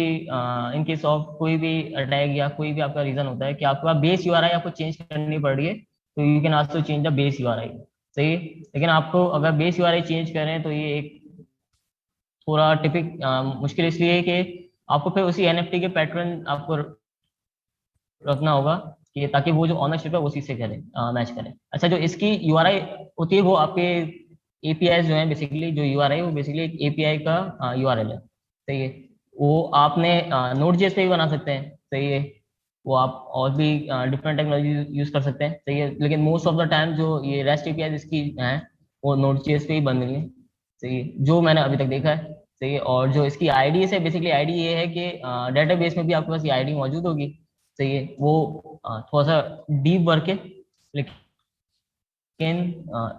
इन केस ऑफ कोई भी अटैक या कोई भी आपका रीजन होता है कि आपके पास बेस यूआरआई आपको चेंज करनी पड़ रही है, तो you can also change the base URI. सही है, लेकिन आपको अगर बेस यूआरआई चेंज करें तो ये एक थोड़ा टिपिक मुश्किल इसलिए है कि आपको फिर उसी एनएफटी के पैटर्न आपको रखना होगा कि ताकि वो जो ऑनरशिप है उसी से करे, मैच करे। अच्छा, जो इसकी यूआरआई होती है वो आपके एपीआई जो है, बेसिकली जो यूआरआई वो बेसिकली एक एपीआई का यूआरएल है। सही है, वो आपने नोड.जेएस पे भी बना सकते हैं। सही है, वो आप और भी डिफरेंट टेक्नोलॉजी यूज कर सकते हैं। सही है, लेकिन मोस्ट ऑफ द टाइम जो ये रेस्ट एपीआई इसकी है वो नोड.जेएस पे ही बन रही है। सही है, जो मैंने अभी तक देखा है। सही है, और जो इसकी आईडी है, बेसिकली आईडी ये है कि डेटाबेस में भी आपके पास ये आईडी मौजूद होगी। सही है, वो थोड़ा सा डीप वर्क है, लेकिन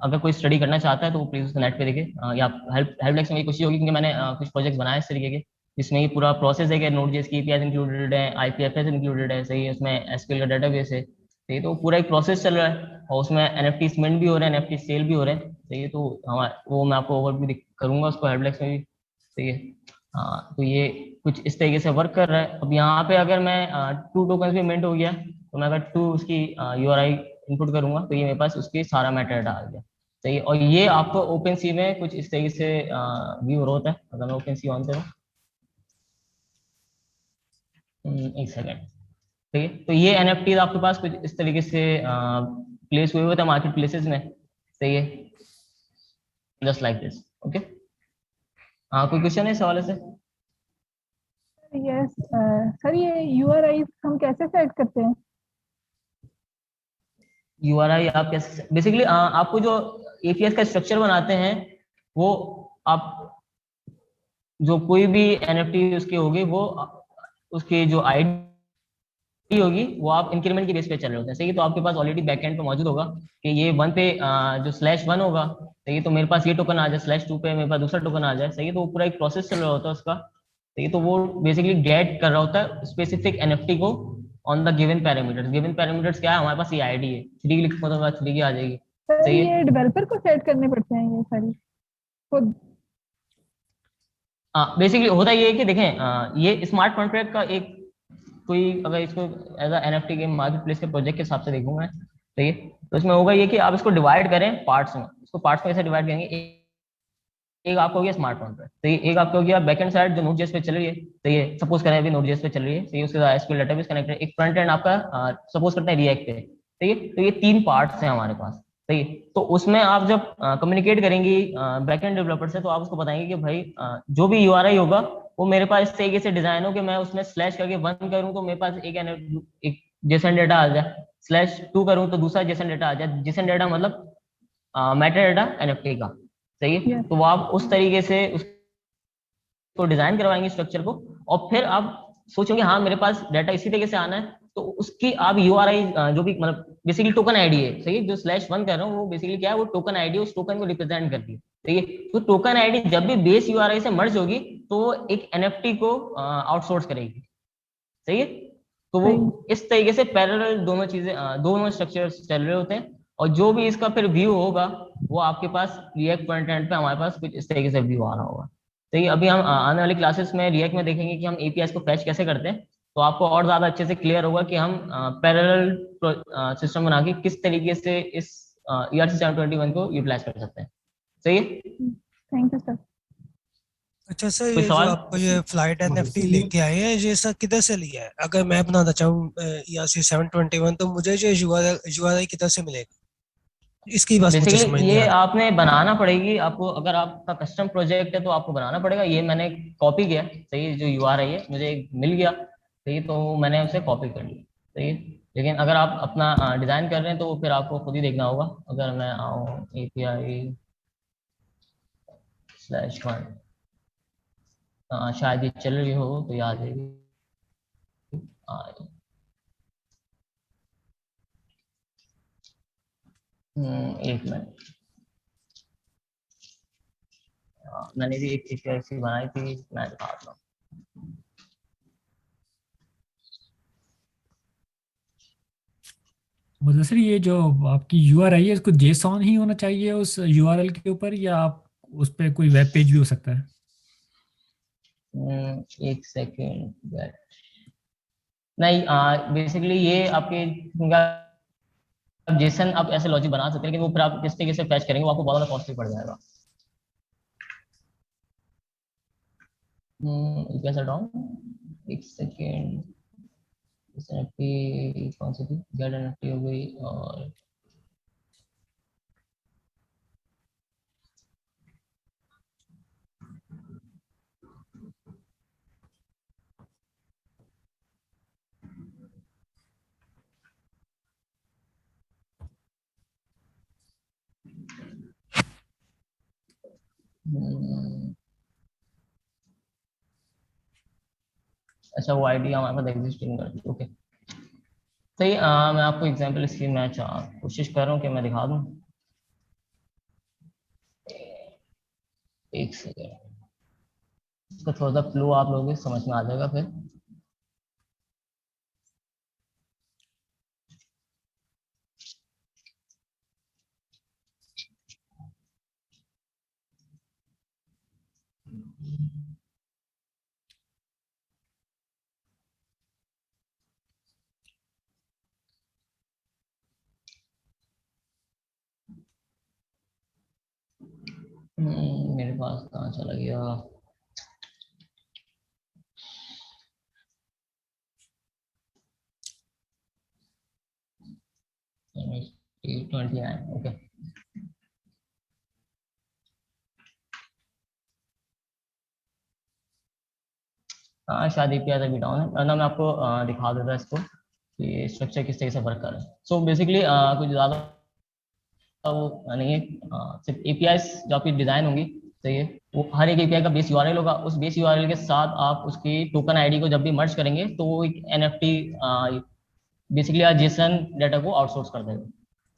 अगर कोई स्टडी करना चाहता है तो वो प्लीज उसको नेट पे देखे, या हेल्प डेस्क में भी कोशिश होगी, क्योंकि मैंने कुछ प्रोजेक्ट्स बनाए इस तरीके के जिसमें ये पूरा प्रोसेस है कि नोड.जेएस की एपीआई इंक्लूडेड है, आईपीएफएस इंक्लूडेड है। सही है, उसमें एसक्यूएल का डेटाबेस है। सही है, तो पूरा एक प्रोसेस चल रहा है, और उसमें एनएफटी मिंट भी हो रहे हैं, एनएफटी सेल भी हो रहे हैं। सही है, तो वो मैं आपको ओवरव्यू करूंगा उसको हेल्प डेस्क में भी। सही है, हाँ, तो ये कुछ इस तरीके से वर्क कर रहा है। अब यहाँ पे अगर मैं 2 टोकन भी मिंट हो गया, तो मैं अगर 2 उसकी यूआरआई इनपुट करूंगा तो ये मेरे पास उसकी सारा मेटाडेटा आ गया। सही है, और ये आपको ओपन सी में कुछ इस तरीके से व्यू होता है। अगर मैं ओपन सी ऑन करूँ, एक सेकेंड। ठीक है, तो ये एनएफटी आपके पास कुछ इस तरीके से प्लेस हुए थे मार्केट प्लेसेस में। सही है, जस्ट लाइक दिस। ओके, हाँ, कोई क्वेश्चन है सवाल से? यस सर, ये यूआरआई हम कैसे सेट करते हैं? यूआरआई आप कैसे बेसिकली आपको जो एपीएस का स्ट्रक्चर बनाते हैं वो आप जो कोई भी एनएफटी उसकी होगी वो उसकी जो आईडी होगी वो आप इंक्रीमेंट के बेस पे चल रहे होते हैं, सही है। तो आपके पास ऑलरेडी बैकएंड पे मौजूद होगा कि ये 1 पे जो /1 होगा, सही है, तो मेरे पास ये टोकन आ जाए, /2 पे मेरे पास दूसरा टोकन आ जाए, सही है। तो वो पूरा एक प्रोसेस चल रहा होता है उसका, सही है। तो वो बेसिकली गेट कर रहा होता है स्पेसिफिक एनएफटी को on the given parameters. Given parameters क्या है, हमारे पास ये आईडी है, 3 लिखो तो 3 की आ जाएगी, सर सही ये है। डेवलपर को सेट करने पड़ते हैं ये सारी खुद? बेसिकली होता ये है कि देखें ये स्मार्ट कॉन्ट्रैक्ट का एक कोई अगर इसको एज एनएफटी के मार्केट प्लेस के प्रोजेक्ट के हिसाब से देखूंगा, ठीक है, तो इसमें होगा ये कि आप इसको डिवाइड करें पार्ट्स में। इसको पार्ट्स में कैसे डिवाइड करेंगे, एक आपको हो गया स्मार्ट कॉन्ट्रैक्ट, तो एक आपको हो गया बैकएंड साइड जो नोड.जेएस पे चल रही है, तो ये सपोज करें अभी नोड.जेएस पे चल रही है, तो ये उसके साथ एसक्यूएल डेटाबेस कनेक्टेड, एक फ्रंट एंड आपका सपोज करते हैं रिएक्ट पे, ठीक है। तो ये 3 पार्ट्स हैं हमारे पास, ठीक है। तो उसमें आप जब कम्युनिकेट करेंगे बैकएंड डेवलपर से, तो आप उसको बताएंगे कि भाई जो भी यूआरआई होगा वो मेरे पास इस तरीके से डिजाइन हो कि मैं उसमें स्लैश करके 1 करूँ तो मेरे पास एक जेसन डेटा आ जाए, /2 करूँ तो दूसरा जेसन डेटा आ जाए। जेसन डेटा मतलब मेटा डेटा एनएफटी का, सही है। Yes. तो वो आप उस तरीके से उसको डिजाइन करवाएंगे स्ट्रक्चर को, और फिर आप सोचोगे हाँ मेरे पास डाटा इसी तरीके से आना है, तो उसकी आप यूआरआई जो भी मतलब बेसिकली टोकन आईडी है, सही है, जो /1 कर रहा हूँ वो बेसिकली क्या है, वो टोकन आईडी उस टोकन को रिप्रेजेंट करती है, ठीक है। तो टोकन आईडी जब भी बेस यूआरआई से मर्ज होगी तो वो एक एनएफटी को आउटसोर्स करेगी, सही है। तो वो सही। इस तरीके से पैरेलल दोनों चीजें दोनों स्ट्रक्चर्स चल रहे होते हैं, और जो भी इसका फिर व्यू होगा वो आपके पास रिएक्ट फ्रंट एंड पे हमारे पास कुछ इस तरीके से व्यू आ रहा होगा। तो ये अभी हम आने वाली क्लासेस में रिएक्ट में देखेंगे कि हम एपीआई को फैच कैसे करते हैं, तो आपको और ज्यादा अच्छे से क्लियर होगा कि हम पैरेलल सिस्टम बना के किस तरीके से इस ERC 721 को यूटिलाइज कर सकते हैं, सही है। Thank you sir. अच्छा सर, कोई ये जो सवाल? आप ये फ्लाइट एनएफटी लेके आए हैं, ये सर किधर से लिया है? अगर मैं बनाना चाहूँ ERC 721 तो मुझे जो यूआरआई किधर से मिलेगा, इसकी बस मुझे समझ बेसिकली नहीं ये आ रही। आपने बनाना पड़ेगी आपको, अगर आपका कस्टम प्रोजेक्ट है तो आपको बनाना पड़ेगा। ये मैंने कॉपी किया, सही है, जो यूआरआई है मुझे मिल गया, सही है, तो मैंने उसे कॉपी कर लिया, सही है। लेकिन अगर आप अपना डिजाइन कर रहे हैं तो फिर आपको खुद ही देखना होगा। अगर मैं आऊँ API /1, शायद ये चल रही हो तो ये आ जाएगी। एक मिनट, मैंने भी एक API ऐसी बनाई थी, मैं दिखाता हूँ। मतलब सर ये जो आपकी यूआरआई है इसको जेसॉन ही होना चाहिए उस यूआरएल के ऊपर, या आप उस पे कोई वेब पेज भी हो सकता है? एक सेकेंड, नहीं बेसिकली ये आपके अब जेसन आप ऐसे लॉजिक बना सकते हैं, लेकिन वो फिर आप किस तरीके से फैच करेंगे वो आपको बहुत ज्यादा कॉस्टली पड़ जाएगा। कैसा डाउन, एक सेकेंड, एनएफटी कौन सी थी, गेट एनएफटी हो गई, और अच्छा वो आईडी हमारे पास एग्जिस्टिंग करती है, ओके सही। मैं आपको एग्जांपल इसकी मैं कोशिश कर रहा हूँ कि मैं दिखा दूँ, एक सेकेंड, इसका थोड़ा सा फ्लो आप लोगों को समझ में आ जाएगा फिर। मेरे पास कहाँ चला गया, ओके। हाँ शायद एपीआई अभी डाउन है, वरना मैं आपको दिखा देता इसको कि स्ट्रक्चर किस तरीके से वर्क कर रहा है। सो बेसिकली कुछ ज़्यादा वो नहीं है, सिर्फ एपीआई जो आपकी डिजाइन होंगी, सही है, वो हर एक एपीआई का बेस यूआरएल होगा, उस बेस यूआरएल के साथ आप उसकी टोकन आईडी को जब भी मर्ज करेंगे तो वो एक एनएफटी बेसिकली आज जेसन डाटा को आउटसोर्स कर देगा,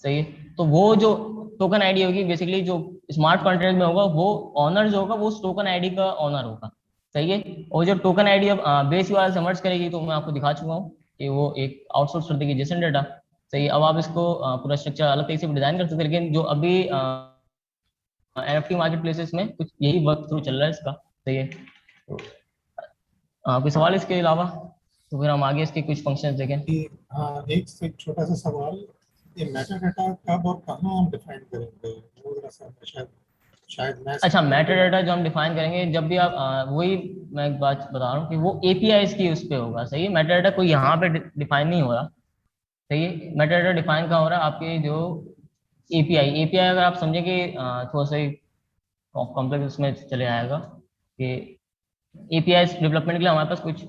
सही है। तो वो जो टोकन आईडी होगी बेसिकली जो स्मार्ट कॉन्ट्रैक्ट में होगा, वो ऑनर जो होगा वो उस टोकन आईडी का ऑनर होगा, सही है। और जो टोकन आईडी अब बेस यूआरएल से मर्ज करेगी, तो मैं आपको दिखा चुका हूँ कि वो एक आउटसोर्स कर देगी जेसन डाटा, सही। अब आप इसको पूरा स्ट्रक्चर अलग तरीके से डिजाइन कर सकते हैं, लेकिन जो अभी एनएफटी मार्केट प्लेसेस में कुछ यही वर्क थ्रू चल रहा है इसका, सही है। तो कोई सवाल इसके अलावा, तो फिर हम आगे इसके कुछ फंक्शंस देखें। हाँ, एक छोटा सा सवाल, ये मेटा डाटा कब और कहाँ हम डिफाइन करेंगे, वो जरा सा शायद मैं अच्छा, मेटा डाटा जो हम डिफाइन करेंगे जब भी आप वही मैं एक बात बता रहा हूँ कि वो एपीआई की उस पे होगा, सही है। मेटा डाटा कोई यहाँ पे डिफाइन नहीं हो रहा, सही है। मेटा डाटा डिफाइन कहाँ हो रहा है, आपके जो एपीआई अगर आप समझे कि थोड़ा सा कॉम्प्लेक्स उसमें चले आएगा कि एपीआई डेवलपमेंट के लिए हमारे पास कुछ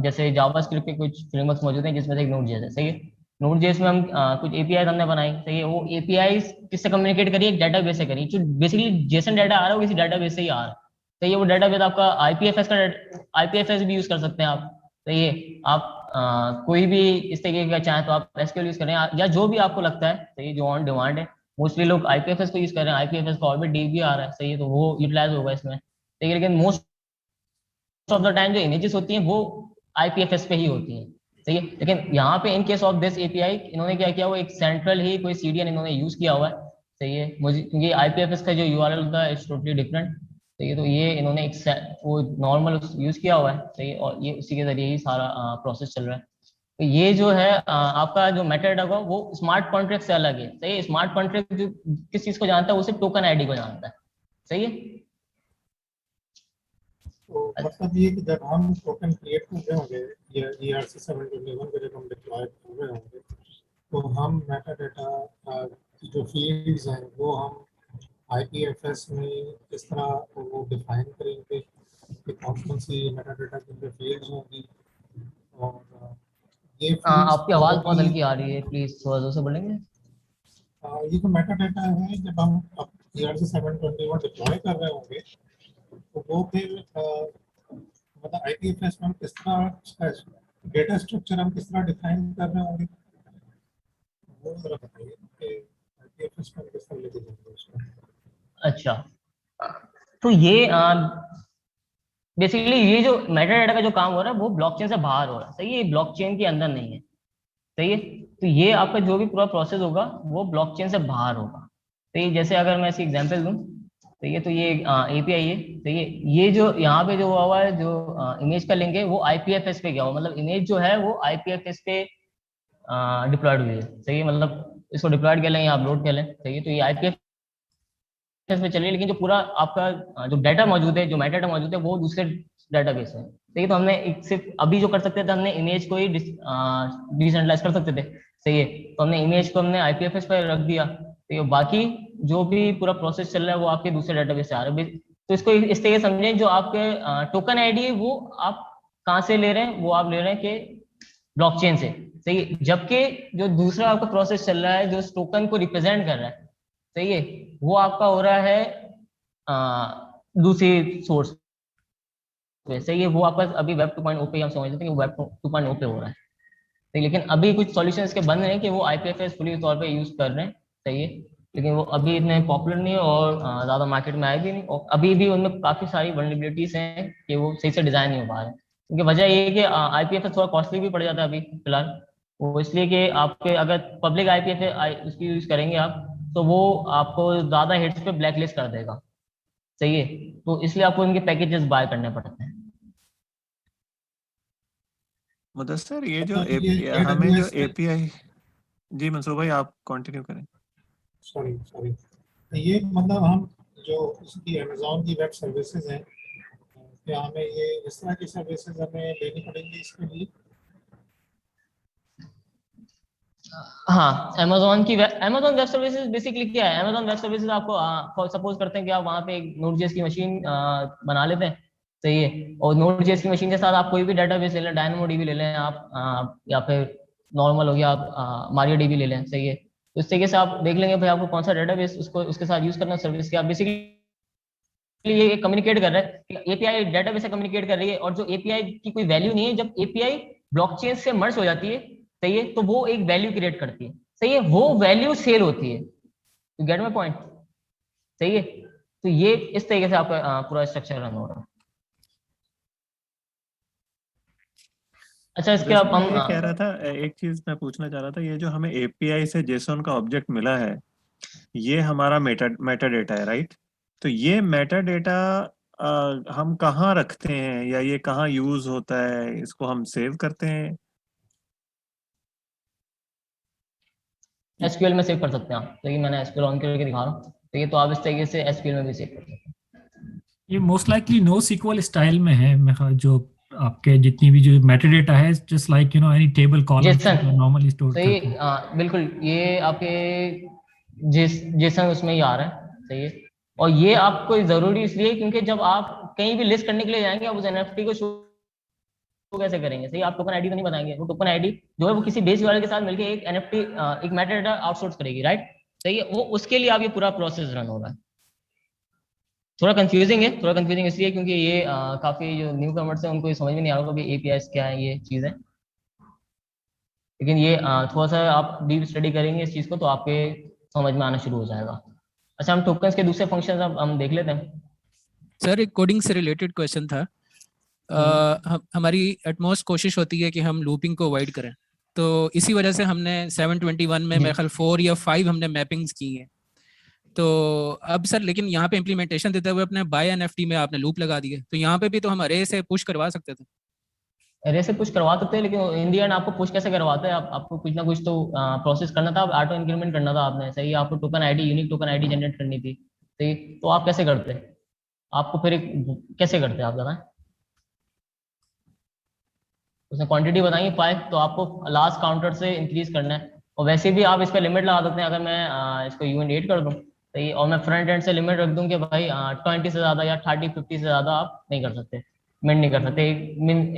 जैसे जावास्क्रिप्ट के कुछ फ्रेमवर्क्स मौजूद हैं, जिसमें से एक नोड.जेएस है, सही है। नोड.जेएस में हम कुछ एपीआई हमने बनाई, सही है। वो एपीआई किससे कम्युनिकेट करिए, एक डाटाबेस से करिए, जो बेसिकली जेसन डाटा आ रहा है वो किसी डाटाबेस से ही आ रहा है, सही है। वो डाटाबेस आपका आईपीएफएस भी यूज कर सकते हैं आप, सही है। आप कोई भी इस तरीके का चाहें तो आप एसक्यूएल यूज करें, या जो भी आपको लगता है, सही है, जो ऑन डिमांड है। मोस्टली लोग आईपीएफएस को यूज कर रहे हैं, आईपीएफएस का और भी डीबी आ रहा है, सही है, तो वो यूटिलाइज होगा इसमें, सही है। लेकिन मोस्ट ऑफ द टाइम जो इमेजेस होती हैं वो आईपीएफएस पे ही होती हैं, सही है। लेकिन यहाँ पे in case of this API इन्होंने क्या किया, वो एक सेंट्रल ही कोई सीडीएन इन्होंने यूज किया हुआ है, सही है। मुझे क्योंकि आईपीएफएस का जो यूआरएल होता है इट्स टोटली डिफरेंट, सही है। तो ये इन्होंने एक वो नॉर्मल यूज किया हुआ है, सही है, और ये उसी के जरिए ही सारा प्रोसेस चल रहा है। तो ये जो है आपका जो मेथड होगा वो स्मार्ट कॉन्ट्रैक्ट से अलग है, सही है। स्मार्ट कॉन्ट्रैक्ट जो किस चीज को जानता है, उसे टोकन आईडी को जानता है, सही है। तो मतलब ये कि जब हम टोकन क्रिएट कर रहे होंगे या ERC 721 को जब हम डिप्लॉय कर रहे होंगे, तो हम मेटा डाटा की जो फील्ड्स हैं वो हम IPFS में किस तरह वो डिफाइन करेंगे कि कौन सी मेटा डाटा की फील्ड्स होंगी। और ये आपकी आवाज बहुत हल्की आ रही है, प्लीज थोड़ा जोर से बोलेंगे। ये जो मेटा डाटा है जब हम ERC 721 डिप्लॉय कर रहे होंगे, तो वो फिर मतलब IPFS में हम किस तरह डेटा स्ट्रक्चर हम किस तरह डिफाइन कर रहे होंगे, वो जरा बताइए कि IPFS में किस तरह लेके जाएंगे उसको। अच्छा, तो ये बेसिकली ये जो मेटा डाटा का जो काम हो रहा है वो ब्लॉकचेन से बाहर हो रहा है, सही है, ब्लॉकचेन के अंदर नहीं है, सही है। तो ये आपका जो भी पूरा प्रोसेस होगा वो ब्लॉकचेन से बाहर होगा, तो ये जैसे अगर मैं इसकी एग्जांपल दूं, तो ये एपीआई है, तो ये जो यहाँ पे जो हुआ है, जो इमेज का लिंक है वो आईपीएफएस पे गया हुआ, मतलब इमेज जो है वो आईपीएफएस पे डिप्लॉयड हुई है, सही है। मतलब इसको डिप्लॉयड कर लें या अपलोड कर लें, सही है। तो ये आईपीएफएस में चलिए, लेकिन जो पूरा आपका जो डाटा मौजूद है, जो मेटा डाटा मौजूद है, वो दूसरे डाटाबेस है, सही है। तो हमने एक सिर्फ अभी जो कर सकते थे, हमने इमेज को ही डिसेंट्रलाइज कर सकते थे, सही है। तो हमने इमेज को हमने आईपीएफएस पर रख दिया, तो बाकी जो भी पूरा प्रोसेस चल रहा है वो आपके दूसरे डाटाबेस से आ रहा है। तो इसको इस तरीके समझें, जो आपके टोकन आईडी है वो आप कहाँ से ले रहे हैं, वो आप ले रहे हैं कि ब्लॉकचेन से, सही है। जबकि जो दूसरा आपका प्रोसेस चल रहा है जो टोकन को रिप्रेजेंट कर रहा है, सही है, वो आपका हो रहा है दूसरी सोर्स पे, सही है। वो आपका अभी वेब 2.0 पे हम समझते हैं कि वेब 2.0 पे हो रहा है, सही। लेकिन अभी कुछ सॉल्यूशन इसके बन रहे हैं कि वो आईपीएफएस फुली तौर पे यूज कर रहे हैं, सही है। लेकिन वो अभी इतने पॉपुलर नहीं है और ज़्यादा मार्केट में आए भी नहीं, और अभी भी उनमें काफ़ी सारी वल्नरेबिलिटीज हैं कि वो सही से डिज़ाइन नहीं हो पा रहे हैं। क्योंकि वजह ये है कि आईपीएफएस थोड़ा कॉस्टली भी पड़ जाता है अभी फिलहाल, वो इसलिए कि आपके अगर पब्लिक आईपीएफएस उसकी यूज करेंगे आप, तो वो आपको ज़्यादा हिट्स पे ब्लैकलिस्ट कर देगा, सही है। तो इसलिए आपको इनके पैकेजेस बाय करने पड़ते हैं। मुदस्सिर, ये जो हमें जो एपीआई, जी मंसूर भाई आप कंटिन्यू करें। सॉरी ये मतलब हम जो इसकी अमेज़न की वेब सर्विसेज हैं, क्या हमें ये इस तरह की सर्विसेज हमें लेनी पड़ेंगी इसके लिए? हाँ, अमेज़न वेब सर्विसेज बेसिकली क्या है, अमेज़न वेब सर्विसेज आपको सपोज करते हैं कि आप वहाँ पे एक नोड.जेएस की मशीन बना लेते हैं, सही है। और Node.js की मशीन के साथ आप कोई भी डेटाबेस ले लें, DynamoDB ले लें आप, या फिर नॉर्मल हो गया आप MariaDB ले लें, सही है। तो इस तरीके से आप देख लेंगे भाई आपको कौन सा डेटाबेस उसको उसके साथ यूज करना सर्विस के। आप बेसिकली ये कम्युनिकेट कर रहे हैं कि एपीआई डेटाबेस से कम्युनिकेट कर रही है, और जो एपीआई की कोई वैल्यू नहीं है, जब एपीआई ब्लॉकचेन से मर्ज हो जाती है, सही है, तो वो एक वैल्यू क्रिएट करती है, सही है, वो वैल्यू सेल होती है। यू गेट माय पॉइंट, सही है। तो ये इस तरीके से आपका पूरा स्ट्रक्चर रन हो रहा है। अच्छा, इसके अब हम ये कह रहा था, एक चीज मैं पूछना चाह रहा था, ये जो हमें एपीआई से जेसॉन का ऑब्जेक्ट मिला है, ये हमारा मेटा डेटा है, राइट? तो ये मेटा डेटा हम कहाँ रखते हैं, या ये कहाँ यूज होता है? इसको हम सेव करते हैं? एसक्यूएल में सेव कर सकते हैं आप, तो ये मैंने एसक्यूएल ऑन करके दिखा रहा हूँ, तो ये तो आप इस तरीके से एसक्यूएल में भी सेव कर सकते हैं। ये most likely NoSQL style में है, जो आपके जितनी भी जो मेटाडेटा है, just like you know any table column normally store करते हैं। सही, बिल्कुल, ये आपके जेसन उसमें ही आ रहा है, सही है। और ये आपको जरूरी इसलिए क्योंकि जब आप कहीं भी लिस्ट करने के लिए जाएंगे, आप उस एनएफटी को शो कैसे करेंगे, सही, आप टोकन आईडी तो नहीं बताएंगे, वो टोकन आईडी जो है वो किसी बेस वाले के साथ मिलकर एक एनएफटी एक मेटाडेटा आउटसोर्स करेगी, राइट, सही है। वो उसके लिए आप ये पूरा प्रोसेस रन हो रहा है। थोड़ा कंफ्यूजिंग है, थोड़ा कंफ्यूजिंग इसलिए क्योंकि ये काफी जो न्यू कमर्स है उनको ये समझ में नहीं आ रहा कि एपीआई क्या है, ये चीज है। लेकिन ये थोड़ा सा आप डीप स्टडी करेंगे इस चीज को तो आपके समझ में आना शुरू हो जाएगा। अच्छा, हम टोकन्स के दूसरे फंक्शंस अब हम देख लेते हैं। सर, एक कोडिंग से रिलेटेड क्वेश्चन था। हमारी एटमोस्ट कोशिश होती है कि हम लूपिंग को अवॉइड करें, तो इसी वजह से हमने 721 में मेरे ख्याल 4 या 5 हमने मैपिंग्स की हैं। तो अब सर, लेकिन यहाँ पे इम्प्लीमेंटेशन देते हुए अपने बाय एनएफटी में आपने लूप लगा दिए, तो यहाँ पे भी तो हम अरे से पुश करवा सकते थे। अरे से पुश करवा सकते हैं, लेकिन इन दी एंड आपको पुश कैसे करवाते हैं? आपको कुछ ना कुछ तो प्रोसेस करना था, ऑटो इंक्रीमेंट करना था आपने, सही, आपको token ID, unique token ID generate करनी थी, सही। तो आप कैसे करते हैं? आपको फिर कैसे करते हैं आप बताएं? उसने क्वांटिटी बताई 5, तो आपको लास्ट काउंटर से इंक्रीज करना है। और वैसे भी आप इस पर लिमिट लगा सकते हैं, अगर मैं इसको यूएन 8 कर दूं, सही, और मैं फ्रंट एंड से लिमिट रख दूं कि भाई 20 से ज्यादा या 30-50 से ज्यादा आप नहीं कर सकते, मिन नहीं कर सकते,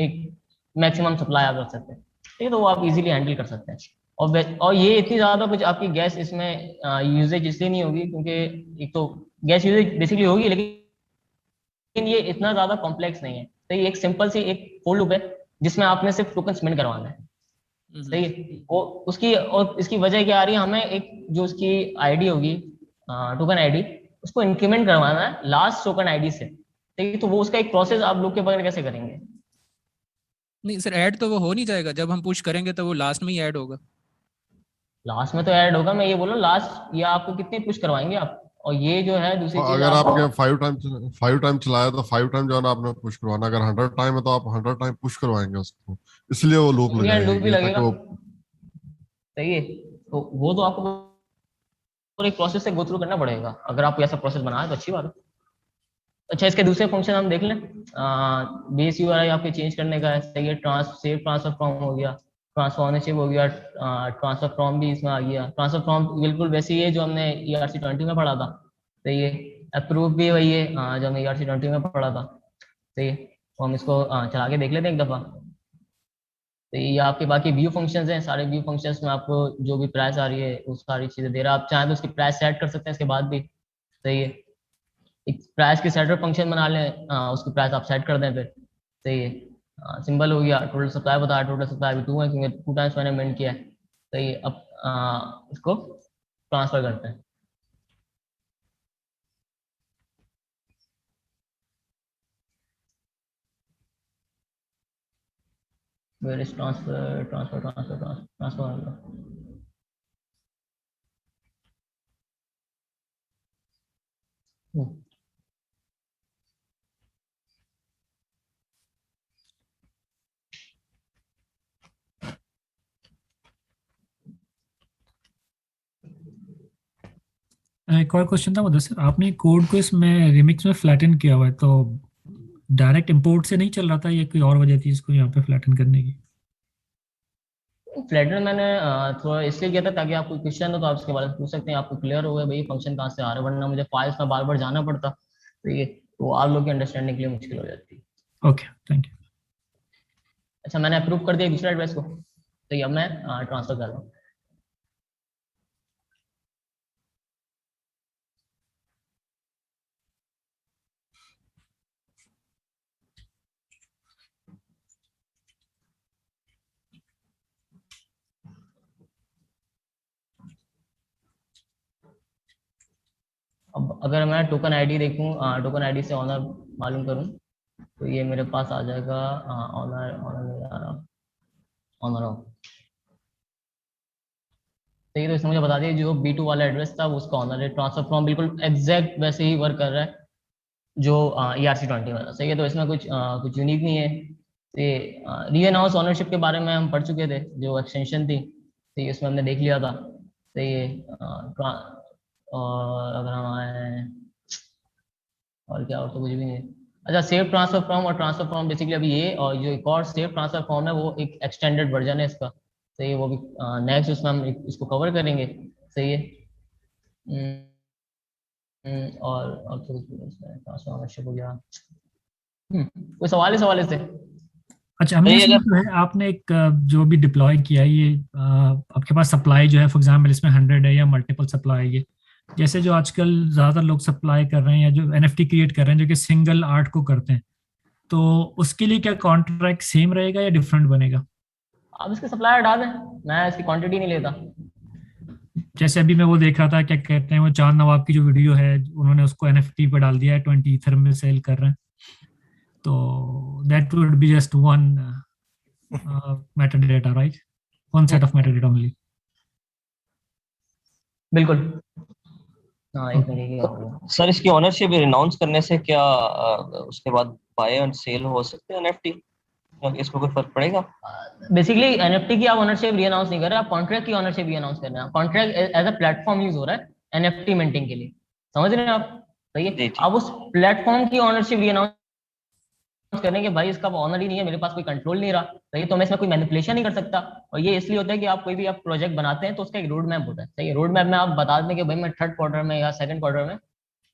एक मैक्सिमम सप्लाई आप रख सकते हैं, ठीक है। तो वो आप इजीली हैंडल कर सकते हैं। और ये इतनी ज्यादा कुछ आपकी गैस इसमें यूजेज इसलिए नहीं होगी क्योंकि एक तो गैस यूजेज बेसिकली होगी, लेकिन ये इतना ज्यादा कॉम्प्लेक्स नहीं है, तो ये एक सिंपल सी एक फॉर लूप है जिसमें आपने सिर्फ टोकन मिंट करवाना है, सही है। वो उसकी और इसकी वजह क्या आ रही है, हमें एक जो उसकी आईडी होगी टोकन आईडी, उसको इंक्रीमेंट करवाना है लास्ट टोकन आईडी से, ठीक है। तो वो उसका एक प्रोसेस आप लूप के बगैर कैसे करेंगे? नहीं सर, ऐड तो वो हो नहीं जाएगा, जब हम पुश करेंगे तो वो लास्ट में ही ऐड होगा। लास्ट में तो ऐड होगा, मैं ये बोल रहा हूँ लास्ट, या आपको कितने पुश करवाएंगे आप? और ये जो है दूसरी चीज, अगर आपने 5 टाइम चलाया तो 5 टाइम जो है ना आपने पुश करवाना, अगर 100 टाइम है तो आप 100 टाइम पुश करवाएंगे उसको, इसलिए वो लूप लूप भी लगेगा, लगेगा। सही है। तो वो तो आपको पूरे प्रोसेस से गो थ्रू करना पड़ेगा, अगर आप ऐसा प्रोसेस बनाए तो अच्छी बात है। अच्छा, इसके दूसरे फंक्शन हम देख लें। बेस यूआरआई आपके चेंज करने का है, सही है। सेव ट्रांसफर फ्रॉम हो गया, ट्रांसफर ऑनरशिप हो गया, ट्रांसफर फ्रॉम भी इसमें आ गया। ट्रांसफर फ्रॉम बिल्कुल वैसे ही है जो हमने ERC20 में पढ़ा था, सही है। अप्रूव भी वही है जो हमने ERC20 में पढ़ा था, सही है। तो हम इसको चला के देख लेते हैं एक दफा। तो ये आपके बाकी व्यू फंक्शंस हैं, सारे व्यू फंक्शंस में आपको जो भी प्राइस आ रही है वो सारी चीजें दे रहा है। आप चाहें तो उसकी प्राइस सेट कर सकते हैं इसके बाद भी, सही है। एक प्राइस की सेटर फंक्शन बना लें, उसकी प्राइस आप सेट कर दें फिर, सही है। सिंबल हो गया, टोटल सप्लाई बताया, टोटल सप्लाई भी 2 है क्योंकि 2 टाइम्स मैंने मिंट किया है, सही है। अब इसको ट्रांसफर करते हैं। Where is transfer transfer transfer transfer transfer एक और क्वेश्चन था मुदस्सिर, आपने कोड को इसमें रिमिक्स में फ्लैटन किया हुआ है, तो डायरेक्ट इंपोर्ट से नहीं चल रहा था, या कोई और वजह थी इसको यहाँ पे फ्लैटन करने की? फ्लैटन मैंने थोड़ा इसलिए किया था ताकि आपको क्वेश्चन हो तो आप उसके बारे में पूछ सकते हैं, आपको क्लियर हो गया भाई फंक्शन कहाँ से आ रहा है, वरना मुझे फाइल्स में बार बार जाना पड़ता, ठीक है। तो आप लोग की अंडरस्टैंडिंग के लिए मुश्किल हो जाती है। Okay, thank you. अच्छा, मैंने अप्रूव कर दिया दूसरे एड्रेस को, तो ये अब मैं ट्रांसफर कर रहा हूँ। अब अगर मैं टोकन आईडी देखूं, टोकन आईडी से ऑनर मालूम करूं, तो ये मेरे पास आ जाएगा ऑनर ऑनर ऑनर ऑफ। तो ये तो इसने मुझे बता दिया जो B2 वाला एड्रेस था वो उसका ऑनर है। ट्रांसफर फ्रॉम बिल्कुल एग्जैक्ट वैसे ही वर्क कर रहा है जो ERC-20 वाला। सही है, तो इसमें कुछ यूनिक नहीं है। ये रीअनाउंस ऑनरशिप के बारे में हम पढ़ चुके थे, जो एक्सटेंशन थी, तो इसमें हमने देख लिया था। तो ये और अगर हम आए और क्या, और तो कुछ भी नहीं। अच्छा, सेव ट्रांसफर फ्रॉम और ट्रांसफर फ्रॉम बेसिकली अभी ये, और जो एक और सेव ट्रांसफर फ्रॉम है वो एक एक्सटेंडेड वर्जन है इसका। सही है, वो भी नेक्स्ट उसमें हम इसको कवर करेंगे। सही है। और तो ट्रांसफर ऑनरशिप हो गया। कोई सवाल है से? अच्छा, हमने इसमें जो है आपने एक जो भी डिप्लॉय किया है ये आपके पास सप्लाई जो है फॉर एग्जांपल इसमें 100 है या मल्टीपल सप्लाई है, ये जैसे जो आजकल ज्यादा लोग सप्लाई कर रहे हैं या जो NFT क्रिएट कर रहे हैं जो कि सिंगल आर्ट को करते हैं, तो उसके लिए क्या कॉन्ट्रैक्ट सेम रहेगा या डिफरेंट बनेगा? आप इसके सप्लाई हटा दें, मैं इसकी क्वांटिटी नहीं लेता। जैसे अभी मैं वो देख रहा था, क्या कहते हैं वो चांद नवाब की जो वीडियो है उन्होंने उसको NFT पे डाल दिया है, 20 ईथर में सेल कर रहे हैं, तो that would be just one metadata, right? One set of metadata only. बिल्कुल। सर, इसकी ऑनरशिप रिनाउंस करने से क्या उसके बाद बाय एंड सेल हो सकते हैं NFT? इसमें कोई फर्क पड़ेगा? बेसिकली NFT की आप ऑनरशिप रीअनाउंस नहीं कर रहे, आप कॉन्ट्रैक्ट की ऑनरशिप रीअनाउंस कर रहे हैं। Contract as a platform use हो रहा है NFT मिंटिंग के लिए, समझ रहे हैं आप? सही है, आप उस प्लेटफॉर्म की ऑनरशिप रीअनाउंस करेंगे, भाई इसका ऑनर ही नहीं है, मेरे पास कोई कंट्रोल नहीं रहा, सही है, तो मैं इसमें कोई मैनिपुलेशन नहीं कर सकता। और ये इसलिए होता है कि आप कोई भी आप प्रोजेक्ट बनाते हैं तो उसका एक रोड मैप होता है। सही है, रोड मैप में आप बता दें कि भाई मैं 3rd क्वार्टर में या 2nd क्वार्टर में,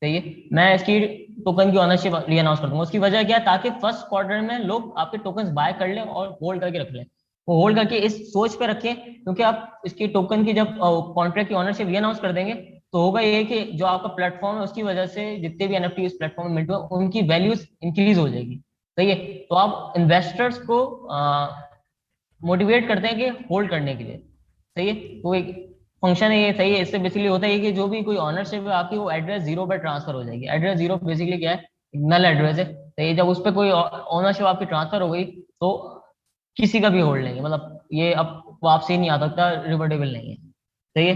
सही है, मैं इसकी टोकन की ऑनरशिप रीअनाउंस कर दूंगा। उसकी वजह क्या है, ताकि 1st क्वार्टर में लोग आपके टोकन बाय कर लें और होल्ड करके रख लें। वो होल्ड करके इस सोच पे रखें, क्योंकि आप इसकी टोकन की जब कॉन्ट्रैक्ट की ऑनरशिप रीअनाउंस कर देंगे तो होगा ये कि जो आपका प्लेटफॉर्म है उसकी वजह से जितने भी NFT इस प्लेटफॉर्म में मिलते हैं उनकी वैल्यूज इंक्रीज हो जाएगी। सही है, तो आप इन्वेस्टर्स को मोटिवेट करते हैं कि होल्ड करने के लिए। सही है, तो एक फंक्शन है ये। सही है, इससे बेसिकली होता है कि जो भी कोई ऑनरशिप है आपकी वो एड्रेस 0 पर ट्रांसफर हो जाएगी। एड्रेस 0 बेसिकली क्या है, नल एड्रेस है। सही है, जब उस पर कोई ऑनरशिप आपकी ट्रांसफर हो गई तो किसी का भी होल्ड नहीं है, मतलब ये अब वापसी नहीं आ सकता, रिवर्टेबल नहीं है। सही है।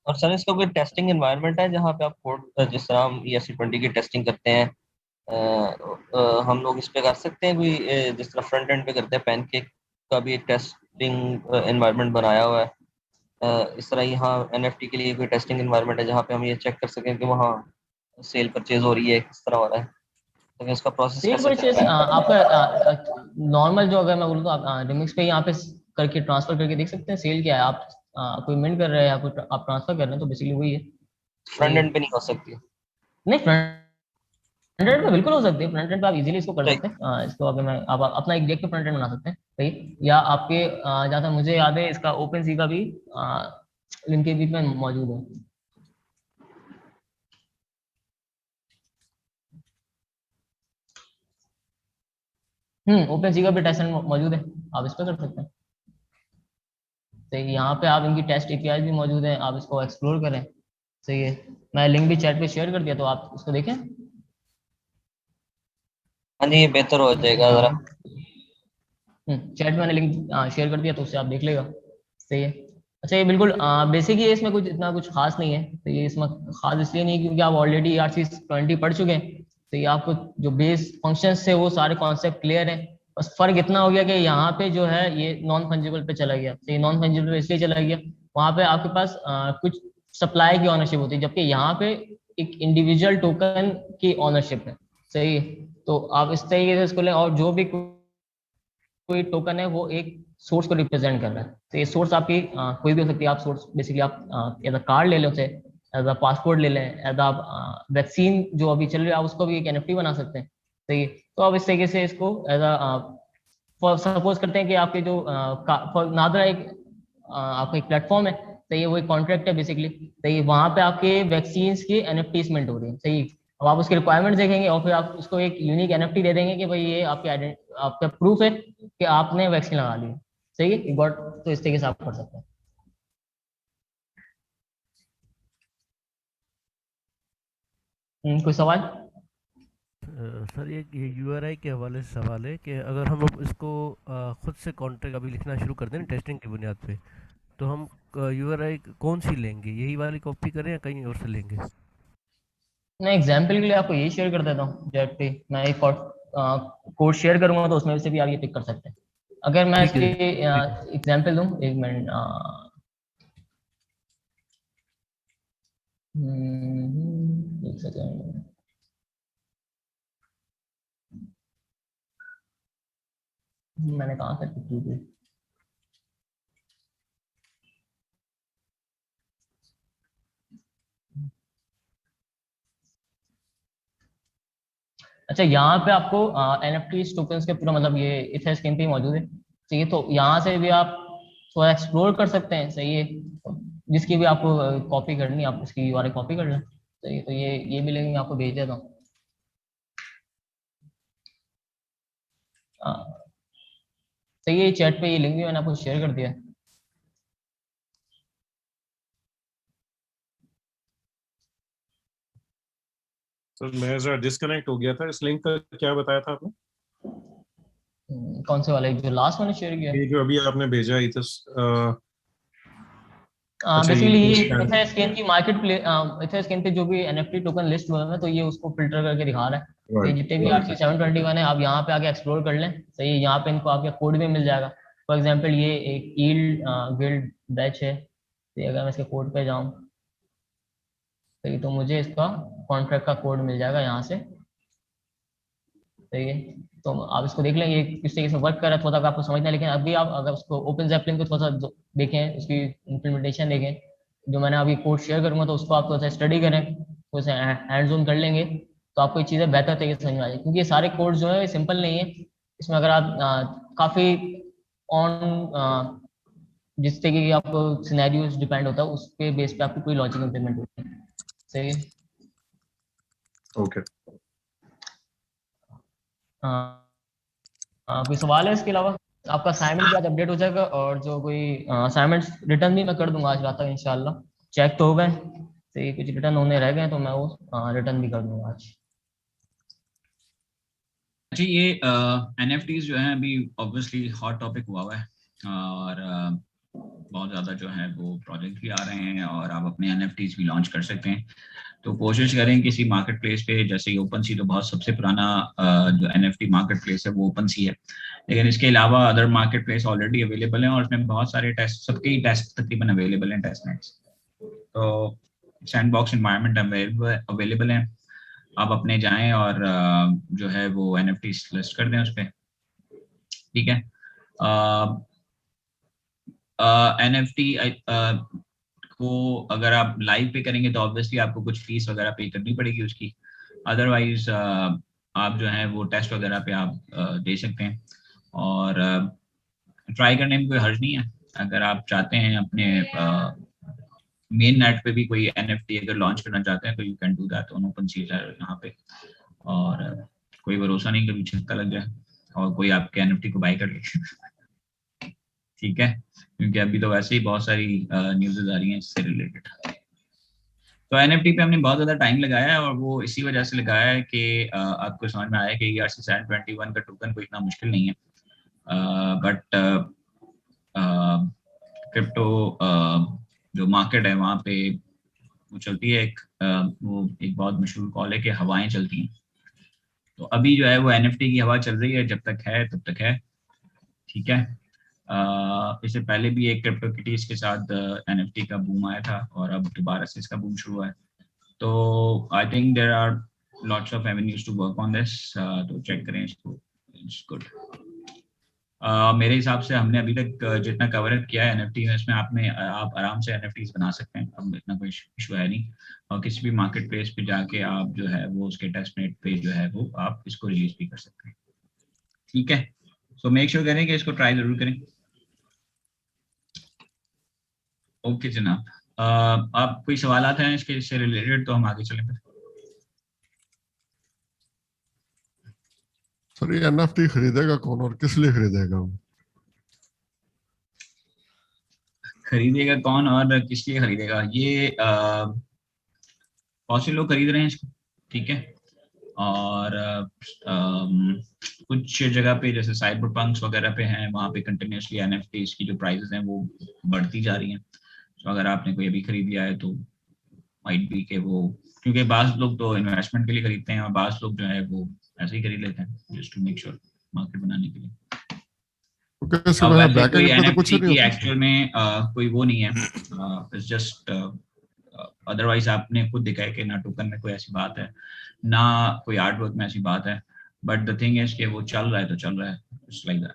और सर, इसका कोई टेस्टिंग एनवायरनमेंट है जहाँ पे आप कोड, जिस तरह हम ERC-20 की टेस्टिंग करते हैं, हम लोग इस पे कर सकते हैं कोई, जिस तरह फ्रंट एंड पे करते हैं पैनकेक का भी एक टेस्टिंग एनवायरनमेंट बनाया हुआ है, इस तरह यहाँ NFT के लिए कोई टेस्टिंग एनवायरनमेंट है जहाँ पे हम ये चेक कर सकें कि वहाँ सेल परचेज हो रही है, किस तरह हो रहा है, तो इसका प्रोसेस सेल परचेज आपका नॉर्मल, जो अगर मैं बोलूँ तो आप रिमिक्स पे यहाँ पे करके ट्रांसफर करके देख सकते हैं सेल क्या है। आप कोई मिंट कर रहे हैं या कुछ आप ट्रांसफर कर रहे हैं, तो बेसिकली वही है। फ्रंट एंड पे नहीं हो सकती? नहीं, फ्रंट एंड पे बिल्कुल हो सकती है। फ्रंट एंड पे आप इजीली इसको कर सकते हैं। इसको अगर मैं आप अपना एक देख के फ्रंट एंड बना सकते हैं। सही, या आपके जहाँ तक मुझे याद है इसका OpenSea का भी लिंक भी में मौजूद है। OpenSea का भी टेस्ट मौजूद है, आप इस पर कर सकते हैं। तो यहाँ पे आप इनकी टेस्ट API भी मौजूद है, आप इसको एक्सप्लोर करें। सही है, मैं लिंक भी चैट पे शेयर कर दिया, तो आप उसको देखें। हाँ जी, ये बेहतर हो जाएगा जरा। चैट में मैंने लिंक शेयर कर दिया, तो उससे आप देख लेगा। सही है। अच्छा, ये बिल्कुल बेसिक ही है, इसमें कुछ इतना कुछ खास नहीं है। तो ये इसमें खास इसलिए नहीं क्योंकि आप ऑलरेडी ERC-20 पढ़ चुके हैं, तो ये आपको जो बेस फंक्शंस थे वो सारे कॉन्सेप्ट क्लियर है। बस फर्क इतना हो गया कि यहाँ पे जो है ये नॉन फंजिबल पे चला गया। तो ये नॉन फंजिबल पे इसलिए चला गया, वहाँ पे आपके पास कुछ सप्लाई की ऑनरशिप होती है, जबकि यहाँ पे एक इंडिविजुअल टोकन की ऑनरशिप है। सही है, तो आप इस तरीके से इसको लें, और जो भी कोई टोकन है वो एक सोर्स को रिप्रेजेंट कर रहा है। तो ये सोर्स आपकी कोई भी हो सकती है। आप सोर्स बेसिकली आप एज अ कार्ड ले लें, उसे एज अ पासपोर्ट ले लें, एज आप वैक्सीन जो अभी चल रही है आप उसको भी एक NFT बना सकते हैं। सही है। तो अब इस तरीके से इसको एज फॉर सपोज करते हैं कि आपके जो फॉर नादरा एक आपका एक प्लेटफॉर्म है, सही है, वो एक कॉन्ट्रैक्ट है बेसिकली, सही है, वहां पे आपके वैक्सीन की एनएफटीज मिंट हो रही है, सही है। अब आप उसके रिक्वायरमेंट्स देखेंगे और फिर आप उसको एक यूनिक एनएफटी दे देंगे कि भाई ये आपके आपका प्रूफ है कि आपने वैक्सीन लगा ली है, सही है, एक बार तो इस तरीके से आप कर सकते हैं। कोई सवाल? सर ये यूआरआई के हवाले से सवाल है कि अगर हम अब इसको खुद से कॉन्ट्रैक्ट अभी लिखना शुरू कर दें टेस्टिंग की बुनियाद पे, तो हम यूआरआई कौन सी लेंगे, यही वाली कॉपी करें या कहीं और से लेंगे? मैं एग्जाम्पल के लिए आपको ये शेयर कर देता हूँ जेट पे, मैं एक कोड शेयर करूंगा तो उसमें से भी आप ये पिक कर सकते हैं। अगर मैं इसके एग्जाम्पल दूं, एक मिनट, एक सेकंड, मैंने कहाँ से पिक की थी? अच्छा, यहाँ पे आपको एनएफटी टोकन्स के पूरा मतलब ये इथेरियम पे मौजूद है, सही है, तो यहाँ से भी आप थोड़ा एक्सप्लोर कर सकते हैं, सही है, जिसकी भी आपको कॉपी करनी है आप उसकी यूआरएल कॉपी कर लें, सही है, तो ये भी लिंक मैं आपको भेज देता हूँ। सही है, चैट पे ये लिंक भी मैंने आपको शेयर कर दिया है। सर मैं जरा डिस्कनेक्ट हो गया था, इस लिंक का क्या बताया था आपने? कौन से वाले, जो लास्ट मैंने शेयर किया? ये जो अभी आपने भेजा बेसिकली ये इथेरियम की मार्केट प्लेस, इथेरियम पे जो भी एनएफटी टोकन लिस्ट हुआ है तो ये उसको फिल्टर करके दिखा रहा है, तो जितने भी आपके 721 है आप यहाँ पे आके एक्सप्लोर कर लें, सही है, यहाँ पे इनको आपका कोड भी मिल जाएगा। फॉर एग्जांपल ये एक ईल्ड गिल्ड बैच है, तो अगर मैं इसके कोड पे जाऊँ, सही, तो मुझे इसका कॉन्ट्रैक्ट का कोड मिल जाएगा यहाँ से, सही है, तो आप इसको देख लेंगे किस तरीके से वर्क कर रहा है, थोड़ा आपको समझना है, लेकिन अभी आप अगर उसको ओपन ज़ैपलिन को थोड़ा सा देखें, उसकी इम्प्लीमेंटेशन देखें, जो मैंने अभी कोड शेयर करूंगा तो उसको आप थोड़ा सा स्टडी करें, तो उसे हैंड्स ऑन कर लेंगे तो आपको ये चीज़ें बेहतर तरीके से समझ में आ जाए, क्योंकि ये सारे कोड जो है सिंपल नहीं है, इसमें अगर आप काफ़ी ऑन जिस तरीके की आपको सिनेरियोज डिपेंड होता है उसके बेस पे आपको कोई लॉजिक इम्प्लीमेंट होती है, सही है। ओके, कोई सवाल है इसके अलावा? आपका असाइनमेंट भी आज अपडेट हो जाएगा, और जो कोई असाइनमेंट्स रिटर्न भी मैं कर दूंगा आज रात तक इंशाल्लाह, चेक तो हो गए, तो ये कुछ रिटर्न होने रह गए तो मैं वो रिटर्न भी कर दूंगा आज। जी, ये एनएफटीज जो है अभी ऑब्वियसली हॉट टॉपिक हुआ है, और बहुत ज़्यादा जो है वो प्रोजेक्ट भी आ रहे हैं और आप अपने एनएफटीज भी लॉन्च कर सकते हैं, तो कोशिश करें किसी मार्केट प्लेस पे, जैसे ओपन सी तो बहुत सबसे पुराना जो एनएफटी मार्केट प्लेस है वो ओपन सी है, लेकिन इसके अलावा other market place already available हैं और उसमें बहुत सारे टेस्ट, सबके ही टेस्ट तकरीबन अवेलेबल हैं, टेस्ट नेट्स, तो सैंडबॉक्स एनवायरनमेंट अवेलेबल हैं, आप अपने जाएं और जो है वो एनएफटी लिस्ट कर दें उस पर, ठीक है। एनएफटी को अगर आप लाइव पे करेंगे तो ऑब्वियसली आपको कुछ फीस वगैरह पे करनी पड़ेगी उसकी, अदरवाइज आप जो है वो टेस्ट वगैरह पे आप दे सकते हैं, और ट्राई करने में कोई हर्ज नहीं है। अगर आप चाहते हैं अपने मेन नेट पे भी कोई एनएफटी अगर लॉन्च करना चाहते हैं तो you can do that on OpenSea यहाँ पे, और कोई भरोसा नहीं कभी छक्का लग जाए और कोई आपके एनएफटी को बाय कर ले ठीक है, क्योंकि अभी तो वैसे ही बहुत सारी न्यूज़ आ रही हैं इससे रिलेटेड। तो एनएफटी पे हमने बहुत ज़्यादा टाइम लगाया है और वो इसी वजह से लगाया है कि आपको समझ में आया कि ERC 721 का टोकन कोई इतना मुश्किल नहीं है, बट क्रिप्टो जो मार्केट है वहाँ पे वो चलती है वो एक बहुत मशहूर कॉल है कि हवाएं चलती हैं, तो अभी जो है वो एनएफटी की हवा चल रही है, जब तक है तब तक है, ठीक है। इससे पहले भी एक क्रिप्टोकिटीज के साथ एनएफटी का बूम आया था और अब दोबारा से इसका बूम शुरू हुआ है, तो I think there are lots of avenues to work on this, तो चेक करें इसको, इट्स गुड। मेरे हिसाब से हमने अभी तक जितना कवर किया है NFT में, इसमें आप आराम से NFTs बना सकते हैं, अब इतना कोई इशू है नहीं। और किसी भी मार्केट प्लेस पे जाके आप जो है वो उसके टेस्टनेट पे जो है वो आप इसको रिलीज भी कर सकते हैं, ठीक है। सो मेक श्योर करें कि इसको ट्राई जरूर करें। ओके जनाब, आप कोई सवाल हैं इसके से रिलेटेड तो हम आगे चलें फिर। सर ये NFT खरीदेगा कौन और किस लिए खरीदेगा? खरीदेगा कौन और किस लिए खरीदेगा? ये बहुत से लोग खरीद रहे हैं इसको, ठीक है। और कुछ जगह पे जैसे साइबर पंक्स वगैरह पे हैं, वहाँ पे कंटिन्यूसली NFTs की जो प्राइसेस हैं वो बढ़ती जा रही हैं। तो अगर आपने कोई अभी खरीद लिया है तो माइट बी के वो, क्योंकि बाज़ लोग तो इन्वेस्टमेंट के लिए खरीदते हैं और बाज़ लोग जो है वो ऐसे ही खरीद लेते हैं just to make sure, market बनाने के लिए। वैसे कोई NFT की एक्चुअल में कोई वो नहीं है, इट्स जस्ट अदरवाइज आपने खुद दिखाया कि ना टोकन में कोई ऐसी बात है ना कोई आर्ट वर्क में ऐसी बात है, बट द थिंग इज कि वो चल रहा है तो चल रहा है, इट्स लाइक दैट।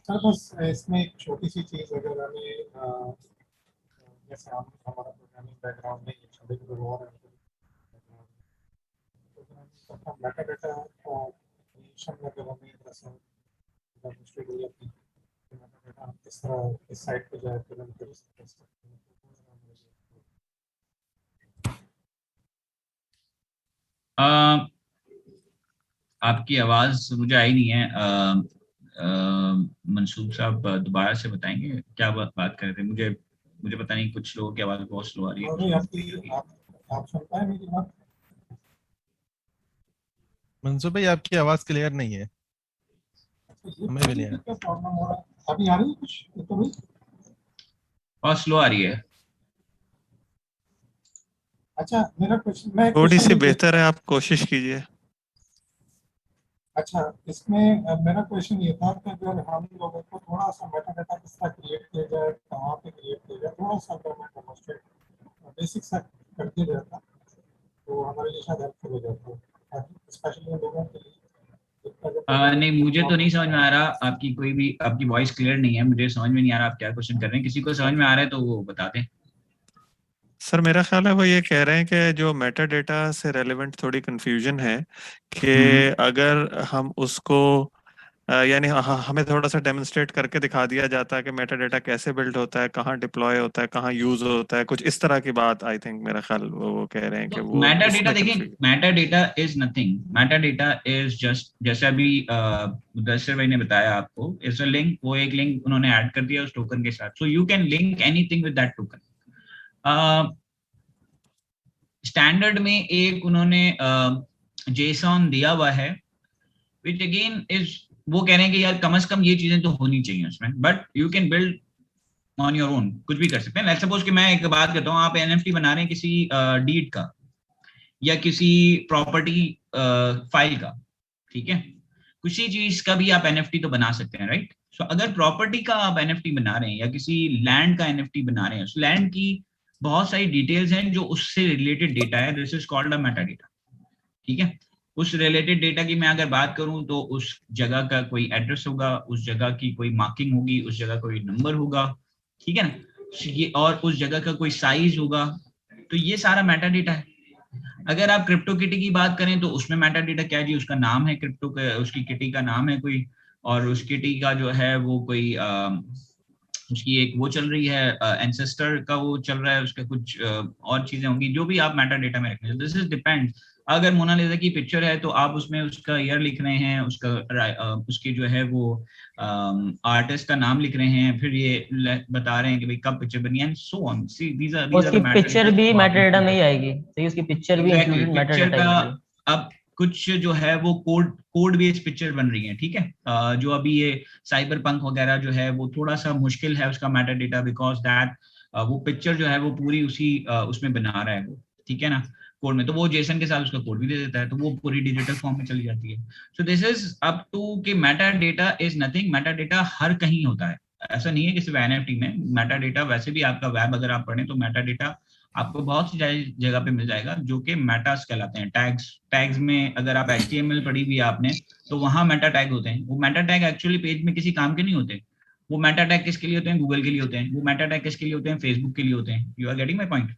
सर बस इसमें एक छोटी सी चीज, अगर हमें जैसे हमारा प्रोग्रामिंग बैकग्राउंड नहीं है, छोटे छोटे और मेटा डेटा अगर हमें इस तरह इस साइट पे जाए फिर हम कर सकते हैं। आपकी आवाज मुझे आई नहीं है, मंसूब साहब दोबारा से बताएंगे क्या बात कर रहे थे? मुझे पता नहीं, कुछ लोगों की आवाज बहुत स्लो आ रही है। आप सुन पाए मेरी बात? मंसूब भाई आपकी आवाज क्लियर नहीं है, हमें भी नहीं है। क्या प्रॉब्लम हो रहा है? अभी आ रही है कुछ तो भी बहुत स्लो आ रही है। अच्छा मेरा क्वेश्चन थोड़ी सी बेहतर है, आप कोशिश कीजिए। अच्छा, इसमें मेरा क्वेश्चन ये था कि अगर हम लोगों को थोड़ा सा मेटा डेटा किस तरह क्रिएट किया जाए, कहाँ पे क्रिएट किया जाए, थोड़ा सा अगर मैं डेमोंस्ट्रेट बेसिक सा कर दिया जाता तो हमारे लिए शायद हेल्पफुल हो जाता, स्पेशली लोगों के लिए। नहीं, मुझे तो नहीं समझ में आ रहा, आपकी वॉइस क्लियर नहीं है, मुझे समझ में नहीं आ रहा आप क्या क्वेश्चन कर रहे हैं। किसी को समझ में आ रहा है तो वो बता दें। सर मेरा ख्याल है वो ये कह रहे हैं कि जो मेटा डेटा से रेलेवेंट थोड़ी कंफ्यूजन है कि अगर हम उसको यानी हमें थोड़ा सा डेमोन्स्ट्रेट करके दिखा दिया जाता है कि मेटा डेटा कैसे बिल्ड होता है, कहाँ डिप्लॉय होता है, कहाँ यूज होता है, कुछ इस तरह की बात। आई थिंक मेरा ख्याल वो कह रहे हैं कि वो मेटा डेटा, देखिए Meta data is nothing, metadata is just, जैसे अभी मुदस्सिर भाई ने बताया आपको, इज अ लिंक, वो एक लिंक उन्होंने ऐड कर दिया उस टोकन के साथ, so you can link anything with that token. Standard में एक उन्होंने जेसन दिया हुआ है, विच अगेन इज, वो कह रहे हैं कि यार कम से कम ये चीजें तो होनी चाहिए उसमें, but you can build on your own, कुछ भी कर सकते हैं। लेट्स सपोज कि मैं एक बात करता हूँ, आप NFT बना रहे हैं किसी डीड का या किसी प्रॉपर्टी फाइल का, ठीक है, किसी चीज का भी आप NFT तो बना सकते हैं, राइट। सो अगर प्रॉपर्टी का आप NFT बना रहे हैं या किसी लैंड का NFT बना रहे हैं, उस लैंड की बहुत सारी डिटेल्स हैं जो उससे रिलेटेड डेटा है, this is called a Meta data, ठीक है। उस रिलेटेड डेटा की मैं अगर बात करूं तो उस जगह का कोई एड्रेस होगा, उस जगह की कोई मार्किंग होगी, उस जगह कोई नंबर होगा, ठीक है ना, ये, और उस जगह का कोई साइज होगा, तो ये सारा मेटा डेटा है। अगर आप क्रिप्टो किटी की बात करें तो उसमें मेटा डेटा क्या जी, उसका नाम है क्रिप्टो का, उसकी किटी का नाम है कोई, और उस किटी का जो है वो कोई उसकी एक वो चल रही है, एंसेस्टर का वो चल रहा है, उसका कुछ और चीजें होंगी जो भी आप मेटा डेटा में रखें। दिस इज डिपेंड, अगर मोनालिसा की पिक्चर है तो आप उसमें उसका ईयर लिख रहे हैं, उसकी जो है वो आर्टिस्ट का नाम लिख रहे हैं, फिर ये बता रहे हैं कि भाई कब पिक्चर बनी है, so on. See these are उसकी पिक्चर भी मेटा डेटा में ही आएगी, सही, उसकी पिक्चर भी इंक्लूडेड मेटा डेटा में। अब कुछ जो है वो कोड बेस्ड पिक्चर बन रही है, ठीक है, जो अभी ये साइबर पंक वगैरह जो है वो थोड़ा सा मुश्किल है उसका मेटा डेटा, बिकॉज दैट वो पिक्चर जो है वो पूरी उसी उसमें बना रहा है वो, ठीक है ना, कोड में, तो वो जेसन के साथ उसका कोड भी दे देता है, तो वो पूरी डिजिटल फॉर्म में चली जाती है। So this is up to कि metadata is nothing, metadata हर कहीं होता है, ऐसा नहीं है कि सिर्फ NFT में। मेटा डेटा वैसे भी आपका वेब अगर आप पढ़ें तो मेटा डेटा आपको बहुत सी जगह पे मिल जाएगा जो कि मेटास कहलाते हैं। टैग्स में अगर आप HTML पढ़ी हुई है आपने, तो वहां मेटा टैग होते हैं। वो मेटा टैग एक्चुअली पेज में किसी काम के नहीं होते। वो मेटा टैग किसके लिए होते हैं? गूगल के लिए होते हैं। वो मेटा टैग किसके लिए होते हैं? फेसबुक के लिए होते हैं। You are getting my point?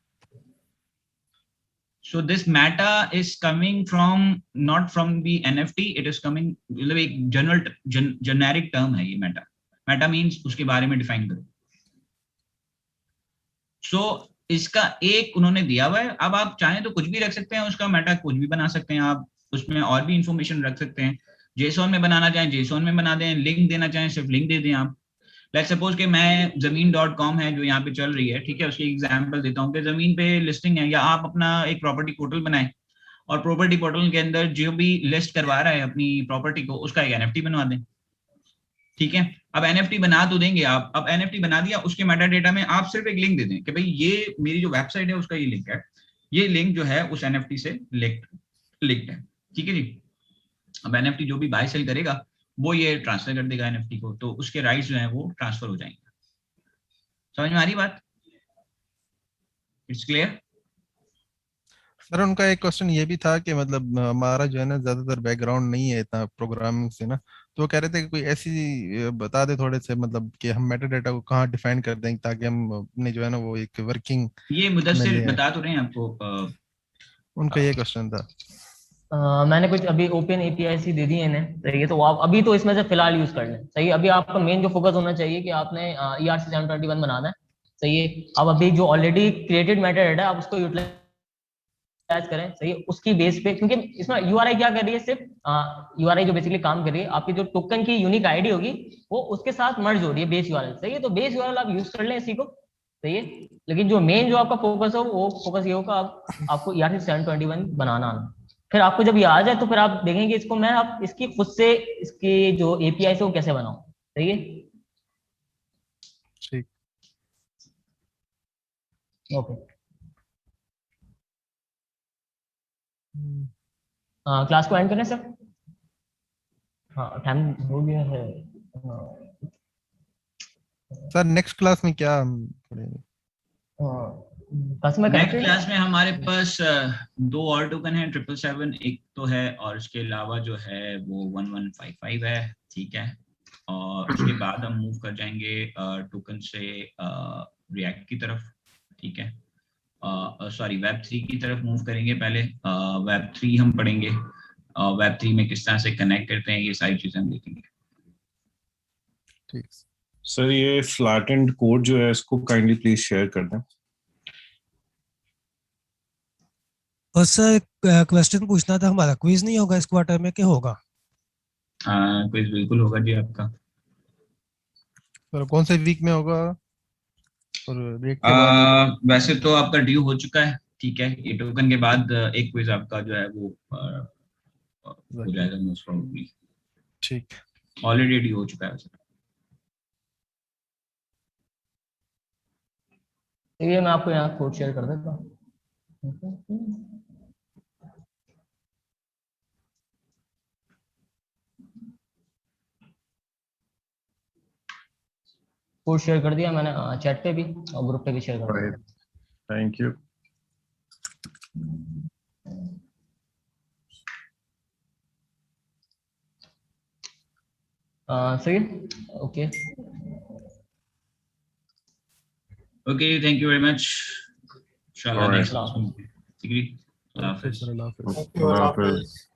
So this meta is coming from not from the NFT, it is coming, मतलब एक generic term है ये meta. Meta means उसके बारे में define करो। So इसका एक उन्होंने दिया हुआ है। अब आप चाहें तो कुछ भी रख सकते हैं, उसका मेटा कुछ भी बना सकते हैं आप, उसमें और भी इंफॉर्मेशन रख सकते हैं। JSON में बनाना चाहें JSON में बना दें, लिंक देना चाहें सिर्फ लिंक दे दें आप। लेट्स सपोज कि मैं जमीन.com है जो यहाँ पे चल रही है, ठीक है, उसकी एग्जांपल देता हूँ कि जमीन पे लिस्टिंग है, या आप अपना एक प्रॉपर्टी पोर्टल बनाएं और प्रॉपर्टी पोर्टल के अंदर जो भी लिस्ट करवा रहा है अपनी प्रॉपर्टी को, उसका एक NFT बनवा दें। ठीक है, अब NFT बना तो देंगे आप, अब NFT बना दिया, उसके मेटा डेटा में आप सिर्फ एक लिंक दे दें कि भाई ये मेरी जो वेबसाइट है उसका ये लिंक है, ये लिंक जो है उस NFT से लिंक्ड है। ठीक है जी। अब NFT जो भी बाय सेल करेगा वो ये ट्रांसफर कर देगा NFT को, तो उसके राइट्स जो हैं वो ट्रांसफर हो जाएंगे। समझ में आ रही बात? It's clear? सर उनका एक क्वेश्चन ये भी था कि मतलब हमारा जो है ना ज्यादातर बैकग्राउंड नहीं है इतना प्रोग्रामिंग से ना, तो वो कह रहे थे कि कोई ऐसी बता दे थोड़े से, मतलब कि हम मेटा डेटा को कहाँ डिफाइन कर देंगे ताकि हम अपने जो है ना वो एक वर्किंग। ये मुदस्सिर बता तो रहे हैं आपको। उनका ये क्वेश्चन था। मैंने कुछ अभी ओपन API सी दे दी है इन्हें, सही है, तो आप अभी तो इसमें से फिलहाल यूज कर लें। सही है, अभी आपका मेन जो फोकस होना चाहिए कि आपने ERC 721 बनाना है। सही है, अब अभी जो ऑलरेडी क्रिएटेड मेटा डेटा है आप उसको यूटिलाइज करें। सही है, उसकी बेस पे, क्योंकि इसमें URI क्या कर रही है, सिर्फ URI जो बेसिकली काम कर रही है, आपकी जो टोकन की यूनिक आईडी होगी वो उसके साथ मर्ज हो रही है बेस URL। सही है, तो बेस URL आप यूज कर लें इसी को। सही है, लेकिन जो मेन जो आपका फोकस हो वो फोकस ये होगा आपको ERC 721 बनाना आना। फिर आपको जब ये आ जाए तो फिर आप देखेंगे इसको मैं आप इसकी खुद से इसकी जो API से वो कैसे बनाऊं। सही है, ठीक, ओके। क्लास को एंड करें सर? हाँ, टाइम हो गया है। सर नेक्स्ट क्लास में क्या हम पढ़ेंगे? नेक्स्ट क्लास में हमारे पास 2 और टोकन है 777, एक तो है, और उसके अलावा जो है वो 1155 है। ठीक है, और उसके बाद हम मूव कर जाएंगे टोकन से रिएक्ट की तरफ। ठीक है, सॉरी Web3 की तरफ मूव करेंगे पहले। Web3 हम पढ़ेंगे, Web3 में किस तरह से कनेक्ट करते हैं, ये सारी चीजें हम देखेंगे। ठीक सर, ये फ्लैटेंड कोड जो है इसको काइंडली प्लीज शेयर कर दें। और सर क्वेश्चन पूछना था, हमारा क्विज नहीं होगा इस क्वार्टर में, क्या होगा? क्विज बिल्कुल होगा जी आपका। सर कौन से वीक में होगा? और ब्रेक के बाद? वैसे तो आपका ड्यू हो चुका है। ठीक है, ये टोकन के बाद एक क्विज आपका जो है वो हो जाएगा मोस्ट प्रोबेबली। ठीक, ऑलरेडी ड्यू हो चुका है वैसे। ये मैं आपको यहाँ कोड शेयर कर देता हूँ। कोड शेयर कर दिया मैंने चैट पे भी और ग्रुप पे भी शेयर कर दिया। Thank you. सही, okay okay, thank you very much. इंशाल्लाह Alright. नेक्स्ट क्लास में। ठीक है, अल्लाह हाफिज़। Thank you, Allah Hafiz.